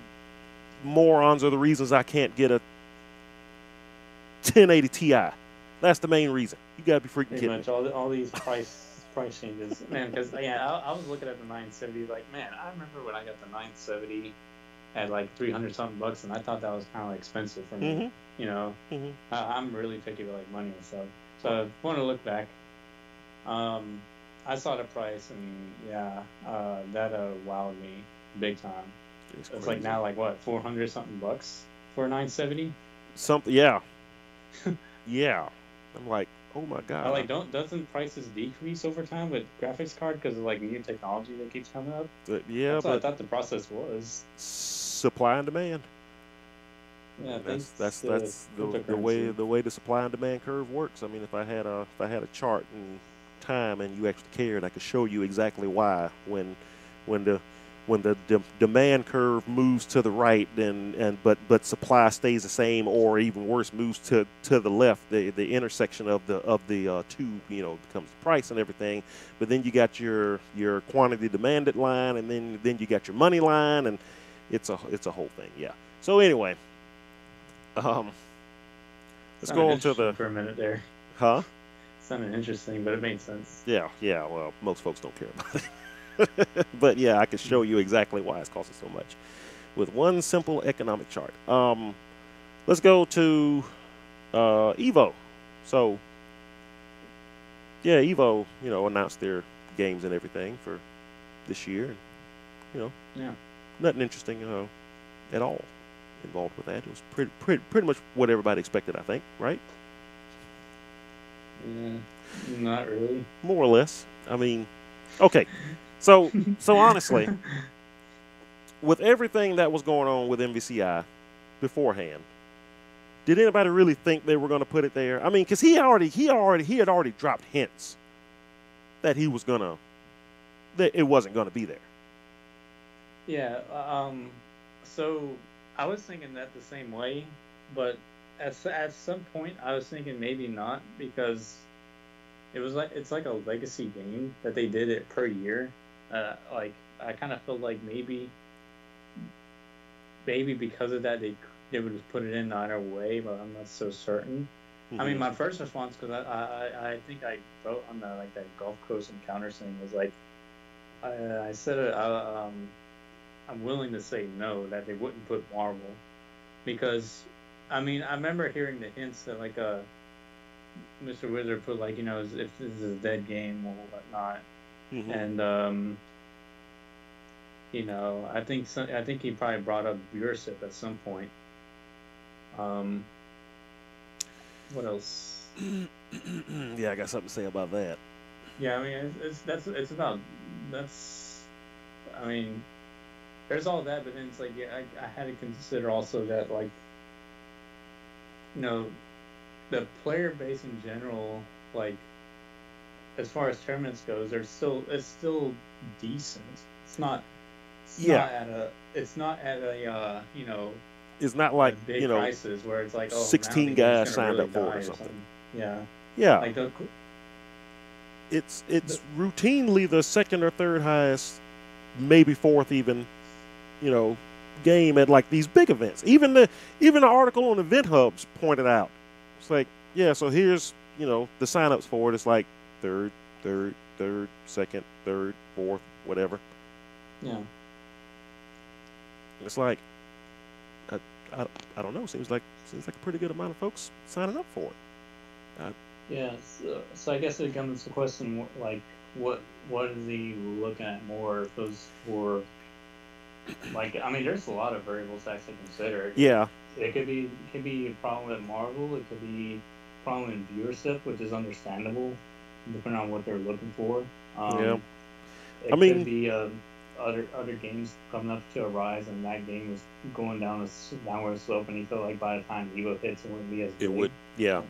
morons are the reasons I can't get a 1080 Ti. That's the main reason. You gotta be freaking kidding me. All these price changes, man. Because I was looking at the 970, like, man, I remember when I got the 970 at like $300 something, and I thought that was kind of like expensive for me. You know, I'm really picky with like money and stuff. So I want to look back. I saw the price, and that wowed me big time. It's like now like what, $400 something for a 970? Something, yeah. Yeah. I'm like, oh my god. Like, doesn't prices decrease over time with graphics card because of like new technology that keeps coming up? Yeah, but I thought the process was supply and demand. Yeah, that's the way the supply and demand curve works. I mean, if I had a chart and time and you actually cared, I could show you exactly why when the when the demand curve moves to the right, but supply stays the same, or even worse, moves to the left, the intersection of the two, becomes the price and everything. But then you got your quantity demanded line, and then you got your money line, and it's a whole thing. Yeah. So anyway, let's go on to the for a minute there. Huh? Sounded interesting, but it made sense. Yeah. Well, most folks don't care about it. But yeah, I can show you exactly why it's costing so much with one simple economic chart. Let's go to Evo. So yeah, Evo, announced their games and everything for this year. Yeah, nothing interesting at all involved with that. It was pretty much what everybody expected, I think, right? Yeah, not really. More or less. I mean, okay. So honestly, with everything that was going on with MVCI beforehand, did anybody really think they were going to put it there? I mean, because he had already dropped hints that that it wasn't going to be there. Yeah. So I was thinking that the same way, but at some point I was thinking maybe not, because it's like a legacy game that they did it per year. Like I kind of felt like maybe because of that they would just put it in either way, but I'm not so certain. Mm-hmm. I mean, my first response, because I think I wrote on that Gulf Coast Encounters thing, was like I said I'm willing to say no, that they wouldn't put Marvel, because I mean I remember hearing the hints that Mr. Wizard put if this is a dead game or whatnot. Mm-hmm. And I think he probably brought up viewership at some point. What else? Yeah, I got something to say about that. Yeah, I mean I mean, there's all that, but then it's like, yeah, I had to consider also that the player base in general, as far as tournaments goes, it's still decent. It's not at a it's not like big prices where it's like 16 guys signed up for it or something. Yeah. It's routinely the second or third highest, maybe fourth even, game at these big events. Even the article on Event Hubs pointed out, it's like, yeah, so here's the signups for it. It's like third, second, third, fourth, whatever. Yeah. It's like I don't know. Seems like a pretty good amount of folks signing up for it. Yeah. So I guess it comes to the question, what is he looking at more? If those were I mean, there's a lot of variables to actually consider. Yeah. It could be a problem with Marvel. It could be a problem in viewership, which is understandable, depending on what they're looking for. Yeah. It could be other games coming up to a rise, and that game was going down a downward slope, and you feel like by the time Evo hits, it wouldn't be as big. It would, yeah.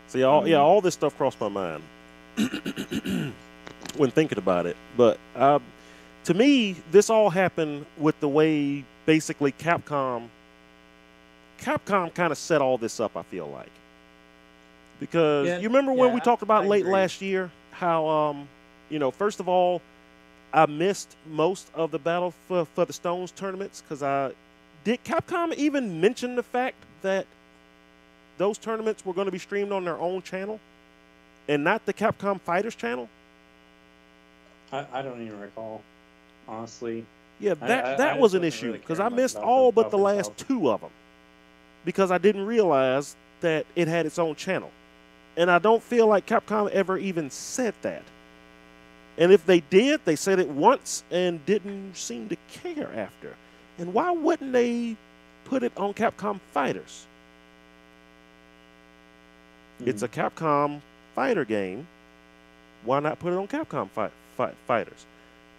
See, all this stuff crossed my mind when thinking about it. But to me, this all happened with the way basically Capcom kind of set all this up, I feel like. Because you remember when we talked about late last year how, first of all, I missed most of the Battle for the Stones tournaments because did Capcom even mention the fact that those tournaments were going to be streamed on their own channel and not the Capcom Fighters channel? I don't even recall, honestly. Yeah, that was an issue because I missed all but the last two of them because I didn't realize that it had its own channel. And I don't feel like Capcom ever even said that. And if they did, they said it once and didn't seem to care after. And why wouldn't they put it on Capcom Fighters? Mm-hmm. It's a Capcom fighter game. Why not put it on Capcom Fighters?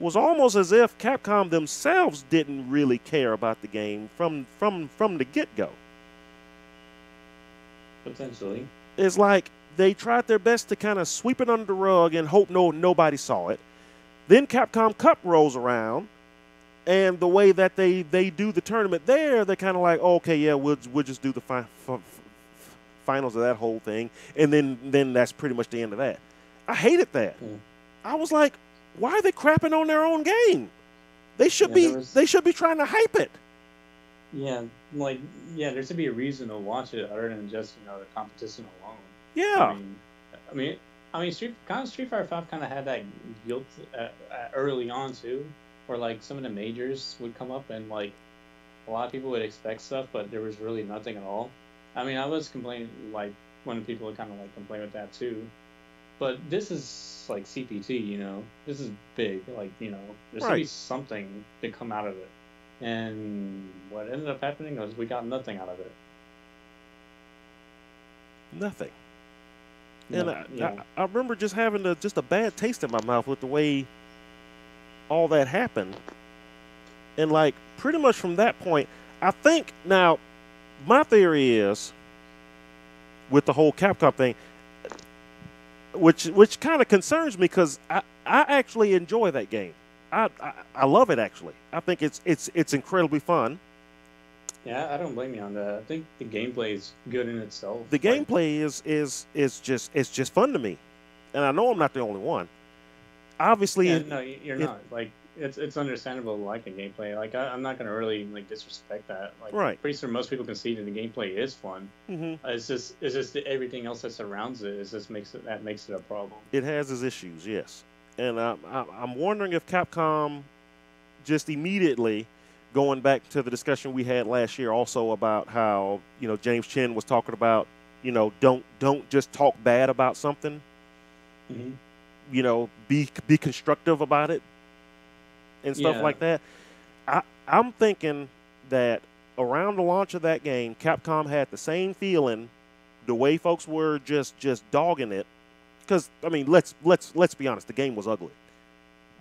It was almost as if Capcom themselves didn't really care about the game from the get-go. Potentially. It's like they tried their best to kind of sweep it under the rug and hope nobody saw it. Then Capcom Cup rolls around, And the way that they do the tournament there, they're kind of like, oh, okay, yeah, we'll just do the finals of that whole thing, and then that's pretty much the end of that. I hated that. I was like, why are they crapping on their own game? They should they should be trying to hype it. Yeah, like there should be a reason to watch it other than just the competition alone. Yeah. I mean, Street Fighter 5 kind of had that guilt early on too, where like some of the majors would come up and like a lot of people would expect stuff, but there was really nothing at all. I mean, I was complaining like when people would kind of like complain with that too, but this is like CPT, this is big, like there should be something to come out of it, and what ended up happening was we got nothing out of it. Nothing. And I remember just having just a bad taste in my mouth with the way all that happened. And like pretty much from that point, I think now my theory is with the whole Capcom thing, which kind of concerns me because I actually enjoy that game. I love it actually. I think it's incredibly fun. Yeah, I don't blame you on that. I think the gameplay is good in itself. The gameplay is just fun to me, and I know I'm not the only one. Obviously, no, you're not. Like it's understandable to like a gameplay. Like I'm not gonna really like disrespect that. Like pretty sure most people can see that the gameplay is fun. Mm-hmm. It's just everything else that surrounds it. It just makes it a problem. It has its issues, yes, and I'm wondering if Capcom just immediately. Going back to the discussion we had last year also about how, James Chen was talking about, don't just talk bad about something. Mm-hmm. Be constructive about it and stuff like that. I'm thinking that around the launch of that game, Capcom had the same feeling, the way folks were just dogging it. Because, I mean, let's be honest, the game was ugly.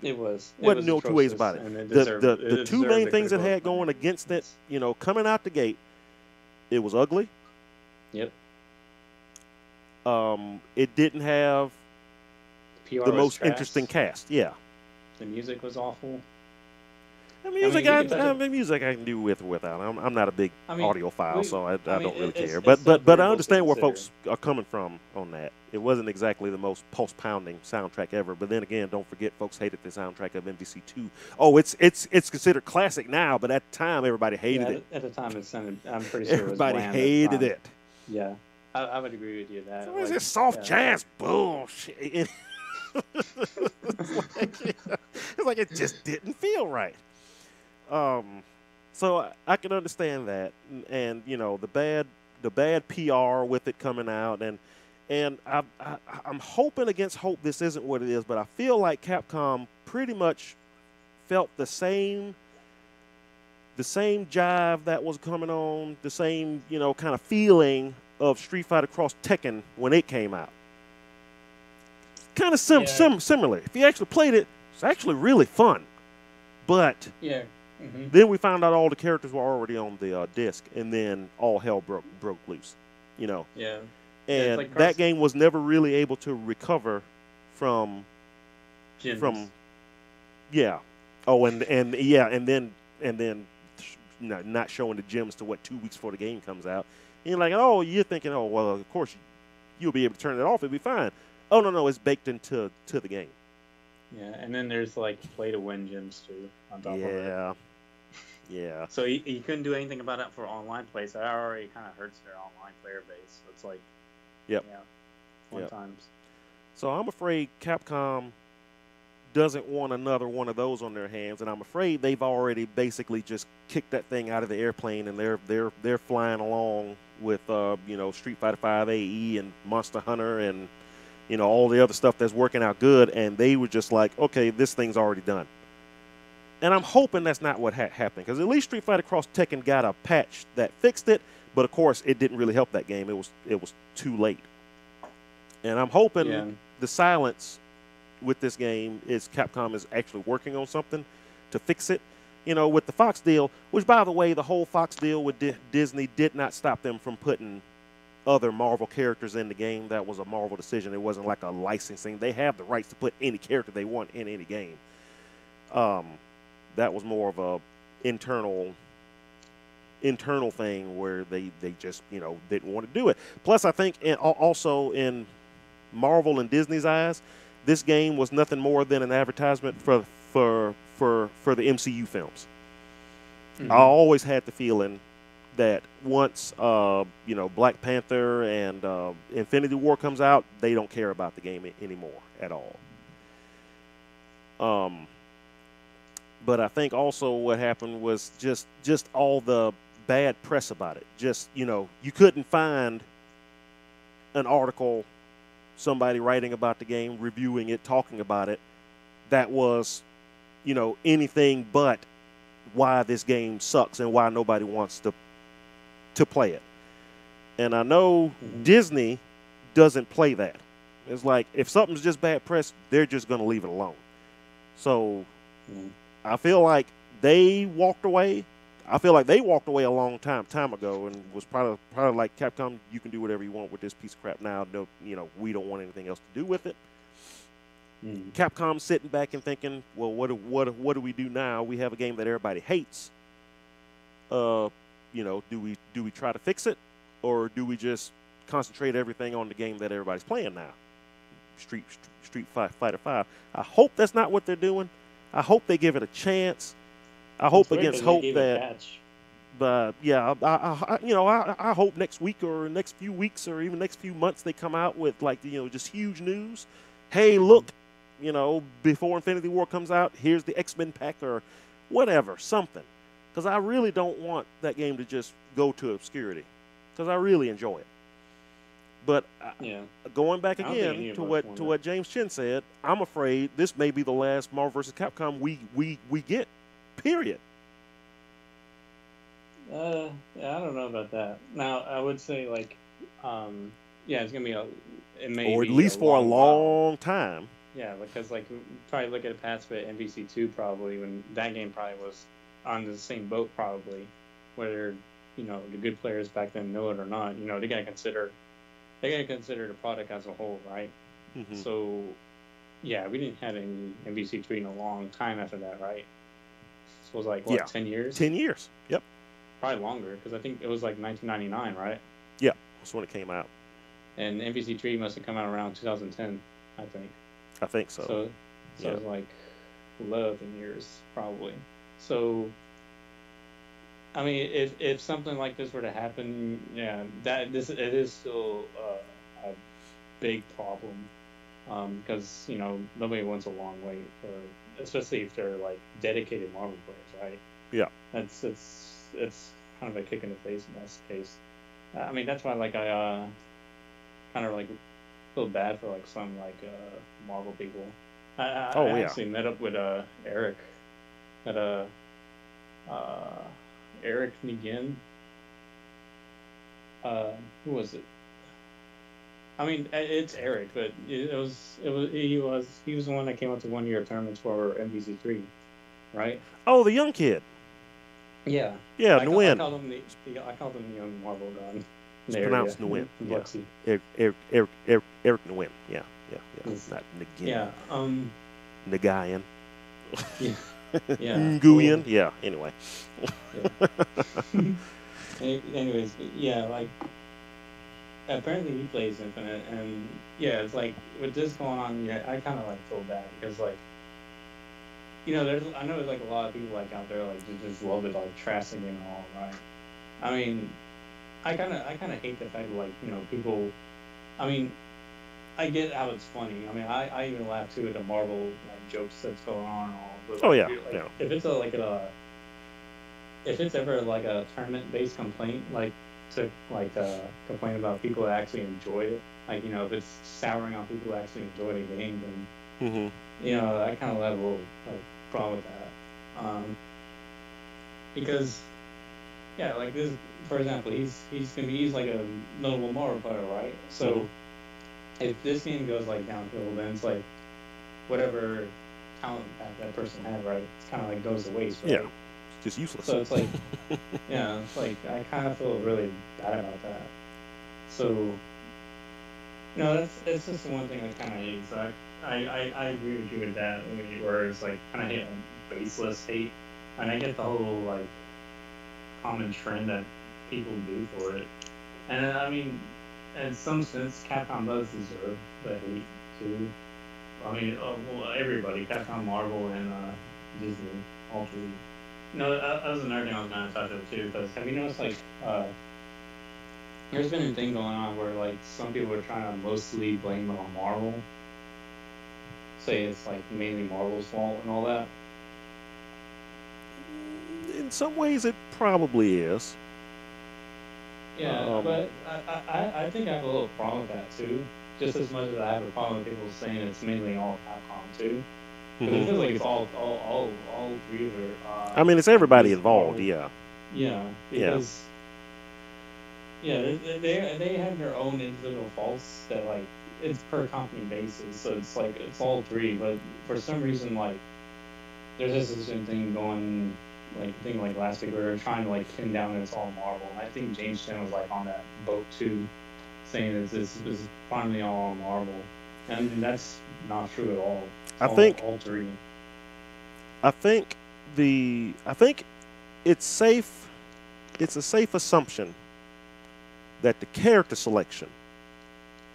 It was. Wasn't no two ways about it. The two main things it had going against it, coming out the gate, it was ugly. Yep. It didn't have the most interesting cast. Yeah. The music was awful. The music I can do with or without. I'm not a big audiophile, so I don't really care. But I understand where folks are coming from on that. It wasn't exactly the most pulse-pounding soundtrack ever. But then again, don't forget, folks hated the soundtrack of MVC2. Oh, it's considered classic now, but at the time, everybody hated it. At the time, it sounded. I'm pretty sure everybody hated it. Yeah, I would agree with you that. What is this soft jazz bullshit? It's like it just didn't feel right. So I can understand that, and the bad PR with it coming out, and I'm hoping against hope this isn't what it is, but I feel like Capcom pretty much felt the same jive that was coming on, the same kind of feeling of Street Fighter Cross Tekken when it came out. Kind of similar. If you actually played it, it's actually really fun, but yeah. Mm-hmm. Then we found out all the characters were already on the disc, and then all hell broke loose, Yeah. And like that game was never really able to recover from gyms. Yeah. Oh, and then not showing the gyms to 2 weeks before the game comes out. And you're like, oh, you're thinking, oh, well, of course you'll be able to turn it off. It'll be fine. Oh no, it's baked into the game. Yeah, and then there's like play-to-win gyms too on top of it. Yeah. So you couldn't do anything about it for online play, so that already kind of hurts their online player base. So it's like, fun times. So I'm afraid Capcom doesn't want another one of those on their hands, and I'm afraid they've already basically just kicked that thing out of the airplane, and they're flying along with Street Fighter V AE and Monster Hunter and all the other stuff that's working out good, and they were just like, okay, this thing's already done. And I'm hoping that's not what happened, because at least Street Fighter Cross Tekken got a patch that fixed it, but of course it didn't really help that game. It was too late. And I'm hoping the silence with this game is Capcom is actually working on something to fix it. With the Fox deal, which, by the way, the whole Fox deal with Disney did not stop them from putting other Marvel characters in the game. That was a Marvel decision. It wasn't like a licensing. They have the rights to put any character they want in any game. that was more of a internal thing where they just didn't want to do it. Plus, I think also in Marvel and Disney's eyes, this game was nothing more than an advertisement for the MCU films. I always had the feeling that once Black Panther and Infinity War comes out, they don't care about the game anymore at all. But I think also what happened was just all the bad press about it. Just you couldn't find an article, somebody writing about the game, reviewing it, talking about it, that was anything but why this game sucks and why nobody wants to play it. And I know Disney doesn't play that. It's like if something's just bad press, they're just going to leave it alone. So I feel like they walked away. I feel like they walked away a long time ago and was probably like, Capcom, you can do whatever you want with this piece of crap now. No, we don't want anything else to do with it. Capcom sitting back and thinking, well, what do we do now? We have a game that everybody hates. Do we try to fix it, or do we just concentrate everything on the game that everybody's playing now? Street Fighter 5. I hope that's not what they're doing. I hope they give it a chance. I hope against hope that. But yeah, I hope next week or next few weeks or even next few months they come out with just huge news. Hey, look, before Infinity War comes out, here's the X-Men pack or whatever, something. Because I really don't want that game to just go to obscurity. Because I really enjoy it. But going back again to what James Chen said, I'm afraid this may be the last Marvel vs. Capcom we get. Period. I don't know about that. Now I would say it's gonna be or at least for a long time. Yeah, because probably look at a past bit MVC2 probably when that game probably was on the same boat probably, whether the good players back then know it or not. They gotta consider the product as a whole, right? So yeah, we didn't have any MVC3 in a long time after that, right? So it was 10 years? 10 years, yep. Probably longer, because I think it was 1999, right? Yeah, that's when it came out. And MVC3 must have come out around 2010, I think. I think so. So it was 11 years, probably. So, I mean, if something like this were to happen, it is still a big problem. Because nobody wants a long wait for, especially if they're dedicated Marvel players, right? Yeah. It's kind of a kick in the face in that case. I mean, that's why I kind of feel bad for some Marvel people. I actually met up with Eric at Eric Negin. Who was it? I mean, it's Eric, but he was the one that came up to 1 year tournaments for MVC3, right? Oh, the young kid. Yeah. Yeah, Nguyen. I called him the young Marvel god. It's pronounced Nguyen. Yeah. Eric Nguyen. Yeah. Not Negin. Yeah. Nagayan. Yeah. Yeah. Nguyen. Yeah. Anyway. Anyways, yeah, apparently he plays Infinite, and yeah, it's with this going on, I kind of feel bad because I know there's a lot of people out there that just love it, trash the game and all, right? I mean, I kind of hate the fact people. I mean, I get how it's funny. I mean, I even laugh too at the Marvel jokes that's going on and all. But, if it's if it's ever a tournament based complaint, to complain about people that actually enjoy it, if it's souring on people who actually enjoy the game, then I kind of have a little problem with that. Because this, for example, he's a notable Marvel player, right? So if this game goes downhill, then it's whatever talent that person had, right? It's kind of goes to waste, right? Yeah. Just useless. So it's I kind of feel really bad about that. So, it's just the one thing I kind of hate. So I agree with you with that, where it's kind of hate baseless hate. and I get the whole like common trend that people do for it. And I mean, in some sense, Capcom does deserve the hate too. I mean, well, everybody, Capcom, Marvel, and Disney, all three. No, that was another thing I was going to touch on too. Because have you noticed, like, there's been a thing going on where like some people are trying to mostly blame it on Marvel, say it's like mainly Marvel's fault and all that. In some ways, it probably is. Yeah, but I think I have a little problem with that too. Just as much as I have a problem with people saying it's mainly all Capcom too. Because it feels like it's all three of their. I mean, it's everybody Disney, involved, Marvel. yeah. Yeah, because yeah, they have their own individual faults that like it's per company basis, so it's like it's all three. But for some reason, like there's just this thing going, like thing like last week where they're trying to like pin down that it's all Marvel, and I think James Chen was like on that boat too, saying that this is finally all Marvel, and that's not true at all. I think all three. I think it's safe. It's a safe assumption that the character selection,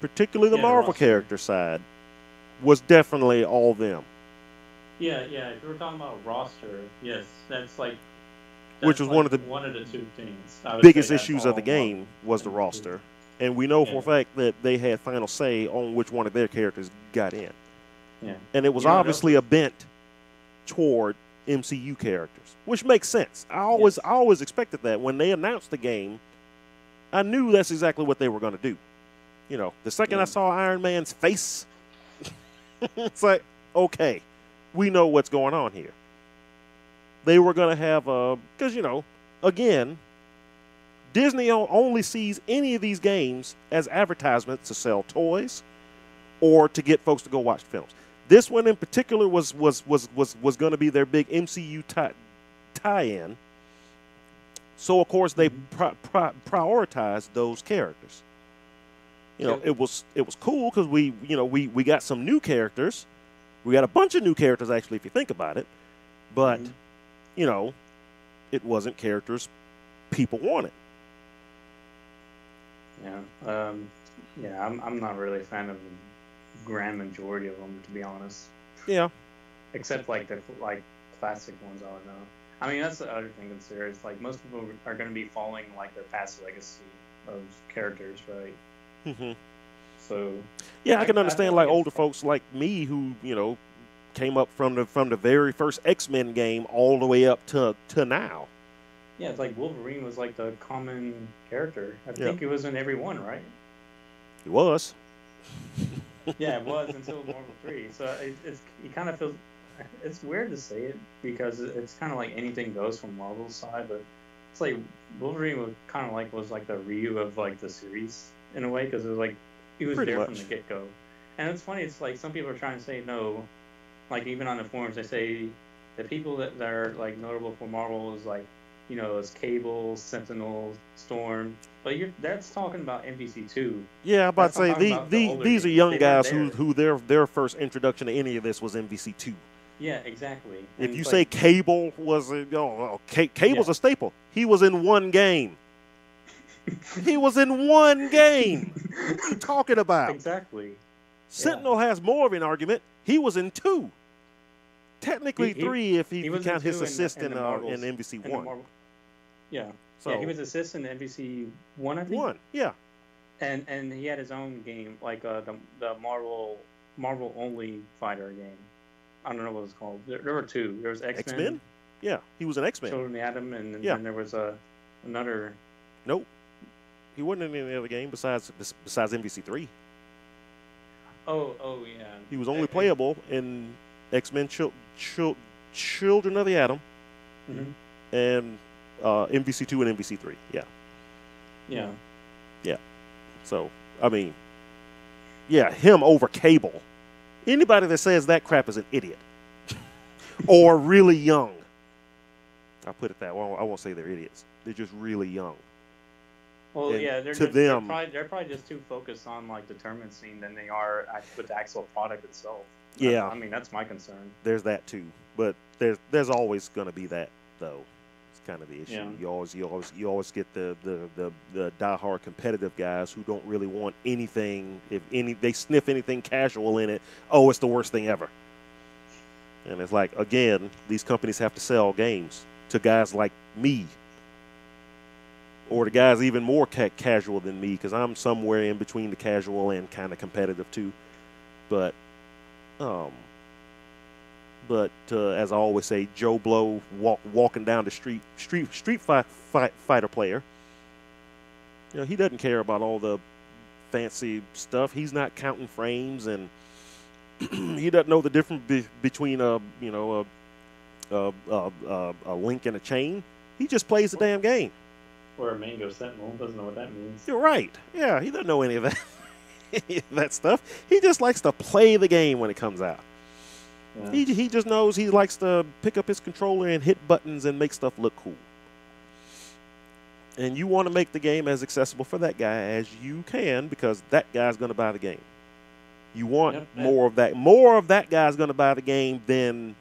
particularly the Marvel roster. character side, was definitely all them. Yeah. If we're talking about roster, yes, that's like. Which was like one of the two things. biggest issues of the game was the Marvel. roster, and we know for a fact that they had final say on which one of their characters got in. Yeah. And it was obviously a bent toward MCU characters, which makes sense. I always expected that. When they announced the game, I knew that's exactly what they were going to do. You know, the second I saw Iron Man's face, it's like, okay, we know what's going on here. They were going to have because, you know, again, Disney only sees any of these games as advertisements to sell toys or to get folks to go watch films. This one in particular was going to be their big MCU tie-in. So of course they prioritized those characters. You know, it was cool because we got some new characters. We got a bunch of new characters actually, if you think about it. But you know, it wasn't characters people wanted. Yeah. I'm not really a fan of the grand majority of them, to be honest. Yeah. Except like the classic ones, I don't know. I mean, that's the other thing to consider. It's like most people are going to be following like their past legacy of characters, right? Mm-hmm. So. Yeah, I can understand like older folks like me who, you know, came up from the very first X-Men game all the way up to now. Yeah, it's like Wolverine was like the common character. I think he was in every one, right? He was. Yeah, it was until Marvel 3. So it kind of feels, it's weird to say it because it's kind of like anything goes from Marvel's side, but it's like Wolverine was like the Ryu of like the series in a way because it was like he was there from the get go. And it's funny, it's like some people are trying to say no, like even on the forums they say the people that are like notable for Marvel is like, you know, it's Cable, Sentinel, Storm, but that's talking about MVC2. Yeah, I'm about to say these are young guys who their first introduction to any of this was MVC2. Yeah, exactly. If you say Cable was Cable's a staple. He was in one game. He was in one game. What are you talking about? Exactly. Sentinel has more of an argument. He was in 2. Technically 3 if you count his assist in MVC1. Yeah. So yeah, he was assistant in MVC1, I think. 1, yeah. And he had his own game, like the Marvel only fighter game. I don't know what it was called. There were 2. There was X-Men. X-Men? Yeah, he was an X-Men. Children of the Atom, and then there was another. Nope. He wasn't in any other game besides MVC3. Oh yeah. He was only playable in X-Men Children of the Atom, and MVC2 and MVC3. Yeah. Yeah. Yeah. So I mean, yeah, him over Cable. Anybody that says that crap is an idiot or really young. I'll put it that way. I won't say they're idiots. They're just really young. Well, and yeah, they're probably just too focused on like the tournament scene than they are with the actual product itself. Yeah, I mean that's my concern. There's that too, but there's always going to be that though. It's kind of the issue. Yeah. You always get the diehard competitive guys who don't really want anything. If they sniff anything casual in it, oh, it's the worst thing ever. And it's like, again, these companies have to sell games to guys like me, or the guys even more casual than me, because I'm somewhere in between the casual and kind of competitive too. But as I always say, Joe Blow walking down the street fighter player. You know, he doesn't care about all the fancy stuff. He's not counting frames, and he doesn't know the difference between a link and a chain. He just plays the damn game. Or a Mango Sentinel, doesn't know what that means. You're right. Yeah, he doesn't know any of that. That stuff. He just likes to play the game when it comes out. Yeah. He just knows he likes to pick up his controller and hit buttons and make stuff look cool. And you want to make the game as accessible for that guy as you can, because that guy's going to buy the game. You want more of that. More of that guy's going to buy the game than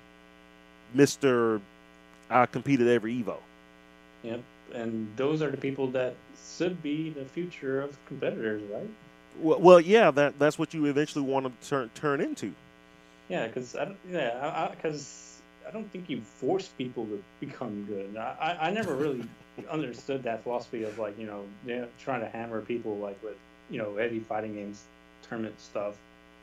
Mr. I competed every Evo. Yep. And those are the people that should be the future of competitors, right? Well, yeah, that's what you eventually want to turn into. Yeah, because I don't think you force people to become good. I never really understood that philosophy of, like, trying to hammer people like with heavy fighting games tournament stuff,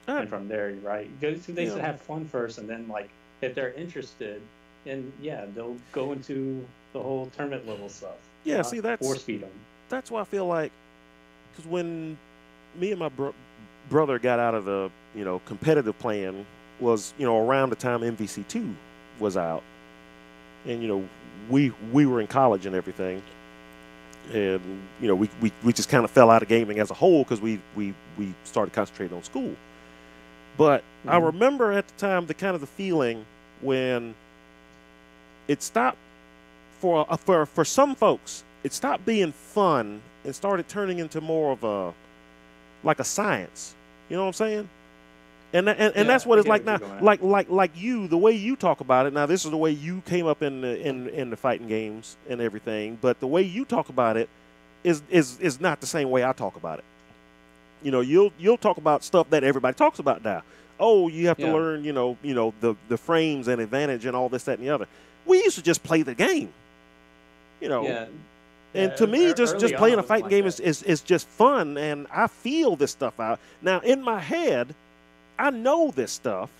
and from there, right? Because they should have fun first, and then, like, if they're interested, and they'll go into the whole tournament level stuff. Yeah, see, that's force feed them. That's why I feel like, because when me and my brother got out of the competitive playing was around the time MVC2 was out, and we were in college and everything, and we just kind of fell out of gaming as a whole because we started concentrating on school. But I remember at the time the feeling when it stopped for some folks, it stopped being fun and started turning into more of a science. You know what I'm saying? And that's what it's like now. Like you, the way you talk about it now. This is the way you came up in the fighting games and everything. But the way you talk about it is not the same way I talk about it. You'll talk about stuff that everybody talks about now. Oh, you have to learn, the frames and advantage and all this, that, and the other. We used to just play the game. And to me, just playing a fighting game is just fun, and I feel this stuff out. Now, in my head, I know this stuff.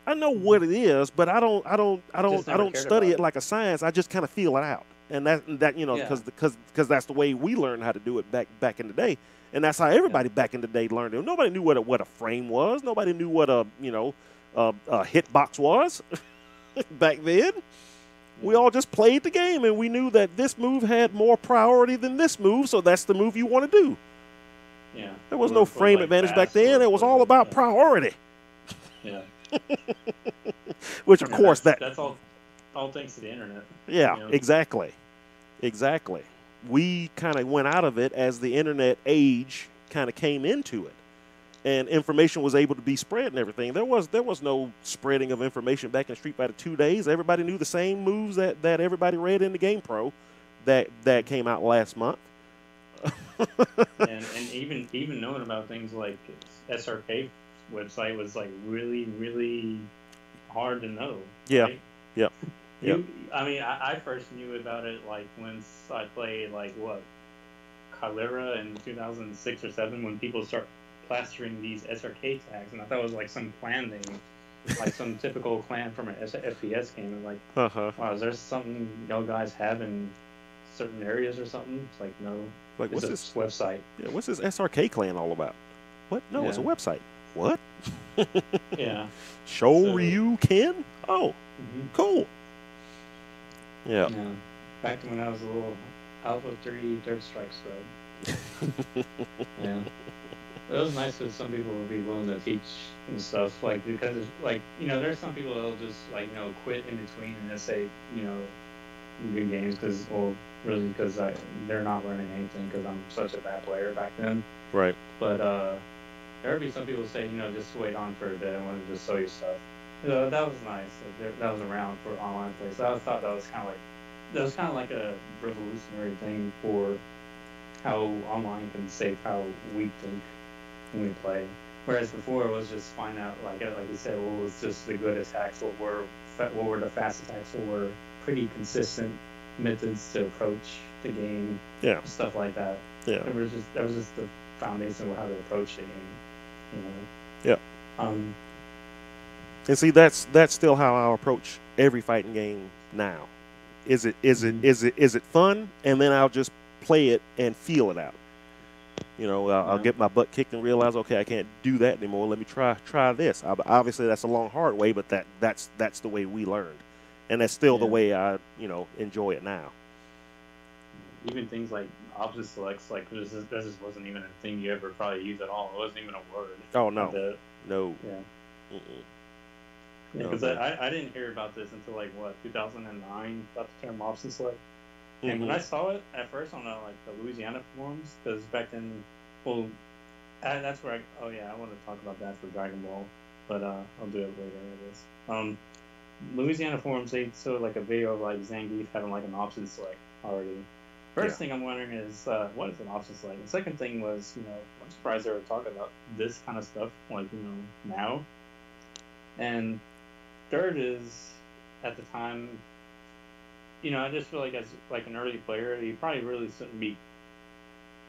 I know what it is, but I don't study it like a science. I just kind of feel it out, and that because that's the way we learned how to do it back in the day, and that's how everybody back in the day learned it. Nobody knew what a frame was. Nobody knew what a hitbox was back then. We all just played the game, and we knew that this move had more priority than this move, so that's the move you want to do. Yeah. There was no frame advantage back then. It was all about priority. Yeah. Which, of course, that's all thanks to the internet. Yeah, exactly. We kind of went out of it as the internet age kind of came into it, and information was able to be spread and everything. There was no spreading of information back in Street Fighter 2 days. Everybody knew the same moves that everybody read in the Game Pro that came out last month. and even knowing about things like SRK website was like really, really hard to know. Yeah. Right? Yeah. I mean, I first knew about it like once I played Chimera in 2006 or 7 when people start plastering these SRK tags, and I thought it was like some clan name, like some typical clan from an FPS game. And like, wow, is there something y'all guys have in certain areas or something? It's like, no. Like, what's this website? Yeah, what's this SRK clan all about? What? No, it's a website. What? Yeah. Shoryuken? Oh, cool. Yeah. Back to when I was a little Alpha 3 Third Strike scrub. Yeah. It was nice because some people would be willing to teach and stuff, like, because it's, like, there's some people that'll just, like, quit in between and just say, good games because they're not learning anything because I'm such a bad player back then. Right. But there would be some people say, just wait on for a bit. I want to just show you stuff. That was nice. That was around for online play. So I thought that was kind of like that was kind of like a revolutionary thing for how online can shape how we think when we play. Whereas before it was just find out like you said, what was just the good attacks, what were the fast attacks, what were pretty consistent methods to approach the game, Yeah, stuff like that. yeah, That was just the foundation of how to approach the game, you know. yeah. Um, And see, that's still how I approach every fighting game now. mhm. Is it fun? And then I'll just play it and feel it out. You know, I'll Yeah, get my butt kicked and realize, okay, I can't do that anymore. Let me try this. Obviously, that's a long, hard way, but that's the way we learned, and that's still the yeah. way I enjoy it now. Even things like opposite selects, like this just wasn't even a thing you ever probably use at all. It wasn't even a word. Oh I no, bet. no, Yeah. mm-mm. Yeah, No, because that. I didn't hear about this until like what 2009 about the term option select. And when Mm-hmm. I saw it at first on like the Louisiana forums, because back then, well, that's where oh yeah, I want to talk about that for Dragon Ball, but I'll do it later. I guess. Louisiana forums, they showed like a video of like Zangief having like an option select already. Yeah. First thing I'm wondering is what is an option select? The second thing was, I'm surprised they were talking about this kind of stuff like now. And third is at the time, I just feel like as like an early player, you probably really shouldn't be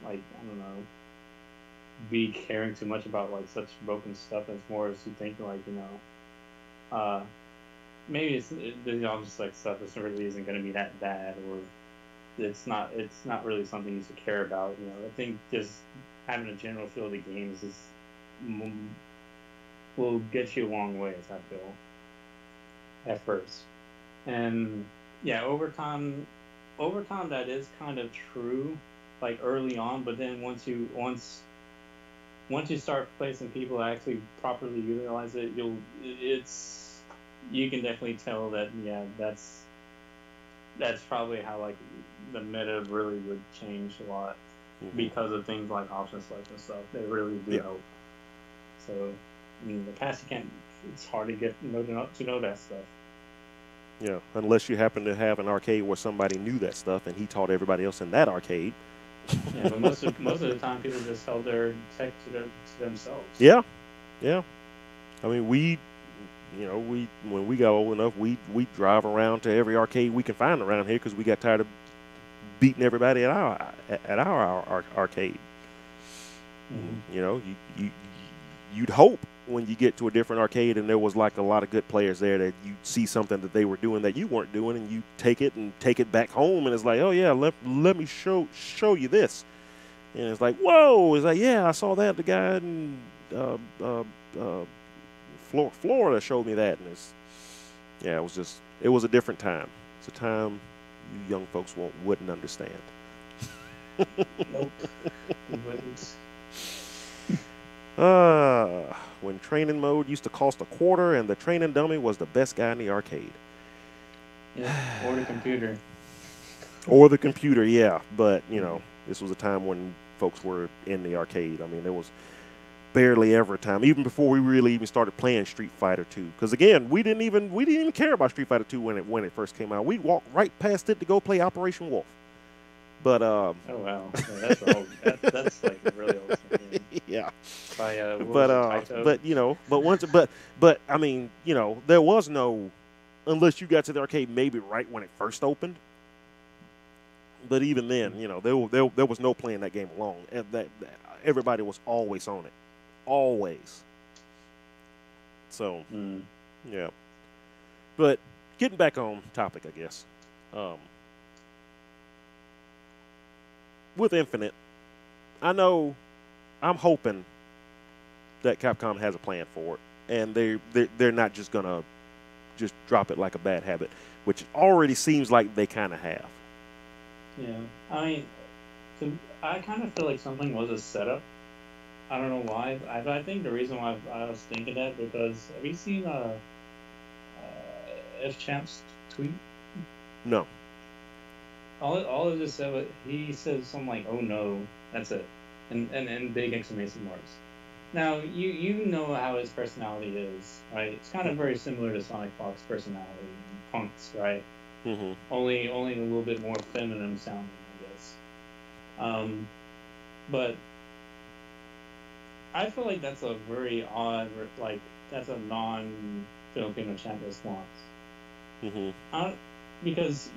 like I don't know, be caring too much about like such broken stuff as more as you think like uh maybe the obvious like stuff is really isn't going to be that bad, or it's not really something you should care about. I think just having a general feel of the games is mm, will get you a long ways. I feel at first. And yeah, over time that is kind of true, like early on. But then once you start placing people that actually properly utilize it, you can definitely tell that yeah, that's probably how like the meta really would change a lot Mm-hmm. because of things like option select and stuff. They really do Yeah. help. So in the past, you can't. It's hard to know that stuff. Yeah. Unless you happen to have an arcade where somebody knew that stuff and he taught everybody else in that arcade. Yeah, but most of the time, people just held their tech to themselves. Yeah. Yeah. I mean, we when we got old enough, we drive around to every arcade we can find around here because we got tired of beating everybody at our arcade. Hmm. You know, you'd hope when you get to a different arcade and there was like a lot of good players there that you see something that they were doing that you weren't doing, and you take it back home, and it's like, oh yeah, let me show you this, and it's like, whoa, it's like, yeah, I saw that, the guy in uh, uh, uh, Florida showed me that, and yeah, it was a different time. It's a time you young folks wouldn't understand. Nope, we wouldn't. When training mode used to cost a quarter and the training dummy was the best guy in the arcade. Yep, or the computer. Or the computer, yeah. But, Mhm. this was a time when folks were in the arcade. I mean, there was barely ever a time, even before we really even started playing Street Fighter 2. Because again, we didn't even care about Street Fighter 2 when it first came out. We'd walk right past it to go play Operation Wolf. But Oh wow, yeah, that's old. That's like a really old game yeah. by what But was it, Taito? but I mean, there was no, unless you got to the arcade maybe right when it first opened. But even then, there was no playing that game alone, and that everybody was always on it, always. So Mm. yeah. But getting back on topic, I guess. Um, with Infinite, I know, I'm hoping that Capcom has a plan for it, and they're not just gonna just drop it like a bad habit, which already seems like they kind of have. Yeah, I mean, I kind of feel like something was a setup. I don't know why. I think the reason why I was thinking that because have you seen F Champ's tweet? No. All of this said, he said something like, "Oh no, that's it," and big exclamation marks. Now you know how his personality is, right? It's kind of very similar to Sonic Fox's personality and Punk's, right? Mm-hmm. Only a little bit more feminine sounding, I guess. But I feel like that's a very odd, like that's a non-Filipino champ response. Mm-hmm. Because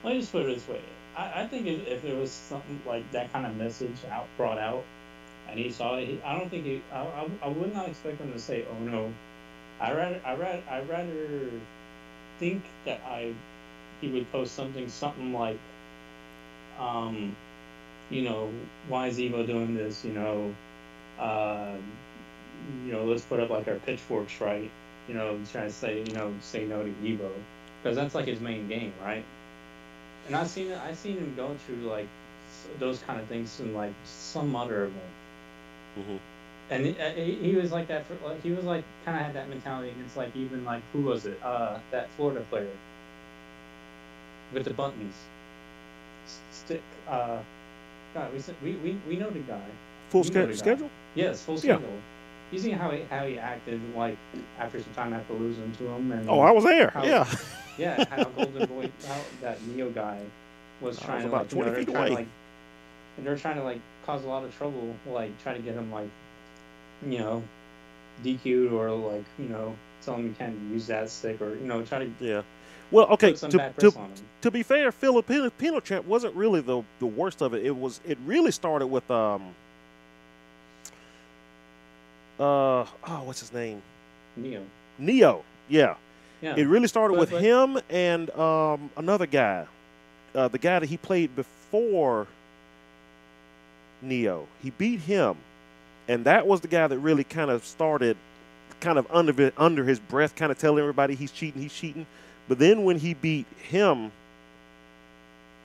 let me just put it this way: I think if there was something like that kind of message brought out, and he saw it, I don't think I would not expect him to say, "Oh no." I rather think that he would post something like, you know, why is Evo doing this? Let's put up like our pitchforks, right? Trying to say, say no to Evo, because that's like his main game, right? And I've seen him go through like those kind of things in like some other event. Mm-hmm. And he was like that. He was like kind of had that mentality against like even like who was it? That Florida player with the buttons. Stick. God, we know the guy. Full schedule. Yes, full schedule. You see how he acted like after some time after losing to him, and I was there. Yeah, how Golden Boy, how that Neo guy was trying to about 20 feet away. And they're trying to like cause a lot of trouble, like try to get him like, DQ'd or like, tell him you can't use that stick or try to Well, okay. put some bad press on him. To be fair, Filipino champ wasn't really the worst of it. It really started with what's his name? Neo. Yeah. It really started with him and another guy, the guy that he played before Neo. He beat him, and that was the guy that really kind of started, kind of under his breath, kind of telling everybody he's cheating. But then when he beat him,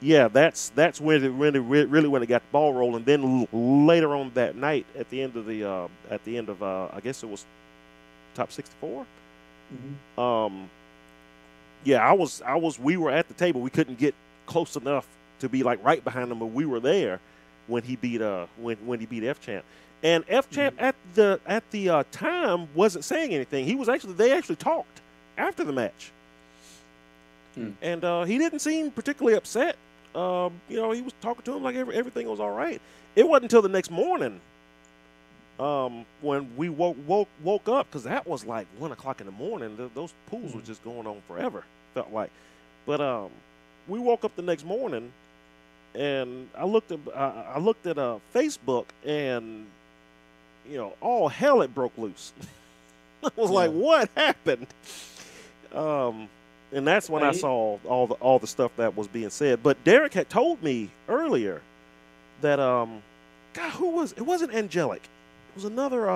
that's when it really got the ball rolling. Then later on that night, at the end of I guess it was top 64. Mm-hmm. We were at the table. We couldn't get close enough to be like right behind him, but we were there when he beat when he beat F Champ. And F Champ at the time wasn't saying anything. They actually talked after the match. And he didn't seem particularly upset. He was talking to him like everything was all right. It wasn't until the next morning when we woke up, because that was like 1 o'clock in the morning. Those pools were just going on forever, felt like. But we woke up the next morning, and I looked at Facebook, and all hell had broke loose. I was like, what happened? And that's when I saw all the stuff that was being said. But Derek had told me earlier that God, who was it? Wasn't Angelic. It was another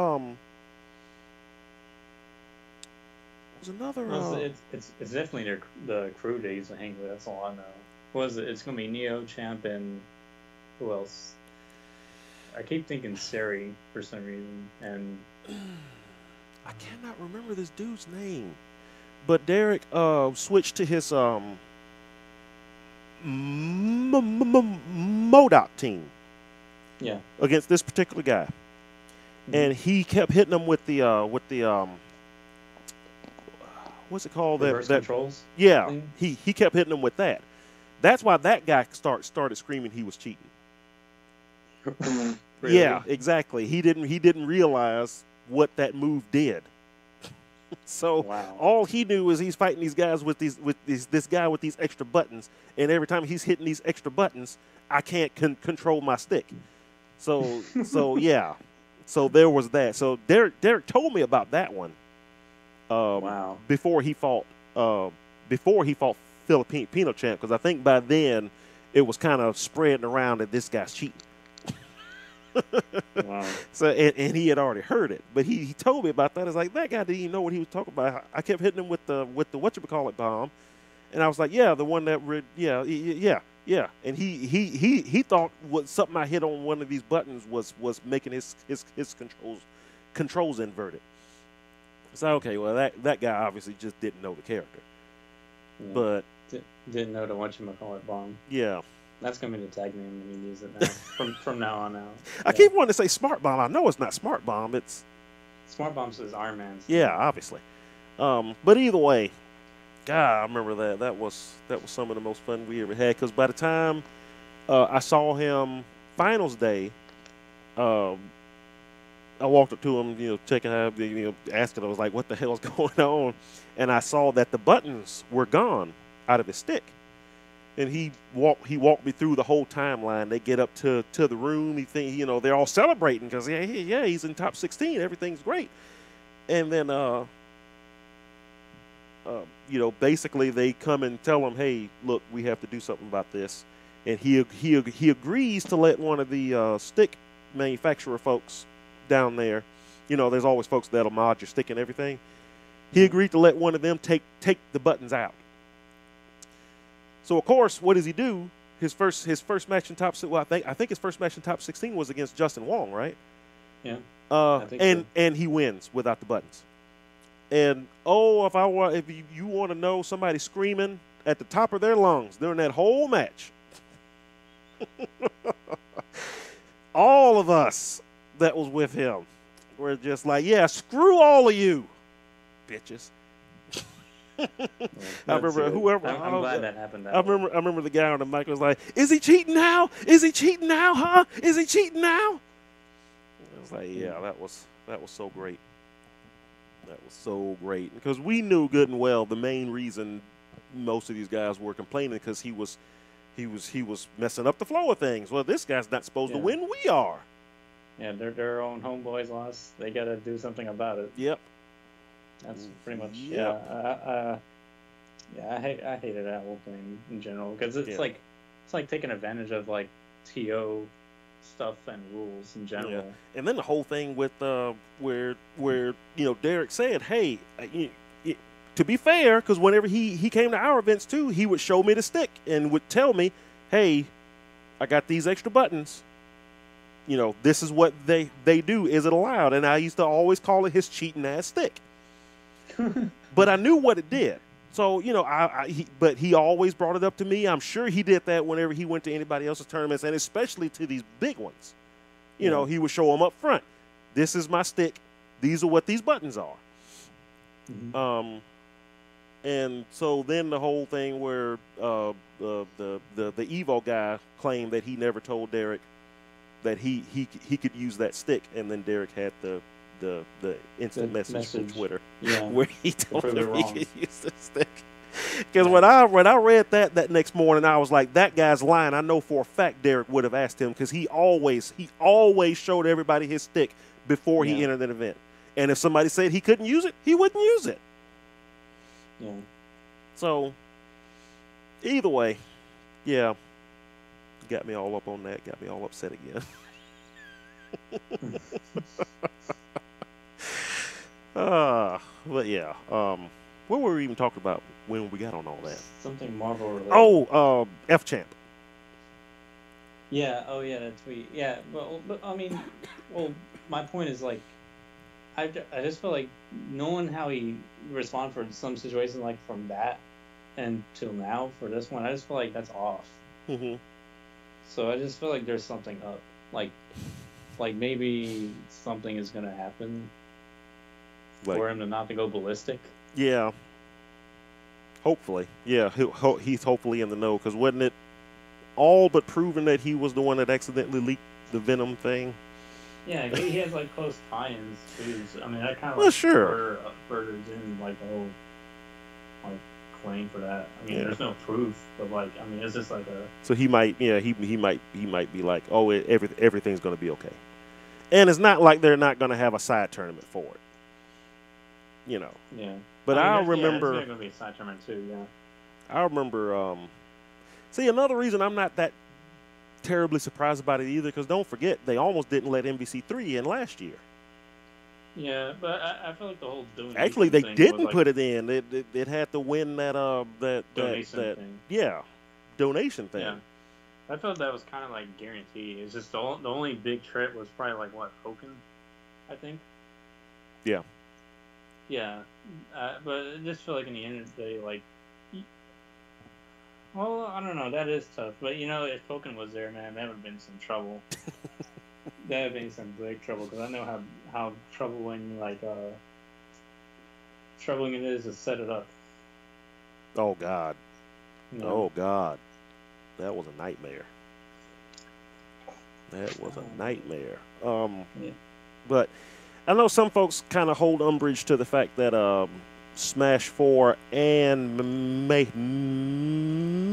it's definitely the crew that he's hanging with. That's all I know. It's gonna be Neo, Champ, and who else? I keep thinking Sari for some reason, and I cannot remember this dude's name. But Derek switched to his MODOK team. Yeah. Against this particular guy. Mm-hmm. And he kept hitting him with the what's it called? Reverse controls? Yeah. Thing? He kept hitting him with that. That's why that guy started screaming he was cheating. Really? Yeah, exactly. He didn't realize what that move did. So all he knew is he's fighting these guys with this guy with these extra buttons, and every time he's hitting these extra buttons, I can't control my stick. So yeah, so there was that. So Derek told me about that one. Before he fought Filipino champ, because I think by then it was kind of spreading around that this guy's cheating. Wow. So and he had already heard it, but he told me about that. It's like that guy didn't even know what he was talking about. I kept hitting him with the whatchamacallit bomb, and I was like, yeah, the one that yeah. And he thought what something I hit on one of these buttons was making his controls inverted. So okay, well that guy obviously just didn't know the character, but didn't know the whatchamacallit bomb. Yeah. That's gonna be the tag name when you use it now. from now on out. I keep wanting to say Smart Bomb. I know it's not Smart Bomb. It's Smart Bomb says Iron Man. Yeah, obviously. But either way, God, I remember that. That was some of the most fun we ever had. Because by the time I saw him finals day, um, I walked up to him, checking out, asking. I was like, "What the hell's going on?" And I saw that the buttons were gone out of his stick. And he walked me through the whole timeline. They get up to the room. He think they're all celebrating because yeah, he's in top 16. Everything's great. And then basically they come and tell him, hey, look, we have to do something about this. And he agrees to let one of the stick manufacturer folks down there. There's always folks that'll mod your stick and everything. He agreed to let one of them take the buttons out. So of course, what does he do? His first match in top, well, I think his first match in top 16 was against Justin Wong, right? Yeah. I think so. And he wins without the buttons. And if you want to know somebody screaming at the top of their lungs during that whole match, all of us that was with him were just like, yeah, screw all of you, bitches. I remember whoever. I'm glad that happened. I remember the guy on the mic was like, "Is he cheating now? Is he cheating now? Huh? Is he cheating now?" I was like, "Yeah, that was so great. That was so great because we knew good and well the main reason most of these guys were complaining because he was messing up the flow of things. Well, this guy's not supposed to win. We are. Yeah, their own homeboys lost. They got to do something about it. Yep. That's pretty much I hated that whole thing in general because it's like taking advantage of like TO stuff and rules in general. Yeah. And then the whole thing with where Derek said, hey, to be fair, because whenever he came to our events too, he would show me the stick and would tell me, hey, I got these extra buttons. This is what they do. Is it allowed? And I used to always call it his cheating ass stick. But I knew what it did. So, but he always brought it up to me. I'm sure he did that whenever he went to anybody else's tournaments, and especially to these big ones. He would show them up front. This is my stick. These are what these buttons are. Mm-hmm. And so then the whole thing where the Evo guy claimed that he never told Derek that he could use that stick, and then Derek had the instant message from Twitter where he told him he could use the stick. Because when I read that next morning, I was like, that guy's lying. I know for a fact Derek would have asked him because he always showed everybody his stick before he entered an event. And if somebody said he couldn't use it, he wouldn't use it. Yeah. So either way, yeah, got me all up on that. Got me all upset again. But yeah, what were we even talking about when we got on all that? Something Marvel related. Oh, F Champ. Yeah. Oh yeah, that tweet. Yeah, but I mean, my point is like, I just feel like knowing how he responded for some situations like from that and till now for this one, I just feel like that's off. Mm-hmm. So I just feel like there's something up. Like maybe something is gonna happen for him to not to go ballistic. Yeah. Hopefully. Yeah, he's hopefully in the know because wasn't it all but proven that he was the one that accidentally leaked the Venom thing? Yeah, he has like close tie-ins too. So, I mean, that kind of furthers in like the whole like claim for that. I mean, there's no proof, but like, I mean, it's just like a. So he might be like, oh, everything's gonna be okay, and it's not like they're not gonna have a side tournament for it. Yeah. But I remember. There's gonna be a side tournament too. Yeah. I remember. See, another reason I'm not that terribly surprised about it either, because don't forget they almost didn't let MVC3 in last year. Yeah, but I feel like the whole donation. Actually, they didn't put it in. It had to win that donation thing. Yeah, donation thing. Yeah, I felt that was kind of like guaranteed. It's just the only big trip was probably like what Hoken, I think. Yeah. Yeah, but I just feel like in the end of the day, like. Well, I don't know. That is tough. But, if Hoken was there, man, that would have been some trouble. That would have been some big trouble. Because I know how troubling it is to set it up. Oh God. Yeah. Oh God. That was a nightmare. That was a nightmare. Yeah. But I know some folks kind of hold umbrage to the fact that Smash 4 and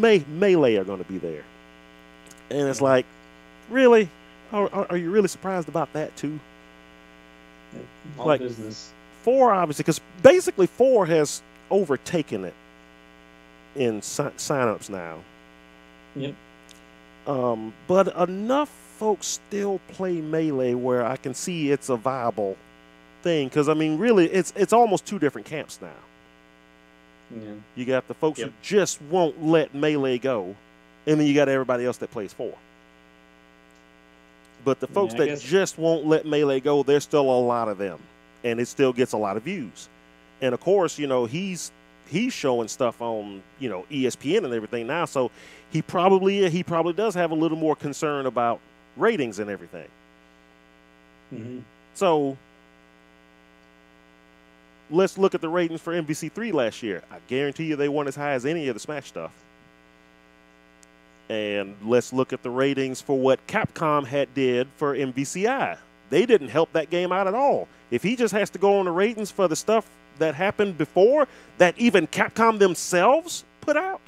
Melee are going to be there. And it's Yeah. like, really? Are you really surprised about that too? All Like, business. 4 obviously, because basically 4 has overtaken it in signups now. Yep. But enough folks still play Melee where I can see it's a viable thing. Because I mean, really, it's almost 2 different camps now. Yeah. You got the folks Yep. who just won't let Melee go, and then you got everybody else that plays 4. But the folks I that guess. just won't let Melee go, there's still a lot of them, and it still gets a lot of views. And of course, you know, he's showing stuff on, you know, ESPN and everything now, so he probably does have a little more concern about ratings and everything. Mm-hmm. So let's look at the ratings for MVC3 last year. I guarantee you they weren't as high as any of the Smash stuff. And let's look at the ratings for what Capcom had did for MVCI. They didn't help that game out at all. If he just has to go on the ratings for the stuff that happened before, that even Capcom themselves put out,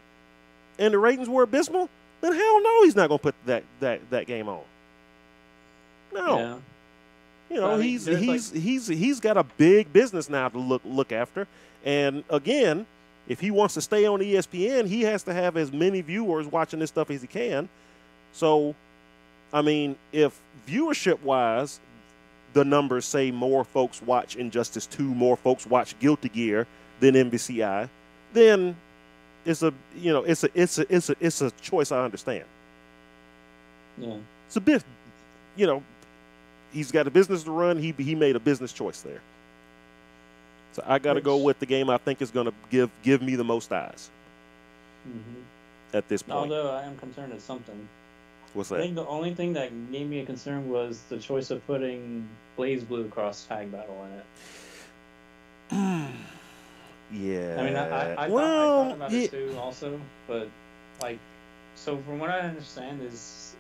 and the ratings were abysmal, then hell no, he's not going to put that game on. No. Yeah. You know, I mean, he's got a big business now to look after. And again, if he wants to stay on ESPN, he has to have as many viewers watching this stuff as he can. So, I mean, if viewership-wise, the numbers say more folks watch Injustice 2, more folks watch Guilty Gear than MVCI, then it's a choice I understand. Yeah. It's a bit, you know, he's got a business to run. He made a business choice there. So I got to go with the game I think is going to give me the most eyes at this point. Although I am concerned at something. What's that? I think the only thing that gave me a concern was the choice of putting BlazBlue cross tag battle in it. Yeah. I mean, I thought about it too also, but like, so from what I understand is,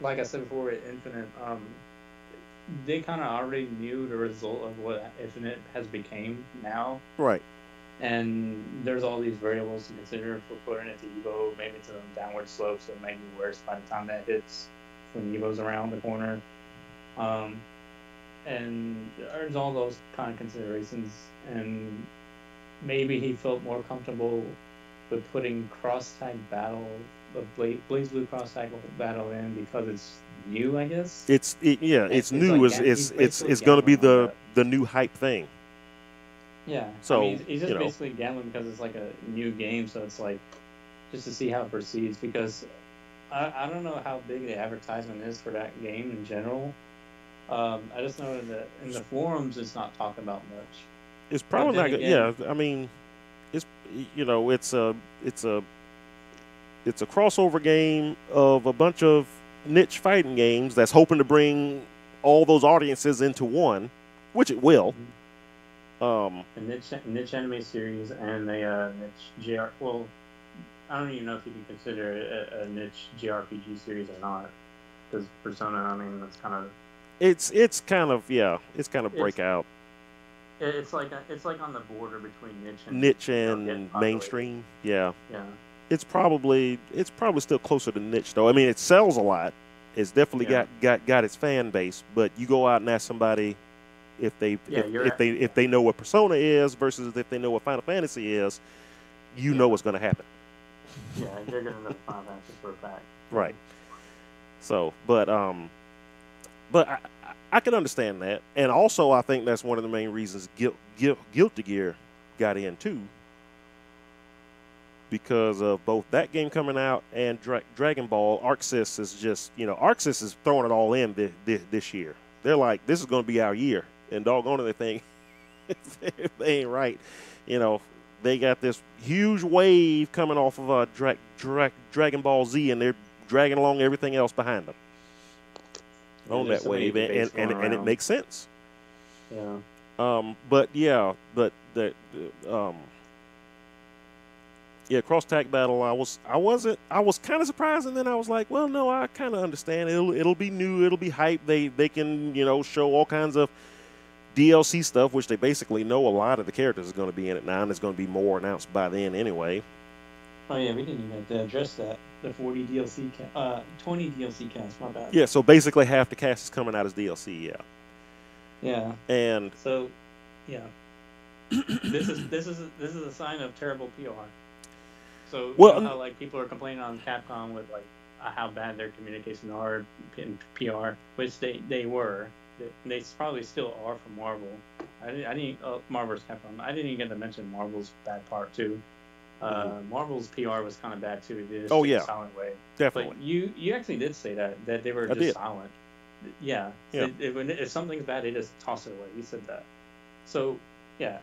like I said before, at Infinite, they kind of already knew the result of what Infinite has became now. Right. And there's all these variables to consider for putting it to Evo, maybe to a downward slope, so it may be worse by the time that hits when Evo's around the corner. And there's all those kind of considerations, and maybe he felt more comfortable with putting cross-tag battle, the BlazBlue cross-tag battle in because it's new, I guess. It's new. Like, it's going to be the new hype thing. Yeah. So, I mean, he's just basically gambling because it's like a new game, so it's like just to see how it proceeds. Because I don't know how big the advertisement is for that game in general. I just know in the forums it's not talked about much. It's probably not. Yeah, I mean, it's it's a crossover game of a bunch of niche fighting games that's hoping to bring all those audiences into one, which it will. Mm-hmm. A niche anime series and a niche JR. Well, I don't even know if you can consider it a niche JRPG series or not, because Persona. I mean, that's kind of. It's kind of breakout. It's like on the border between niche and mainstream. Yeah. Yeah. It's probably still closer to niche though. I mean, it sells a lot. It's definitely got its fan base. But you go out and ask somebody if they know what Persona is versus if they know what Final Fantasy is, know what's going to happen. Yeah, they're going to know Final Fantasy for a fact. Right. So, but I can understand that, and also I think that's one of the main reasons Guilty Gear got in too, because of both that game coming out and Dragon Ball. ArcSys is just ArcSys is throwing it all in this year. They're like, this is going to be our year, and doggone it, they ain't right. They got this huge wave coming off of Dragon Ball Z, and they're dragging along everything else behind them on that wave, and it makes sense. Yeah. But Yeah, Cross Tag Battle. I was kind of surprised, and then I was like, well, no, I kind of understand. It'll be new. It'll be hype. They can show all kinds of DLC stuff, which they basically know a lot of the characters is going to be in it now, and there's going to be more announced by then anyway. Oh yeah, we didn't even have to address that. The 20 DLC cast. My bad. Yeah, so basically half the cast is coming out as DLC. Yeah. Yeah. And so, yeah, this is a sign of terrible PR. So well, how like people are complaining on Capcom with like how bad their communication are in PR, which they were. They probably still are for Marvel. I didn't Marvel's Capcom. I didn't even get to mention Marvel's bad part too. Marvel's PR was kind of bad too. They just silent way. Definitely. But you actually did say that they were just silent. Yeah. If something's bad, they just toss it away. You said that. So yeah.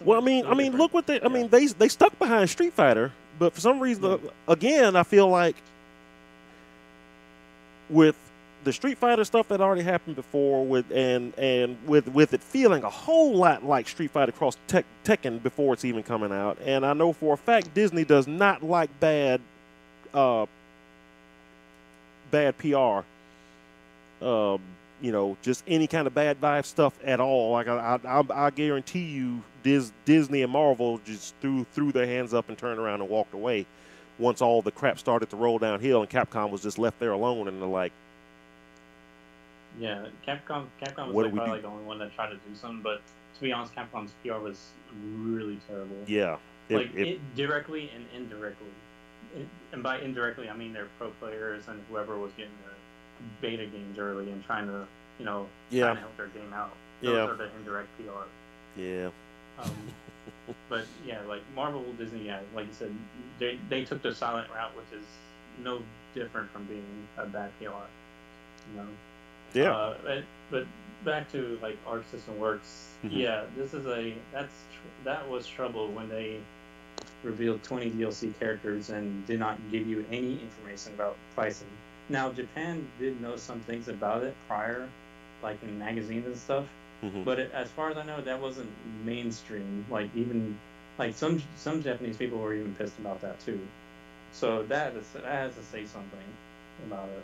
Well, I mean, look what they. I mean, they stuck behind Street Fighter, but for some reason, again, I feel like with the Street Fighter stuff that already happened before, with it feeling a whole lot like Street Fighter Cross Tekken before it's even coming out, and I know for a fact Disney does not like bad PR. Just any kind of bad vibe stuff at all. Like I guarantee you, Disney and Marvel just threw their hands up and turned around and walked away once all the crap started to roll downhill, and Capcom was just left there alone, and they're like, yeah, Capcom was probably like the only one that tried to do something, but to be honest, Capcom's PR was really terrible. Yeah, it directly and indirectly, and by indirectly I mean their pro players and whoever was getting the beta games early and trying to trying to help their game out. Those are the indirect PR. Yeah. But yeah, like Marvel, Disney, like you said, they took the silent route, which is no different from being a bad PR. Yeah. But back to like Arc System Works. Mm-hmm. Yeah, that was trouble when they revealed 20 DLC characters and did not give you any information about pricing. Now Japan did know some things about it prior, like in magazines and stuff. Mm-hmm. But as far as I know, that wasn't mainstream. Like even like some Japanese people were even pissed about that too. So that has to say something about it.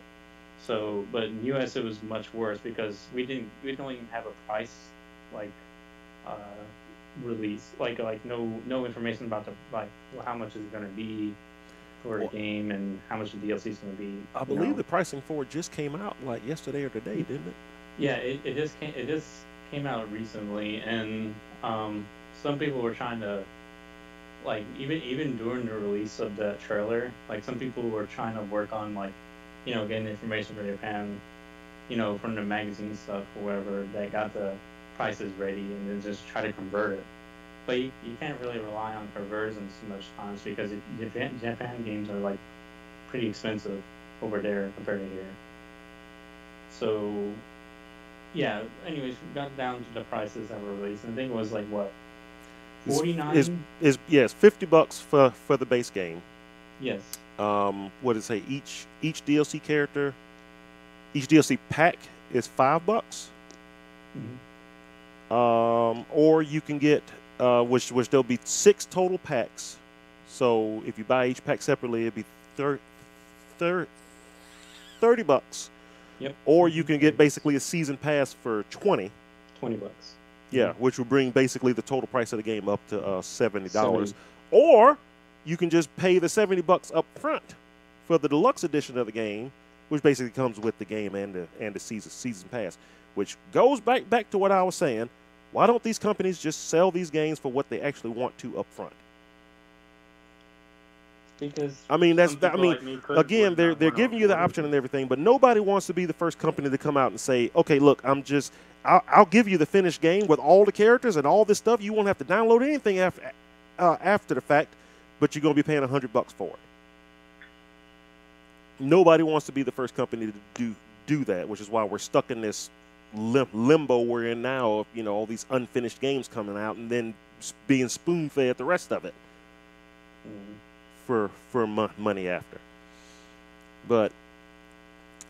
So, but in U.S. it was much worse because we don't even have a price like release, like no information about how much is going to be for a game and how much the DLC is going to be. I believe the pricing for it just came out like yesterday or today, didn't it? Yeah, it just came out recently, and some people were trying to like even during the release of the trailer, like some people were trying to work on like getting information from Japan, from the magazine stuff or whatever. They got the prices ready and then just try to convert it. But you can't really rely on conversions too much times because Japan games are like pretty expensive over there compared to here. So yeah. Anyways, we got down to the prices that were released. And I think it was like what, $49? Is $50 for the base game. Yes. What did it say? Each DLC character, each DLC pack is $5. Mm-hmm. Or you can get which there'll be 6 total packs. So if you buy each pack separately, it'd be $30. Yep. Or you can get basically a season pass for $20. Yeah, which will bring basically the total price of the game up to $70. Or you can just pay the $70 up front for the deluxe edition of the game, which basically comes with the game and the season pass, which goes back to what I was saying. Why don't these companies just sell these games for what they actually want to up front? Because again, they're giving you the option and everything, but nobody wants to be the first company to come out and say, okay, look, I'll give you the finished game with all the characters and all this stuff. You won't have to download anything after the fact, but you're going to be paying $100 for it. Nobody wants to be the first company to do that, which is why we're stuck in this limbo we're in now of all these unfinished games coming out and then being spoon-fed the rest of it for money after. But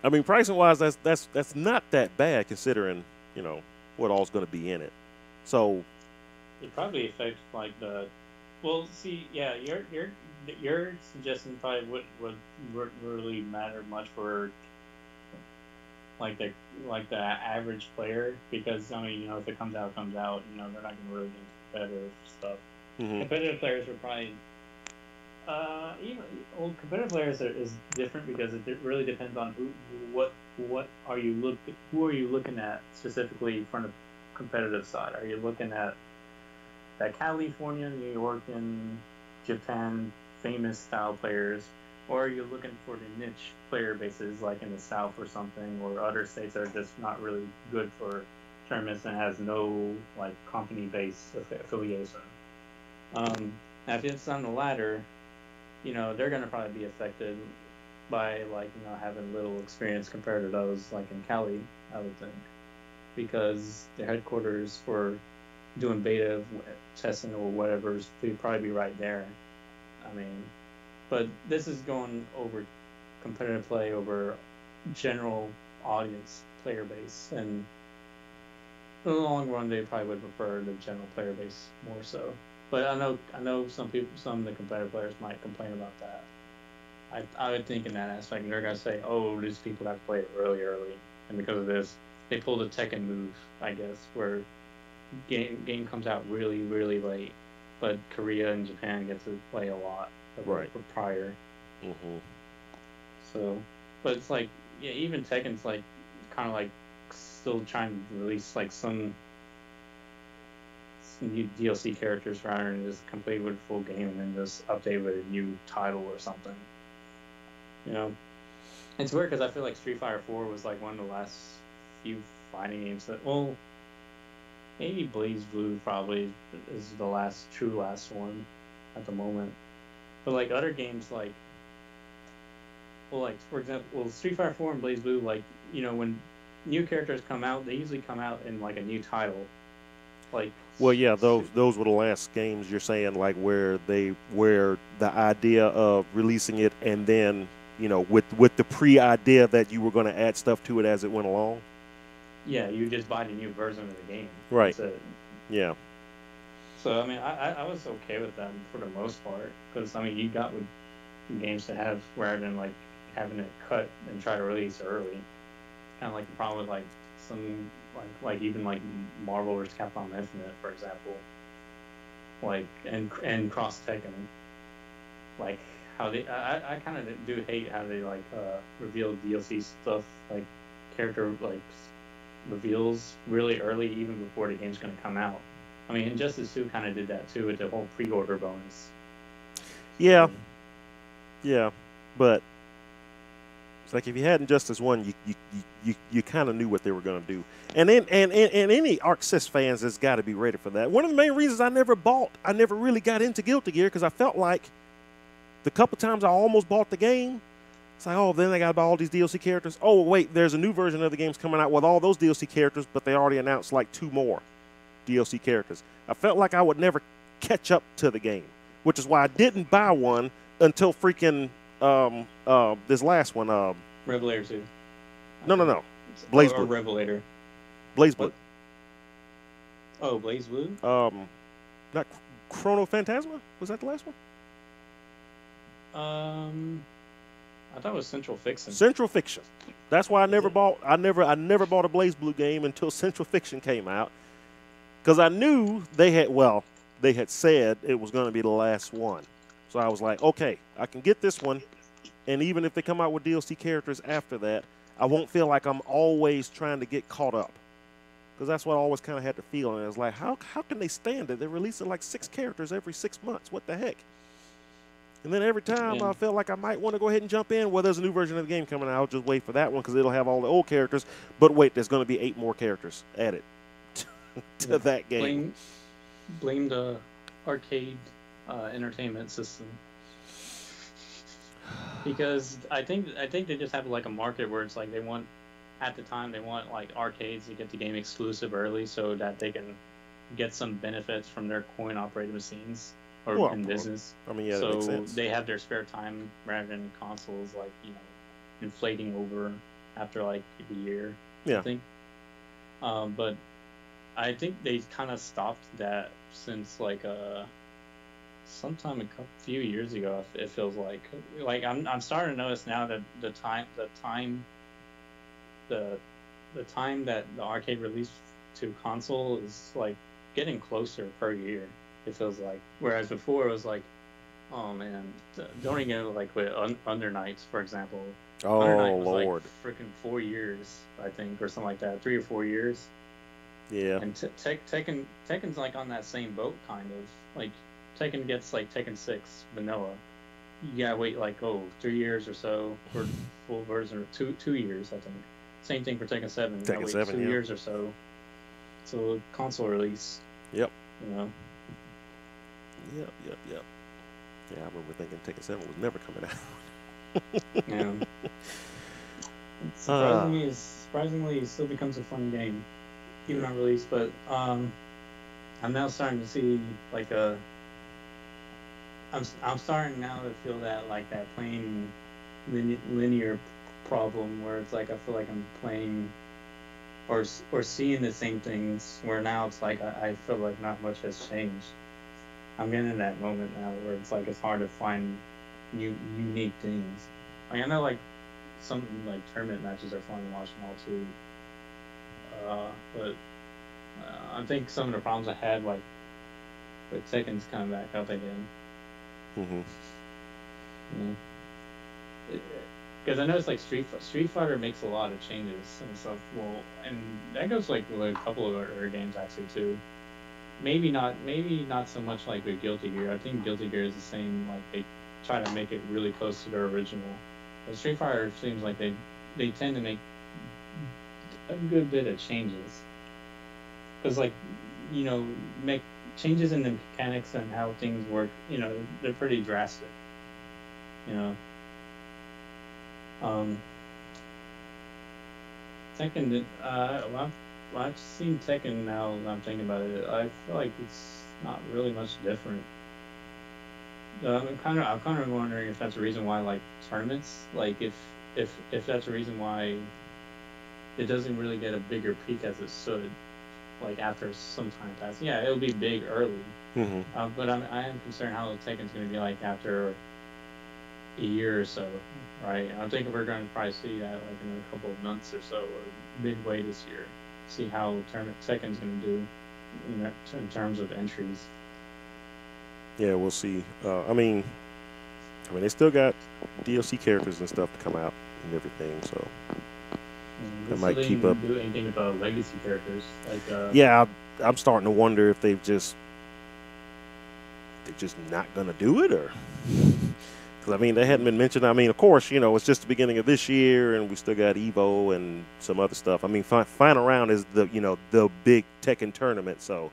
I mean, pricing wise, that's not that bad considering what all's going to be in it. So it probably affects like the Well, see, yeah, your suggestion probably would really matter much for like the like the average player because I mean, if it comes out. They're not gonna really get into competitive stuff. Hmm. Competitive players are probably even well, competitive players is different because it really depends on what are you who are you looking at specifically from the competitive side? Are you looking at that California, New York, and Japan famous style players, or are you looking for the niche player bases like in the South or something, or other states that are just not really good for tournaments and has no like company based affiliation? Now if it's on the latter, they're going to probably be affected by like having little experience compared to those like in Cali, I would think, because the headquarters for doing beta testing or whatever would probably be right there. I mean, but this is going over competitive play over general audience player base, and in the long run, they probably would prefer the general player base more so. But I know some of the competitive players might complain about that. I would think in that aspect, they're gonna say, "Oh, these people have to play it really early," and because of this, they pulled a Tekken move, I guess, where game comes out really really late, but Korea and Japan get to play a lot of it Right. prior. Hmm. So, but it's like yeah, even Tekken's like kind of like still trying to release like some new DLC characters rather than just complete with a full game and then just update with a new title or something. You know, it's weird because I feel like Street Fighter 4 was like one of the last few fighting games that well maybe Blaze Blue probably is the last one at the moment. But like other games, like for example, Street Fighter 4 and Blaze Blue, like when new characters come out, they usually come out in like a new title. Like, Well, yeah, those were the last games you're saying, like where the idea of releasing it and then with the pre-idea that you were going to add stuff to it as it went along. yeah, you just buy the new version of the game. Right. That's it. Yeah. So I mean, I was okay with that for the most part because I mean, you got with games to have rather than like having it cut and try to release early. Kind of like the problem with like some like even like Marvel vs. Capcom Infinite, for example, like and Cross Tekken, like how they I kind of do hate how they like reveal DLC stuff like character like reveals really early even before the game's gonna come out. I mean, Injustice 2 kind of did that too with the whole pre-order bonus. Yeah. So, Yeah. But it's like if you had Injustice One, you kind of knew what they were going to do, and then and any Arc Sys fans has got to be ready for that. One of the main reasons I never really got into Guilty Gear because I felt like the couple times I almost bought the game, it's like, oh, then I got to buy all these DLC characters. Oh, wait, there's a new version of the game's coming out with all those DLC characters, but they already announced like 2 more DLC characters. I felt like I would never catch up to the game, which is why I didn't buy one until freaking this last one. Revelator 2. No. Blaze Or Blue. Revelator. Blaze Blue. What? Oh, Blaze Blue? Not Chrono Phantasma? Was that the last one? I thought it was Central Fiction. Central Fiction. That's why I never it? bought. I never bought a Blaze Blue game until Central Fiction came out, because I knew they had said it was going to be the last one. So I was like, okay, I can get this one, and even if they come out with DLC characters after that, I won't feel like I'm always trying to get caught up. Because that's what I always kind of had to feel. And it was like, how can they stand it? They're releasing like 6 characters every 6 months. What the heck? And then every time I felt like I might want to go ahead and jump in, well, there's a new version of the game coming out. I'll just wait for that one because it'll have all the old characters. But wait, there's going to be 8 more characters added to that game. Blame the arcade entertainment system. Because I think they just have like a market where it's like at the time they want like arcades to get the game exclusive early so that they can get some benefits from their coin operated machines or in business. I mean, yeah, so that makes sense. they have their spare time rather than consoles like inflating over after like a year. Yeah. I think. But I think they kind of stopped that since like sometime few years ago. It feels like I'm starting to notice now that the the time that the arcade released to console is like getting closer per year. It feels like, whereas before it was like, oh man, don't even get like with Under Nights, for example. Under Oh Night was like Lord. freaking 4 years, I think, or something like that, 3 or 4 years. Yeah. And Tekken's like on that same boat, kind of. Like Tekken gets like Tekken 6 vanilla. You gotta wait like 3 years or so for the full version, or 2 years, I think. Same thing for Tekken 7. You gotta Tekken wait 7. two Yeah. years or so till console release. Yep. You know. Yep. Yep. Yep. Yeah, I remember thinking Tekken 7 was never coming out. Yeah. Uh, Surprisingly, it still becomes a fun game, even on release. But I'm now starting to see like I'm starting now to feel that like that playing linear problem where it's like I feel like I'm playing or seeing the same things, where now it's like I feel like not much has changed. I'm getting in that moment now where it's like it's hard to find unique things. Like I know like some like tournament matches are fun to watch and all too, but I think some of the problems I had like with Tekken's coming back up again. mhm. Because I noticed like Street Fighter makes a lot of changes and stuff. Well, and that goes like with a couple of other games actually too. Maybe not so much like with Guilty Gear. I think Guilty Gear is the same. Like they try to make it really close to their original. But Street Fighter seems like they tend to make a good bit of changes. Because like make changes in the mechanics and how things work. They're pretty drastic. You know. Um, Tekken did. Well, I've seen Tekken now that I'm thinking about it. I feel like it's not really much different. I'm kind of wondering if that's a reason why like tournaments, like if that's a reason why it doesn't really get a bigger peak as it should, like after some time passes. Yeah, it'll be big early, Mhm. but I am concerned how the Tekken's going to be like after a year or so, right? I think we're going to probably see that like in a couple of months or so, or midway this year. See how tournament Tekken's going to do in terms of entries. Yeah, we'll see. They still got DLC characters and stuff to come out and everything, so They that still might keep up. didn't do anything with the legacy characters, like Yeah, I'm starting to wonder if they're just not gonna do it, or because they hadn't been mentioned. Of course, it's just the beginning of this year, and we still got Evo and some other stuff. Final round is the big Tekken tournament, so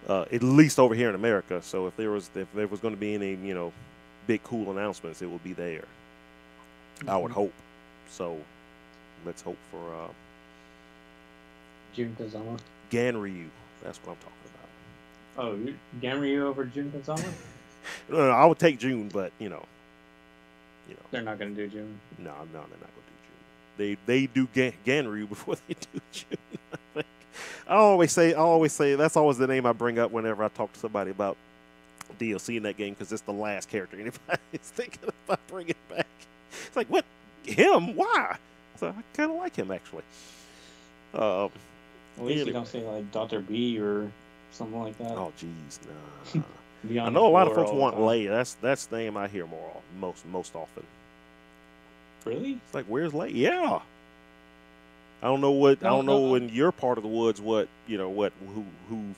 at least over here in America. So if there was going to be any big cool announcements, it will be there. I would hope. So let's hope for Jun Kazama. Ganryu. That's what I'm talking about. Oh, Ganryu over Jun Kazama? No, I would take June, but They're not going to do Jun. No, they're not going to do June. They do Ganryu before they do June. I think. I always say that's always the name I bring up whenever I talk to somebody about DLC in that game, because it's the last character anybody's thinking about bringing back. It's like, what? Him? Why? So I kind of like him, actually. At least you don't say like Dr. B or something like that. Oh, jeez, nah. I know a lot of folks want Lei. That's the name I hear most often. Really? It's like, where's Lei? Yeah. I don't know in your part of the woods who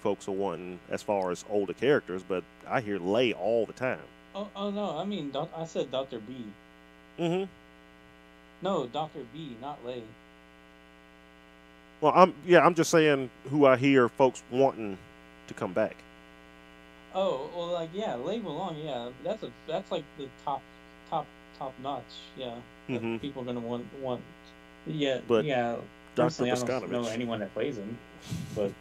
folks are wanting as far as older characters, but I hear Lei all the time. Oh no, I mean I said Dr. B. Mm-hmm. No, Dr. B, not Lei. Well, I'm just saying who I hear folks wanting to come back. Oh, well, like Lei Wulong, yeah, that's like the top notch, yeah. Mm-hmm. People are gonna want. Yeah, but yeah. Dr. Personally, I don't know Boscanovich. anyone that plays him, but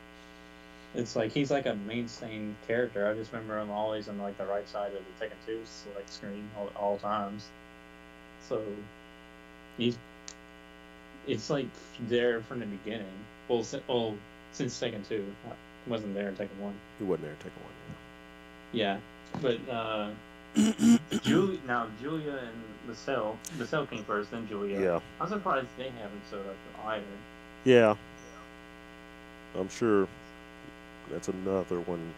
it's like he's like a mainstay character. I just remember him always on like the right side of the Tekken 2 select screen all times. So it's like there from the beginning. Well, since Tekken 2, wasn't there in Tekken 1. He wasn't there in Tekken 1. Yeah, but Julia and Lacelle came first, then Julia. Yeah, I'm surprised they haven't showed up either. yeah. I'm sure that's another one,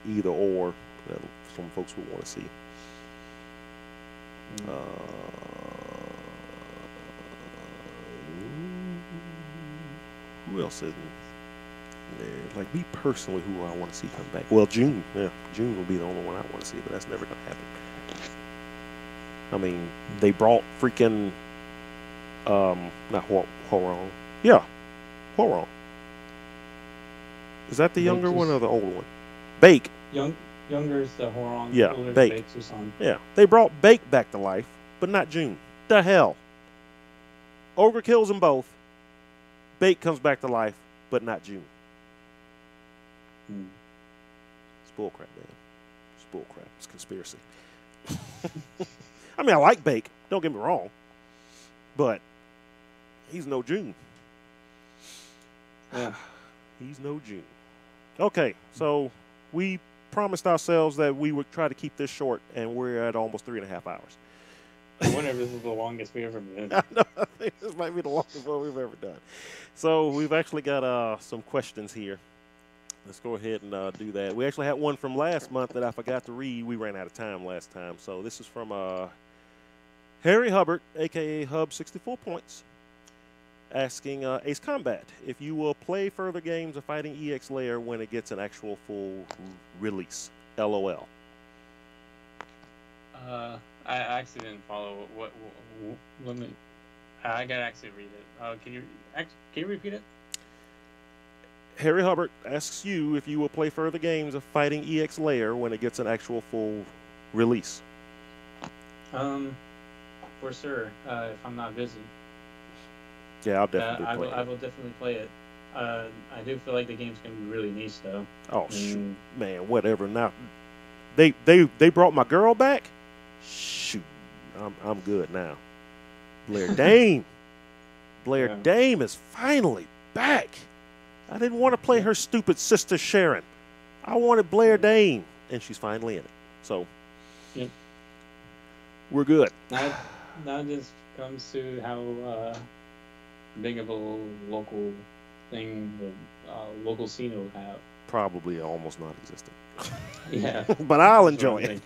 either or, that some folks would want to see. Mm. Who else isn't there? Like me personally, who I want to see come back? Well, June. Yeah, June will be the only one I want to see, but that's never gonna happen. I mean, they brought freaking not Hwoarang. Yeah, Hwoarang. Is that the younger one or the older one? Bake. Younger's the Hwoarang. Yeah, Bake. Yeah, they brought Bake back to life, but not June. The hell. Ogre kills them both. Bake comes back to life, but not June. It's bullcrap, man. It's bullcrap. It's conspiracy. I mean, I like Bake. Don't get me wrong. But he's no June. Yeah. He's no June. Okay, so we promised ourselves that we would try to keep this short, and we're at almost 3.5 hours. I wonder if this is the longest we've ever been. I think this might be the longest one we've ever done. So we've actually got some questions here. Let's go ahead and do that. We actually had one from last month that I forgot to read. We ran out of time last time. So this is from Harry Hubbard, a.k.a. Hub 64 Points, asking Ace Combat if you will play further games of Fighting EX Layer when it gets an actual full release. LOL. I actually didn't follow what let me. I gotta actually read it. Can you repeat it? Harry Hubbard asks you if you will play further games of Fighting EX Layer when it gets an actual full release. For sure. If I'm not busy. Yeah, I'll definitely play it. I will definitely play it. I do feel like the game's gonna be really niche though. Oh shoot, man, whatever. Now, they brought my girl back. Shoot, I'm good now. Blair Dame. Blair Dame is finally back. I didn't want to play her stupid sister Sharon. I wanted Blair Dame, and she's finally in it. So, we're good. Now just comes to how big of a local thing the local scene will have. Probably almost non-existent. Yeah, but I'll enjoy it.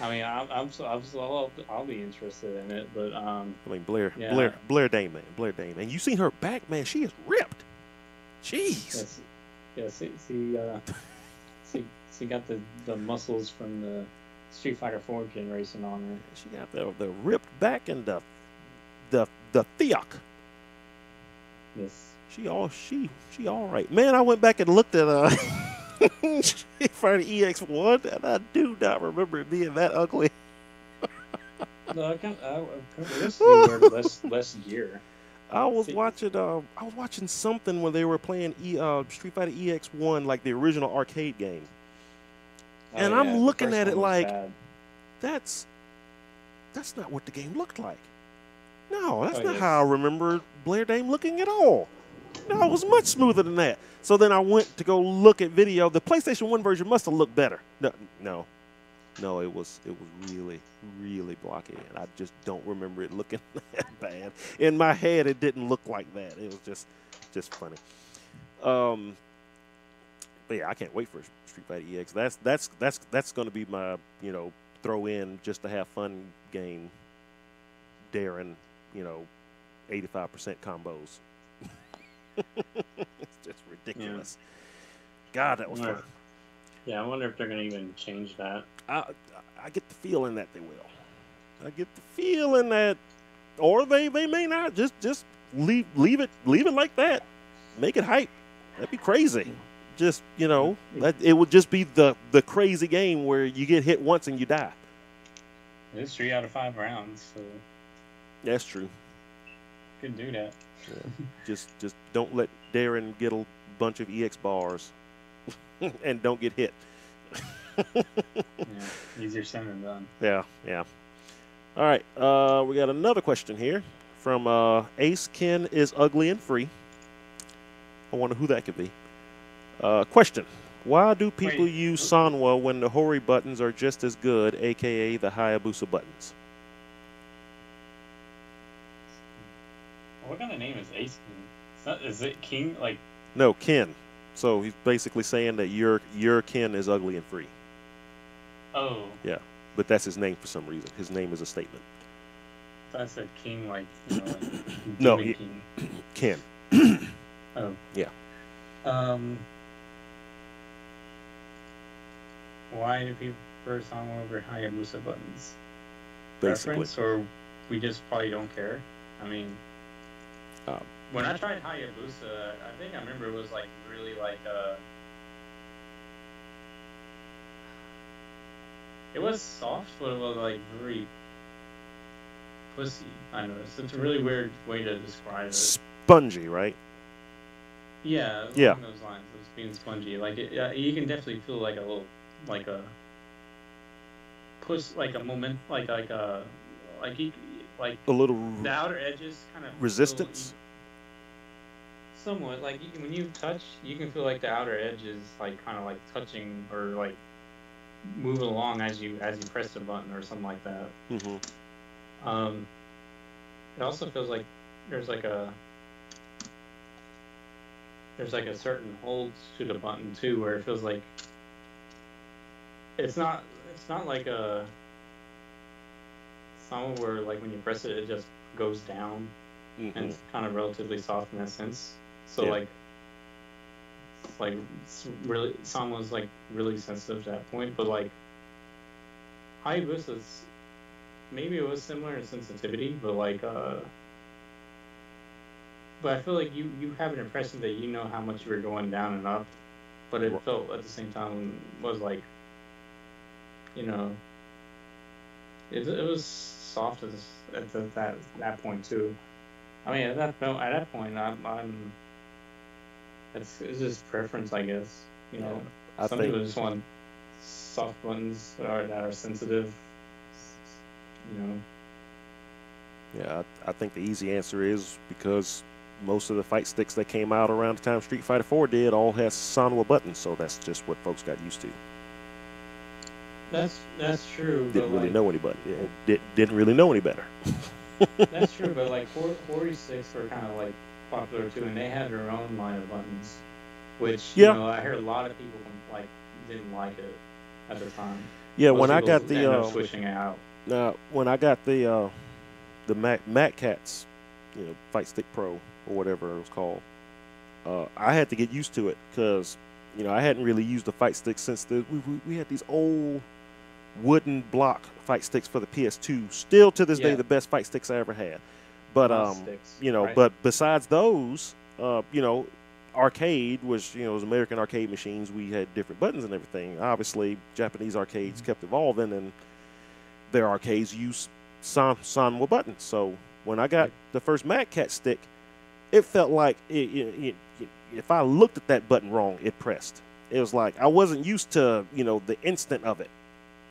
I mean, I'll be interested in it, but I mean, Blair Dame, man, Blair Dame, and you seen her back, man? She is ripped. Jeez. Yes. She got the muscles from the Street Fighter 4 generation on her. She got the ripped back and the theok. Yes. She all right. Man, I went back and looked at Street Fighter EX1, and I do not remember it being that ugly. No, I guess you wear less gear. I was watching something when they were playing Street Fighter EX1, like the original arcade game. And I'm looking at it like, that's not what the game looked like. No, that's not how I remember Blair Dame looking at all. No, it was much smoother than that. So then I went to go look at video. The PlayStation 1 version must have looked better. No, it was really, really blocky, and I just don't remember it looking that bad. In my head, it didn't look like that. It was just funny. But yeah, I can't wait for Street Fighter EX. That's going to be my throw in just to have fun game. Darren, 85% combos. It's just ridiculous. God, that was fun. Yeah, I wonder if they're going to even change that. I get the feeling that they will. I get the feeling that, or they may not. Just leave it like that. Make it hype. That'd be crazy. Just that it would just be the crazy game where you get hit once and you die. It's 3 out of 5 rounds, so that's true. You can do that. Yeah. Just don't let Darren get a bunch of EX bars, and don't get hit. Easier said than done. Yeah. All right, we got another question here from Ace Ken is ugly and free. I wonder who that could be. Question: Why do people Wait, use Sanwa when the Hori buttons are just as good, aka the Hayabusa buttons? what kind of name is Ace King? Is it King? Like, No, kin. So he's basically saying that your kin is ugly and free. oh, Yeah, but that's his name for some reason. His name is a statement. that's a king, like, like No, Demon King. Kin. Oh. Yeah. Why do people prefer Song over Hayabusa buttons? Basically. Preference, or we just probably don't care? I mean, Um, when I tried Hayabusa, I think I remember it was like really like it was soft, but it was like very pussy. I noticed. It's a really weird way to describe it. Spongy, right? Yeah, Yeah. along those lines, it was being spongy. Like you can definitely feel like a little, like a push, like a moment, like you, like A little the outer edges kind of resistance. Somewhat, like when you touch, you can feel like the outer edges, like kind of like touching or like moving along as you press the button or something like that. Mm-hmm. It also feels like there's like a certain hold to the button too, where it feels like it's not like a song where like when you press it, it just goes down, Mm-hmm. and it's kind of relatively soft in that sense. So Yeah. like it's really someone's like really sensitive to that point, but like Hayabusa's maybe it was similar in sensitivity, but but I feel like you have an impression that you know how much you were going down and up, but it felt at the same time was like, it was soft at that point too. I mean, at that point, I'm it's just preference, I guess. I Some think people just want soft buttons that are sensitive. Yeah, I think the easy answer is because most of the fight sticks that came out around the time Street Fighter 4 did all has Sanwa buttons, so that's just what folks got used to. That's true. Didn't really know any better. Yeah, didn't really know any better. That's true, but like 46 were kind of like popular too, and they had their own line of buttons, which I heard a lot of people like didn't like it at the time. Yeah, Most when I people got ended up the switching it out. when I got the Mac Cats, Fight Stick Pro or whatever it was called, I had to get used to it because I hadn't really used the fight stick since we had these old wooden block fight sticks for the PS2. Still to this day, the best fight sticks I ever had. But Sticks, right? But besides those, arcade was was American arcade machines. We had different buttons and everything. Obviously, Japanese arcades kept evolving, and their arcades used Sanwa buttons. So when I got the first Mad Cat stick, it felt like if I looked at that button wrong, it pressed. It was like I wasn't used to the instant of it.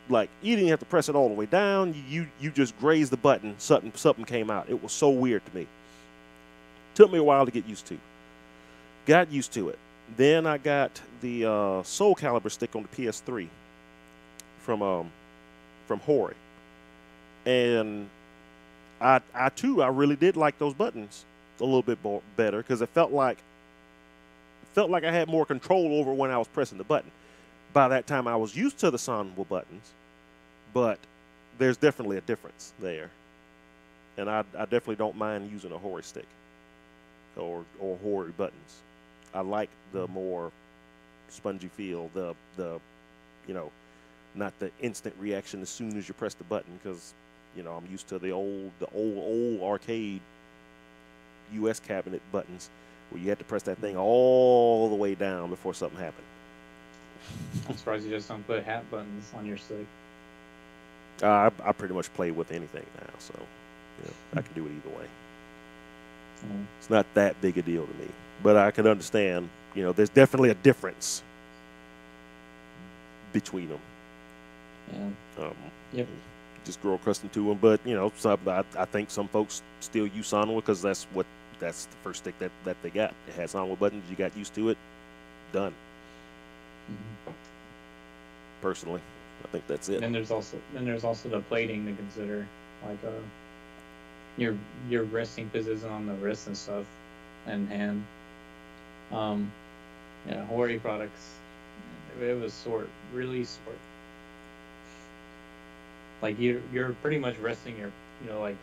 Like you didn't have to press it all the way down. You just grazed the button. Something came out. It was so weird to me. Took me a while to get used to. Got used to it. Then I got the Soul Calibur stick on the PS3 from Hori, and I really did like those buttons a little bit better because it felt like I had more control over when I was pressing the button. By that time, I was used to the Sanwa buttons, but there's definitely a difference there, and I definitely don't mind using a Hori stick or Hori buttons. I like the more spongy feel, the not the instant reaction as soon as you press the button, because I'm used to the old arcade U.S. cabinet buttons where you had to press that thing all the way down before something happened. I'm surprised you just don't put hat buttons on your stick. I pretty much play with anything now, so I can do it either way. It's not that big a deal to me, but I can understand. There's definitely a difference between them. Yeah. Just grow accustomed to them, but I think some folks still use Sanwa because that's the first stick that they got. It had Sanwa buttons. You got used to it. Done. Mhm. Personally, I think that's it. Then there's also the plating to consider, like your resting position on the wrist and stuff, and hand. Um, yeah, Hori products. It was really short. Like you're pretty much resting your like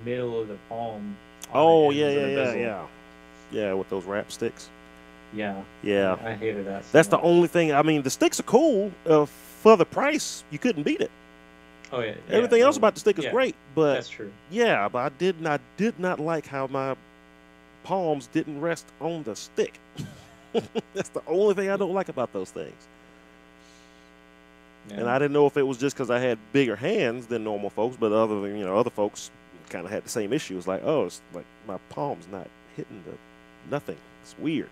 middle of the palm on the Oh, yeah, ends of yeah, the yeah, bezel. yeah. Yeah, with those wrap sticks. Yeah, Yeah. I hated that so That's the much. only thing. I mean, the sticks are cool. For the price, you couldn't beat it. Oh yeah, Everything else about the stick is yeah, great, but that's true. yeah, but I did not like how my palms didn't rest on the stick. That's the only thing I don't like about those things. Yeah. And I didn't know if it was just because I had bigger hands than normal folks, but other folks kind of had the same issue. It's like, oh, it's like my palm's not hitting the nothing. It's weird.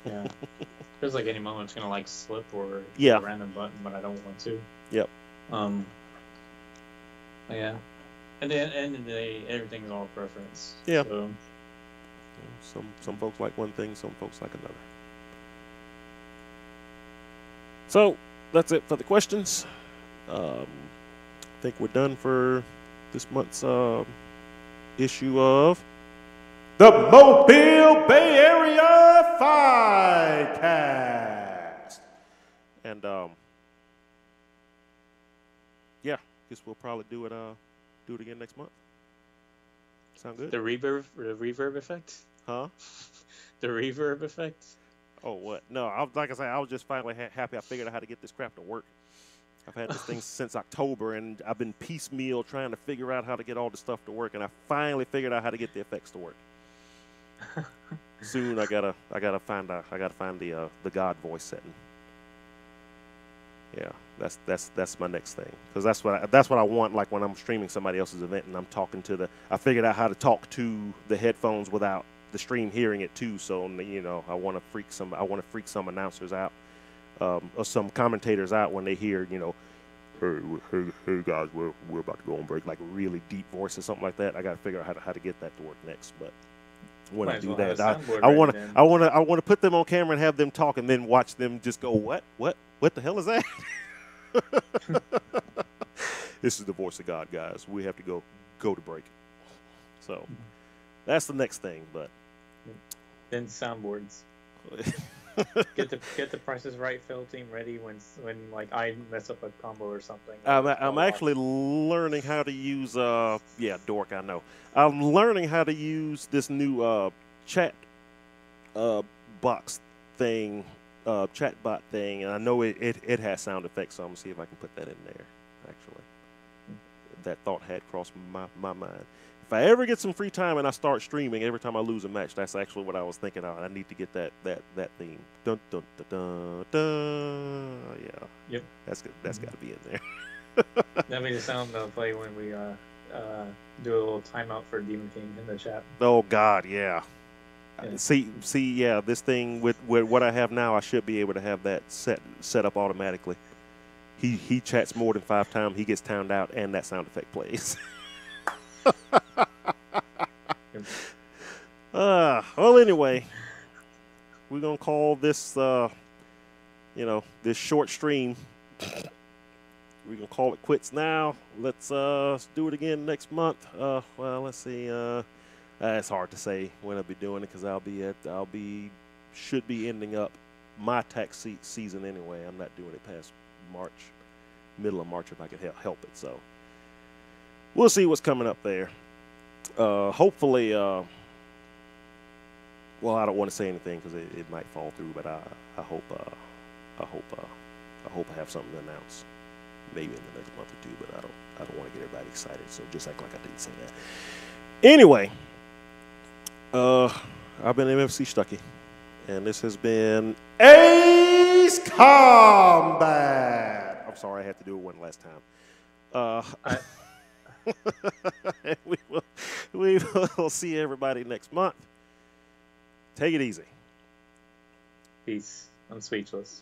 Yeah. Feels like any moment it's gonna like slip or Yeah. hit a random button, but I don't want to. Yep. Yeah. And then end of the day, everything's all preference. Yeah. So, some folks like one thing, some folks like another. So that's it for the questions. I think we're done for this month's issue of the Mobile Bay Area Finecast. And yeah, guess we'll probably do it again next month. Sound good? the reverb effect? Huh? The reverb effect? Oh, what? No, like I said, I was just finally happy I figured out how to get this crap to work. I've had this thing since October, and I've been piecemeal trying to figure out how to get all the stuff to work, and I finally figured out how to get the effects to work. Soon I gotta find the God voice setting. Yeah, that's my next thing, because that's what I want. Like when I'm streaming somebody else's event and I'm talking to I figured out how to talk to the headphones without the stream hearing it too. So I want to freak some announcers out, or some commentators out when they hear hey guys, we're about to go on break, like a really deep voice or something like that. I got to figure out how to get that to work next, but. When I do that, I want to put them on camera and have them talk, and then watch them just go, what the hell is that? This is the voice of God, guys. We have to go to break. So that's the next thing, but then soundboards. get the Prices Right fill team ready when like I mess up a combo or something. I'm actually learning how to use Dork. I know. I'm learning how to use this new chat box thing, chat bot thing, and I know it has sound effects. So I'm gonna see if I can put that in there. Actually, that thought had crossed my mind. If I ever get some free time and I start streaming every time I lose a match, that's actually what I was thinking of. I need to get that theme. Dun dun dun dun dun. Yeah. Yep. That's good. That's got to be in there. That'll be the sound they'll play when we do a little timeout for Demon King in the chat. Oh God, yeah. Yeah. See, yeah. This thing with what I have now, I should be able to have that set up automatically. He chats more than 5 times, he gets timed out, and that sound effect plays. Well, anyway, we're gonna call this, this short stream. We're gonna call it quits now. Let's do it again next month. Well, let's see. It's hard to say when I'll be doing it because should be ending up my tax season anyway. I'm not doing it past March, middle of March if I could help it. So we'll see what's coming up there. Hopefully, well, I don't want to say anything because it might fall through, but I hope I have something to announce maybe in the next month or two. But I don't want to get everybody excited, so just act like I didn't say that. Anyway, I've been MFC Stucky, and this has been Ace Combat. I'm sorry I had to do it one last time. We will see everybody next month. Take it easy. Peace. I'm speechless.